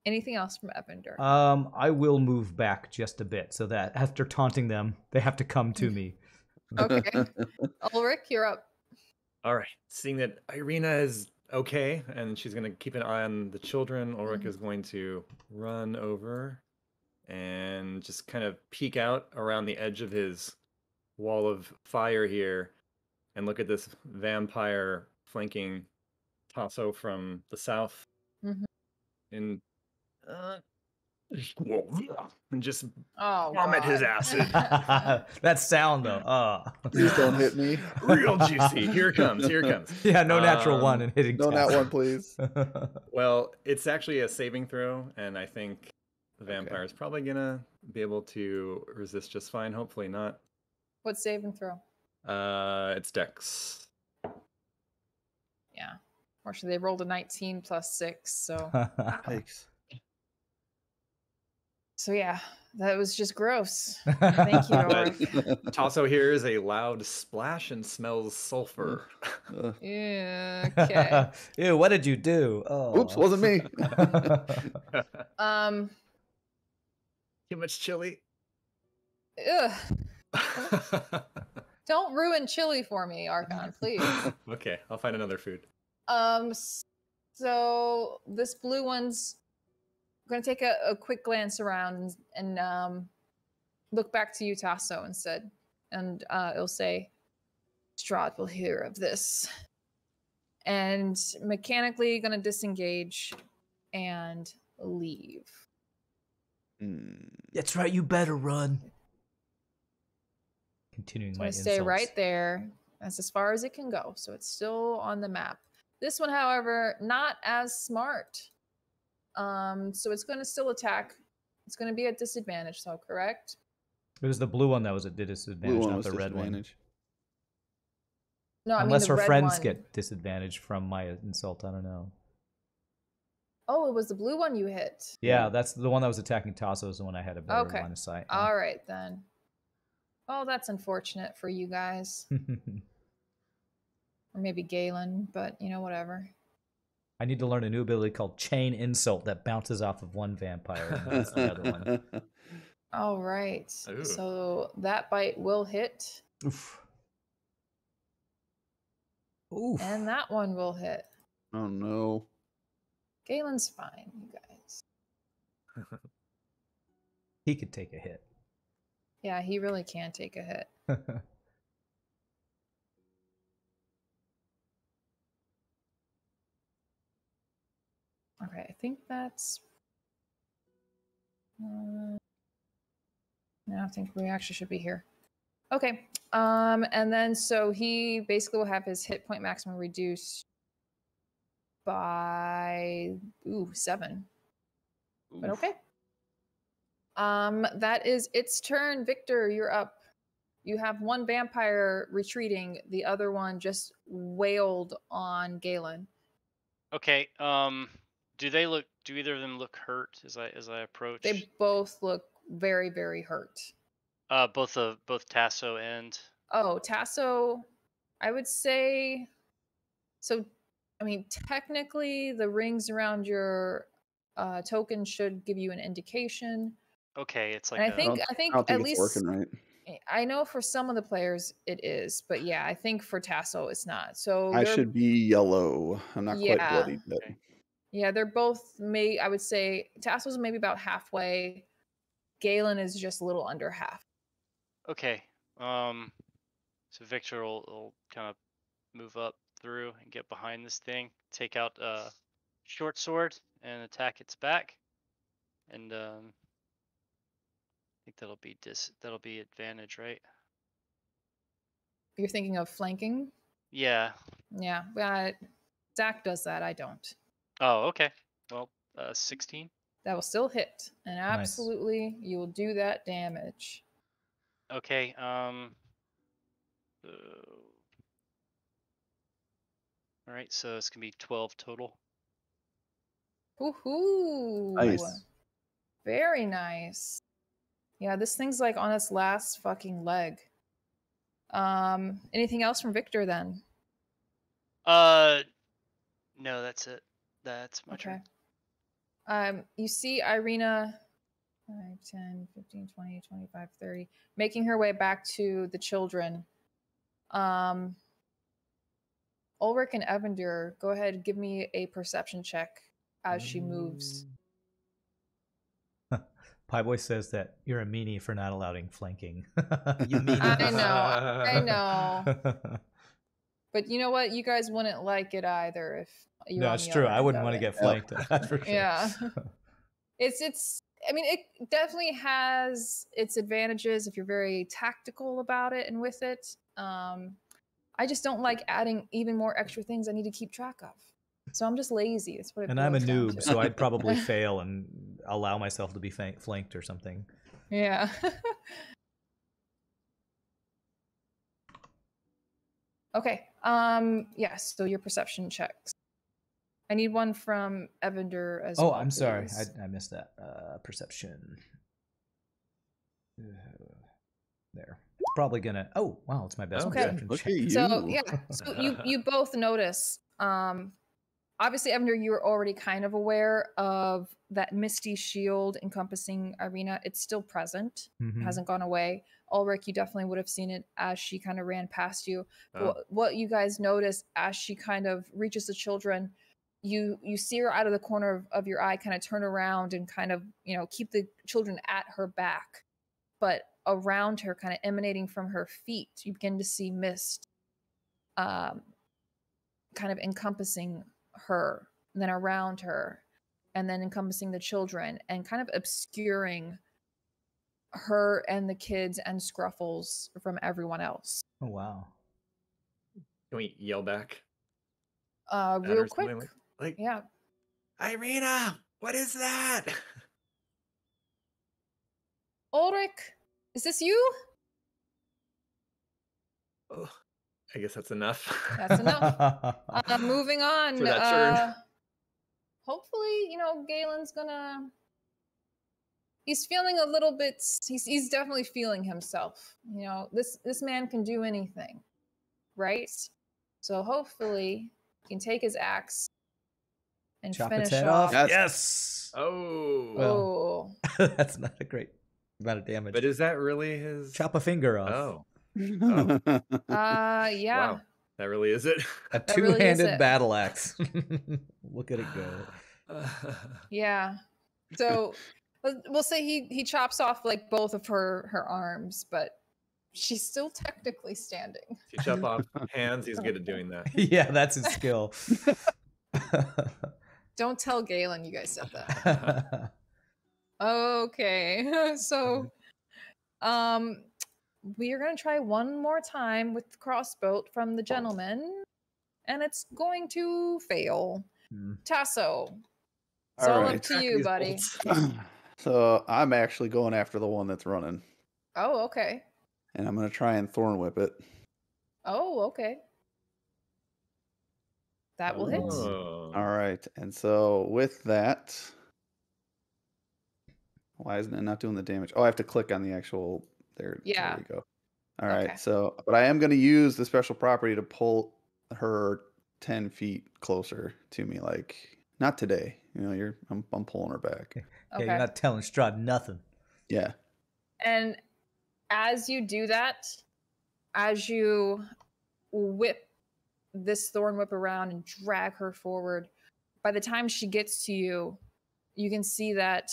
Anything else from Evander? I will move back just a bit so that after taunting them, they have to come to me. Okay. Ulrich, you're up. All right. Seeing that Irena is okay, and she's going to keep an eye on the children. Ulrich Mhm. is going to run over and just kind of peek out around the edge of his wall of fire here and look at this vampire flanking Tasso from the south Mhm. and and just Oh vomit his God. acid. That sound though. Please don't hit me. Real juicy. Here it comes. Here it comes. Yeah, no natural one and hitting. No, that Tasso. one, please. Well, it's actually a saving throw, and I think the Okay. vampire is probably gonna be able to resist just fine. Hopefully not. What save and throw? It's Dex. Yeah. Fortunately, they rolled a 19 plus 6, so Yikes. yeah, that was just gross. Thank you, But Ulrich. Tasso hears a loud splash and smells sulfur. Yeah, okay. Ew, what did you do? Oh. Oops, wasn't me. Too much chili. Ugh. Don't ruin chili for me, Archon, please. Okay, I'll find another food. So this blue one's gonna take a quick glance around and look back to you, Tasso, instead, and it'll say, "Strahd will hear of this," and mechanically gonna disengage and leave. That's right. You better run. Continuing It's my going to stay insults. right there. That's as far as it can go. So it's still on the map. This one, however, not as smart. So it's going to still attack. It's going to be at disadvantage, so correct? It was the blue one that was at Blue disadvantage, one not was the red one. disadvantage. No, I Unless mean the her red friends one. get disadvantage from my insult, I don't know. Oh, it was the blue one you hit. Yeah, that's the one that was attacking Tasso is the one I had a better Okay. line of sight. yeah. All right, then. Oh, that's unfortunate for you guys. Or maybe Galen, but, whatever. I need to learn a new ability called Chain Insult that bounces off of one vampire and hits the other one. All right. Ooh. So that bite will hit, Oof. Oof. and that one will hit. Oh no. Galen's fine, you guys. He could take a hit. Yeah, he really can take a hit. Okay, I think that's... no, I think we actually should be here. Okay, and then so he basically will have his hit point maximum reduced by 7. But okay. That is its turn. Victor, you're up. You have one vampire retreating. The other one just wailed on Galen. Okay. Do either of them look hurt as I approach? They both look very, very hurt. Both Tasso and... Oh, Tasso, I would say... So, I mean, technically, the rings around your token should give you an indication. Okay, it's like And I think I don't at think it's least... working right. I know for some of the players it is, but yeah, I think for Tasso it's not. So I should be yellow. I'm not quite bloody, but Okay. yeah, they're both I would say Tasso's maybe about halfway. Galen is just a little under half. Okay. So Victor will kind of move up through and get behind this thing, take out a short sword and attack its back, and I think that'll be advantage, right? You're thinking of flanking? Yeah. Yeah, but Zach does that. I don't. Oh, okay. Well, 16. That will still hit, and absolutely you will do that damage. Okay. All right, so it's gonna be 12 total. Woohoo! nice. Very nice. Yeah, this thing's like on its last fucking leg. Anything else from Victor then? No, that's it. That's my turn. You see Irena 5, 10, 15, 20, 25, 30, making her way back to the children. Ulrich and Evander, go ahead, give me a perception check as she moves. Pieboy says that you're a meanie for not allowing flanking. You meanie. I know. But you know what? You guys wouldn't like it either if you. No, it's true. I wouldn't want to get flanked. That's for sure. Yeah. It's. I mean, it definitely has its advantages if you're very tactical about it and with it. I just don't like adding even more extra things I need to keep track of. So I'm just lazy. That's what it And I'm a boils down noob, to. so I'd probably fail and allow myself to be flanked or something. Yeah. Okay. Yes. So your perception checks. I need one from Evander as well. Oh, I'm sorry. please. I missed that. Perception. There. It's probably gonna. Oh, wow! It's my best Okay. perception Look check. at you. So yeah. So you both notice. Obviously, Evander, you were already kind of aware of that misty shield encompassing Irena. It's still present. Mhm. It hasn't gone away. Ulrich, you definitely would have seen it as she kind of ran past you. Oh. What you guys notice as she kind of reaches the children, you see her out of the corner of your eye, kind of turn around and kind of, keep the children at her back. But around her, kind of emanating from her feet, you begin to see mist kind of encompassing her, and then around her, and then encompassing the children, and kind of obscuring her and the kids and Scruffles from everyone else. Oh wow! Can we yell back? at her Real or something quick. Like, Yeah. Irena, what is that? Ulrich, is this you? Oh, I guess that's enough. That's enough. Moving on. For that turn. Hopefully, Galen's gonna. He's feeling a little bit. He's definitely feeling himself. This man can do anything, right? So hopefully, he can take his axe and Chop finish its head off. off. Yes. Oh. Well. Oh, That's not a great amount of damage. But is that really his? Chop a finger off. Oh. yeah. Wow. That really is it? A That really is two-handed it. battle axe. Look at it go. Yeah. So we'll say he chops off like both of her arms, but she's still technically standing. If you chop off hands, he's good at doing that. Yeah, that's his skill. Don't tell Galen you guys said that. Okay. So we are going to try one more time with the crossbow from the gentleman, and it's going to fail. Tasso, it's all up to you, buddy. So I'm actually going after the one that's running, Oh, okay. and I'm going to try and thorn whip it. Oh, okay. That will hit. Oh. All right, and so with that, why isn't it not doing the damage? Oh, I have to click on the actual. There Yeah. you go. All right, Okay. so but I am going to use the special property to pull her 10 feet closer to me. Like not today, I'm pulling her back. Yeah, Okay. you're not telling Strahd nothing. Yeah. And as you do that, as you whip this thorn whip around and drag her forward, by the time she gets to you, you can see that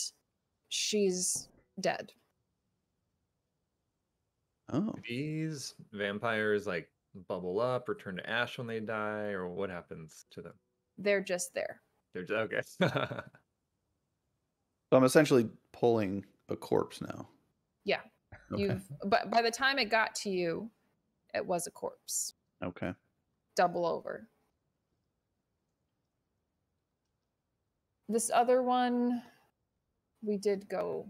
she's dead. Oh. These vampires like bubble up or turn to ash when they die, or what happens to them? They're just there. They're just, okay. So I'm essentially pulling a corpse now. Yeah. Okay. But by the time it got to you, it was a corpse. Okay. Double over. This other one, we did do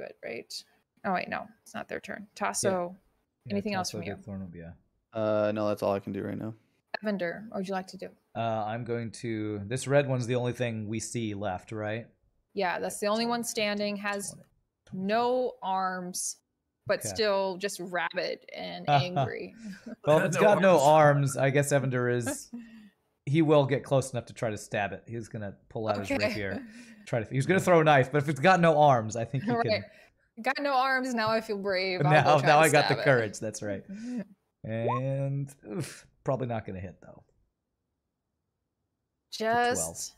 it, right? Oh wait, no, it's not their turn. Tasso, anything else from you? No, that's all I can do right now. Evander, what would you like to do? I'm going to. This red one's the only thing we see left, right? Yeah, that's the only one standing, has no arms, but Okay. still just rabid and angry. Well, if it's got no arms, I guess Evander is. He will get close enough to try to stab it. He's gonna pull out his rapier. He's gonna throw a knife, but if it's got no arms, I think he can. Right. Got no arms, now I feel brave. Now I got the courage. That's right. And probably not gonna hit though. just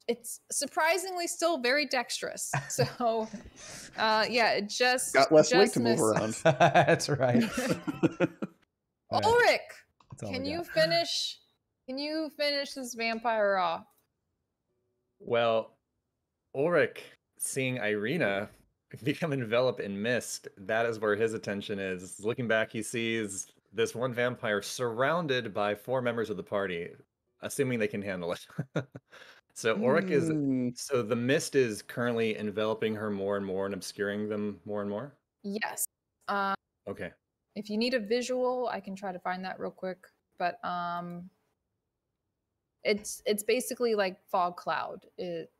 it's surprisingly still very dexterous. So yeah, it just Got less weight just to move misses. around. That's right. All right. Ulrich, That's all can we you got. finish this vampire off? Well, Ulrich, seeing Irena become enveloped in mist, that is where his attention is. Looking back, he sees this one vampire surrounded by 4 members of the party, assuming they can handle it. So Ulrich is so the mist is currently enveloping her more and more and obscuring them more and more. Yes. Okay. If you need a visual, I can try to find that real quick. But it's basically like fog cloud. It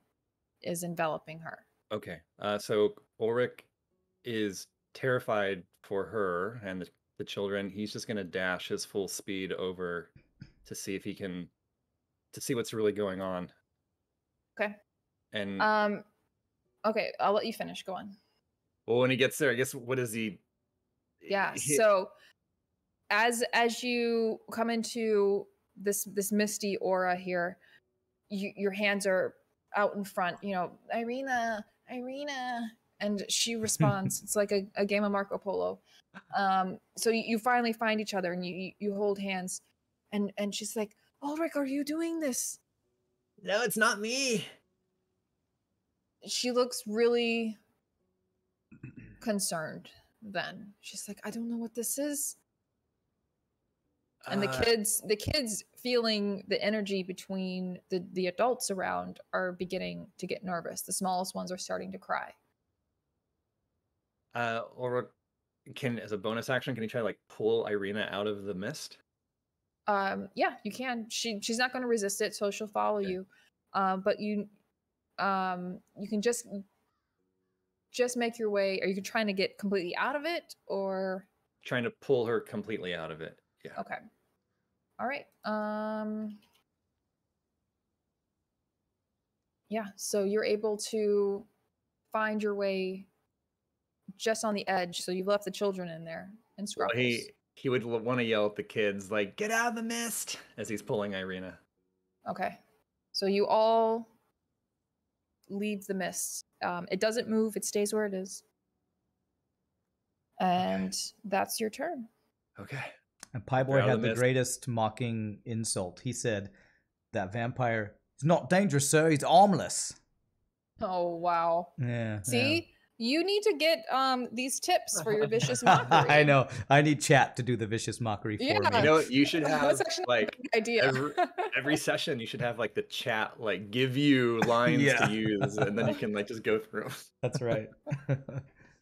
is enveloping her. Okay. So Ulrich is terrified for her and the children. He's just gonna dash his full speed over to see if he can to see what's really going on. Okay. And okay, I'll let you finish. Go on. well, when he gets there, I guess what is he? Yeah. So as you come into this misty aura here, your hands are out in front. You know, Irena, and she responds. It's like a game of Marco Polo. So you finally find each other and you hold hands, and she's like, Ulrich, are you doing this? No, it's not me. She looks really concerned. Then she's like, I don't know what this is. And the kids feeling the energy between the adults around are beginning to get nervous. The smallest ones are starting to cry. Or as a bonus action, can you try to like pull Irena out of the mist? Yeah, you can. She's not going to resist it, so she'll follow you. But you can just make your way. Are you trying to get completely out of it, or trying to pull her completely out of it? Yeah. Okay. All right. Yeah, so you're able to find your way just on the edge. So you've left the children in there and Scruffles. Well, he would want to yell at the kids like, "Get out of the mist!" as he's pulling Irena. Okay. So you all leave the mist. It doesn't move. It stays where it is. And that's your turn. Okay. And Pieboy had the greatest mocking insult. He said, that vampire is not dangerous, sir. He's harmless. Oh, wow. Yeah. See? You need to get these tips for your vicious mockery. I know. I need chat to do the vicious mockery for me. You know, you should have That's like a good idea. every session you should have like the chat like give you lines to use, and then you can like just go through them. That's right.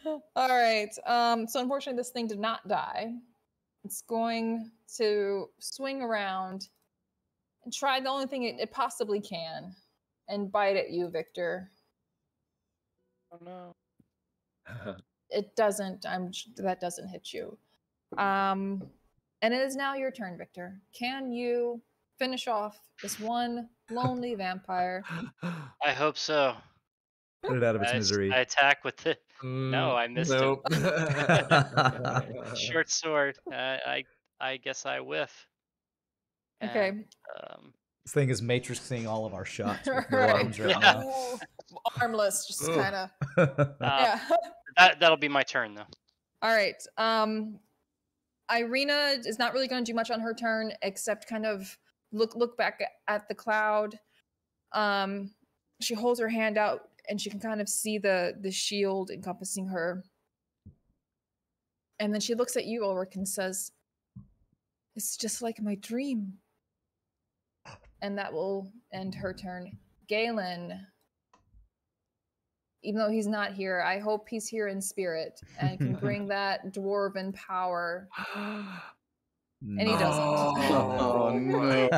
All right. So unfortunately this thing did not die. It's going to swing around and try the only thing it possibly can and bite at you, Victor. Oh no. It doesn't. That doesn't hit you. And it is now your turn, Victor. Can you finish off this one lonely vampire? I hope so. Put it out of its misery. I attack with it. No, I missed him. Short sword. I guess I whiff. Okay. And, this thing is matrixing all of our shots with no Right. arms right now. Ooh, armless, just kind of. yeah. That'll be my turn though. All right. Irena is not really going to do much on her turn except kind of look back at the cloud. She holds her hand out and she can kind of see the shield encompassing her. And then she looks at you, Ulrich, and says, "It's just like my dream." And that will end her turn. Galen, even though he's not here, I hope he's here in spirit and can bring that dwarven power. And he doesn't. Oh no!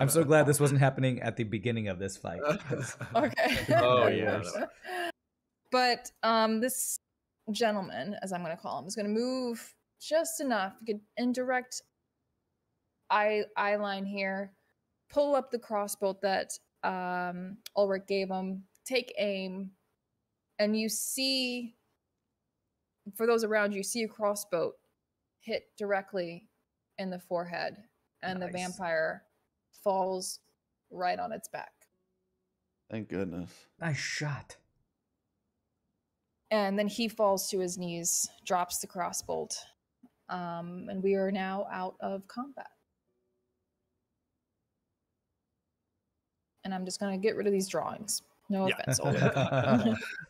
I'm so glad this wasn't happening at the beginning of this fight. Okay. Oh yeah. But this gentleman, as I'm going to call him, is going to move just enough to get indirect eye line here, pull up the crossbow that Ulrich gave him, take aim, and you see, for those around you, see a crossbow hit directly in the forehead. and the Nice. vampire falls right on its back. Thank goodness. Nice shot. And then he falls to his knees, drops the crossbolt, and we are now out of combat. And I'm just gonna get rid of these drawings. No Yeah. offense, Oleg.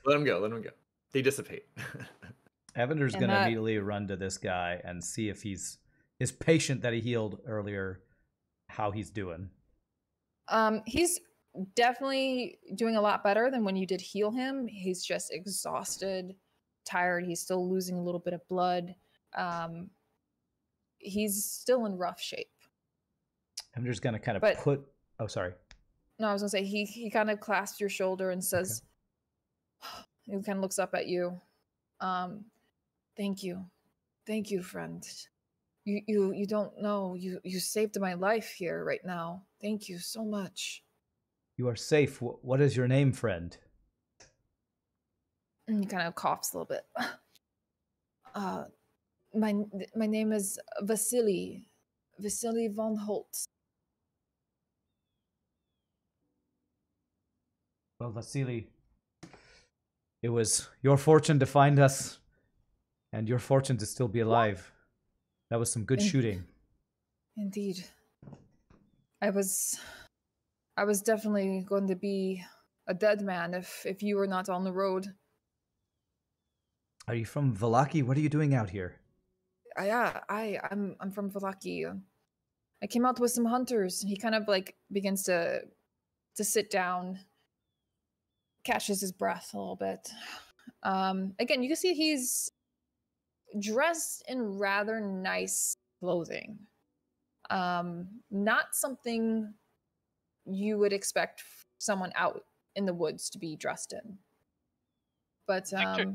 Let him go. Let him go. They dissipate. Evander's And gonna that- immediately run to this guy and see if his patient that he healed earlier, how he's doing. He's definitely doing a lot better than when you did heal him. He's just exhausted, tired. He's still losing a little bit of blood. He's still in rough shape. Evander's gonna kind of But- put. Oh, sorry. No, I was gonna say he kind of clasps your shoulder and says, he kind of looks up at you. Thank you, friend. You don't know. You saved my life here right now. Thank you so much. You are safe. What is your name, friend? And he kind of coughs a little bit. My name is Vasily von Holt. Well, Vasily, it was your fortune to find us, and your fortune to still be alive. That was some good Thank- shooting. Indeed. I was definitely going to be a dead man if you were not on the road. Are you from Vallaki? What are you doing out here? I'm from Vallaki. I came out with some hunters. He kind of like begins to sit down, catches his breath a little bit. Again, you can see he's dressed in rather nice clothing. Not something you would expect someone out in the woods to be dressed in. But Victor-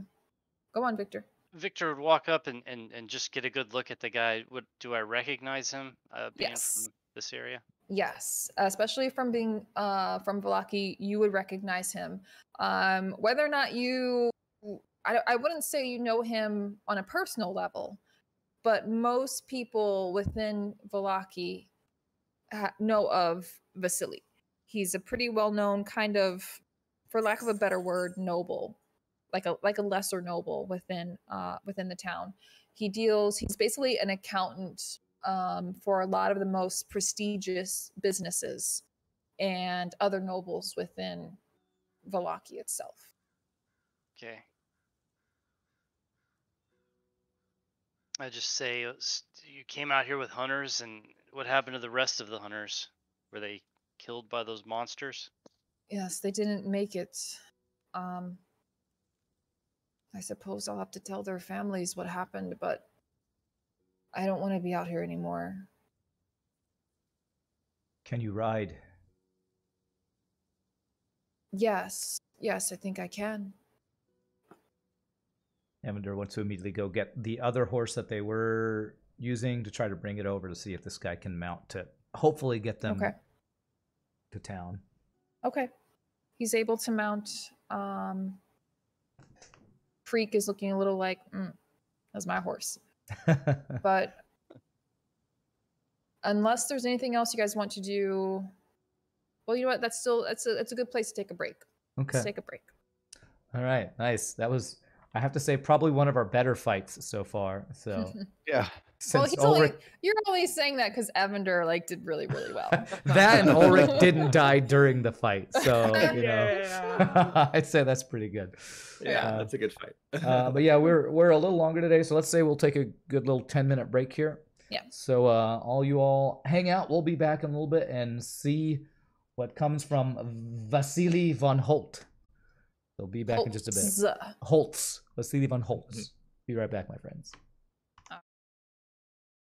go on, Victor. Victor would walk up and just get a good look at the guy. Do I recognize him being Yes. from this area? Yes, especially from being from Vallaki, you would recognize him. Whether or not I wouldn't say you know him on a personal level, but most people within Vallaki know of Vasily. He's a pretty well-known kind of, for lack of a better word, noble, like a lesser noble within the town. He's basically an accountant for a lot of the most prestigious businesses and other nobles within Vallaki itself. Okay. I just say you came out here with hunters, and what happened to the rest of the hunters? Were they killed by those monsters? Yes, they didn't make it. I suppose I'll have to tell their families what happened, but I don't want to be out here anymore. Can you ride? Yes, I think I can. Evander wants to immediately go get the other horse that they were using to try to bring it over to see if this guy can mount to hopefully get them Okay. to town. Okay. He's able to mount. Freak is looking a little like, that's my horse. But unless there's anything else you guys want to do, well, you know what? That's a good place to take a break. Okay. Let's take a break. All right. Nice. That was, I have to say, probably one of our better fights so far. So Yeah. Well, since Ulrich, you're only saying that because Evander did really, really well. that and Ulrich didn't die during the fight. So, you know, I'd say that's pretty good. Yeah, that's a good fight. But yeah, we're a little longer today. So let's say we'll take a good little 10-minute break here. Yeah. So all you all hang out. We'll be back in a little bit and see what comes from Vasily von Holt. We'll be back in just a bit. Holtz. Vasily von Holtz. Be right back, my friends.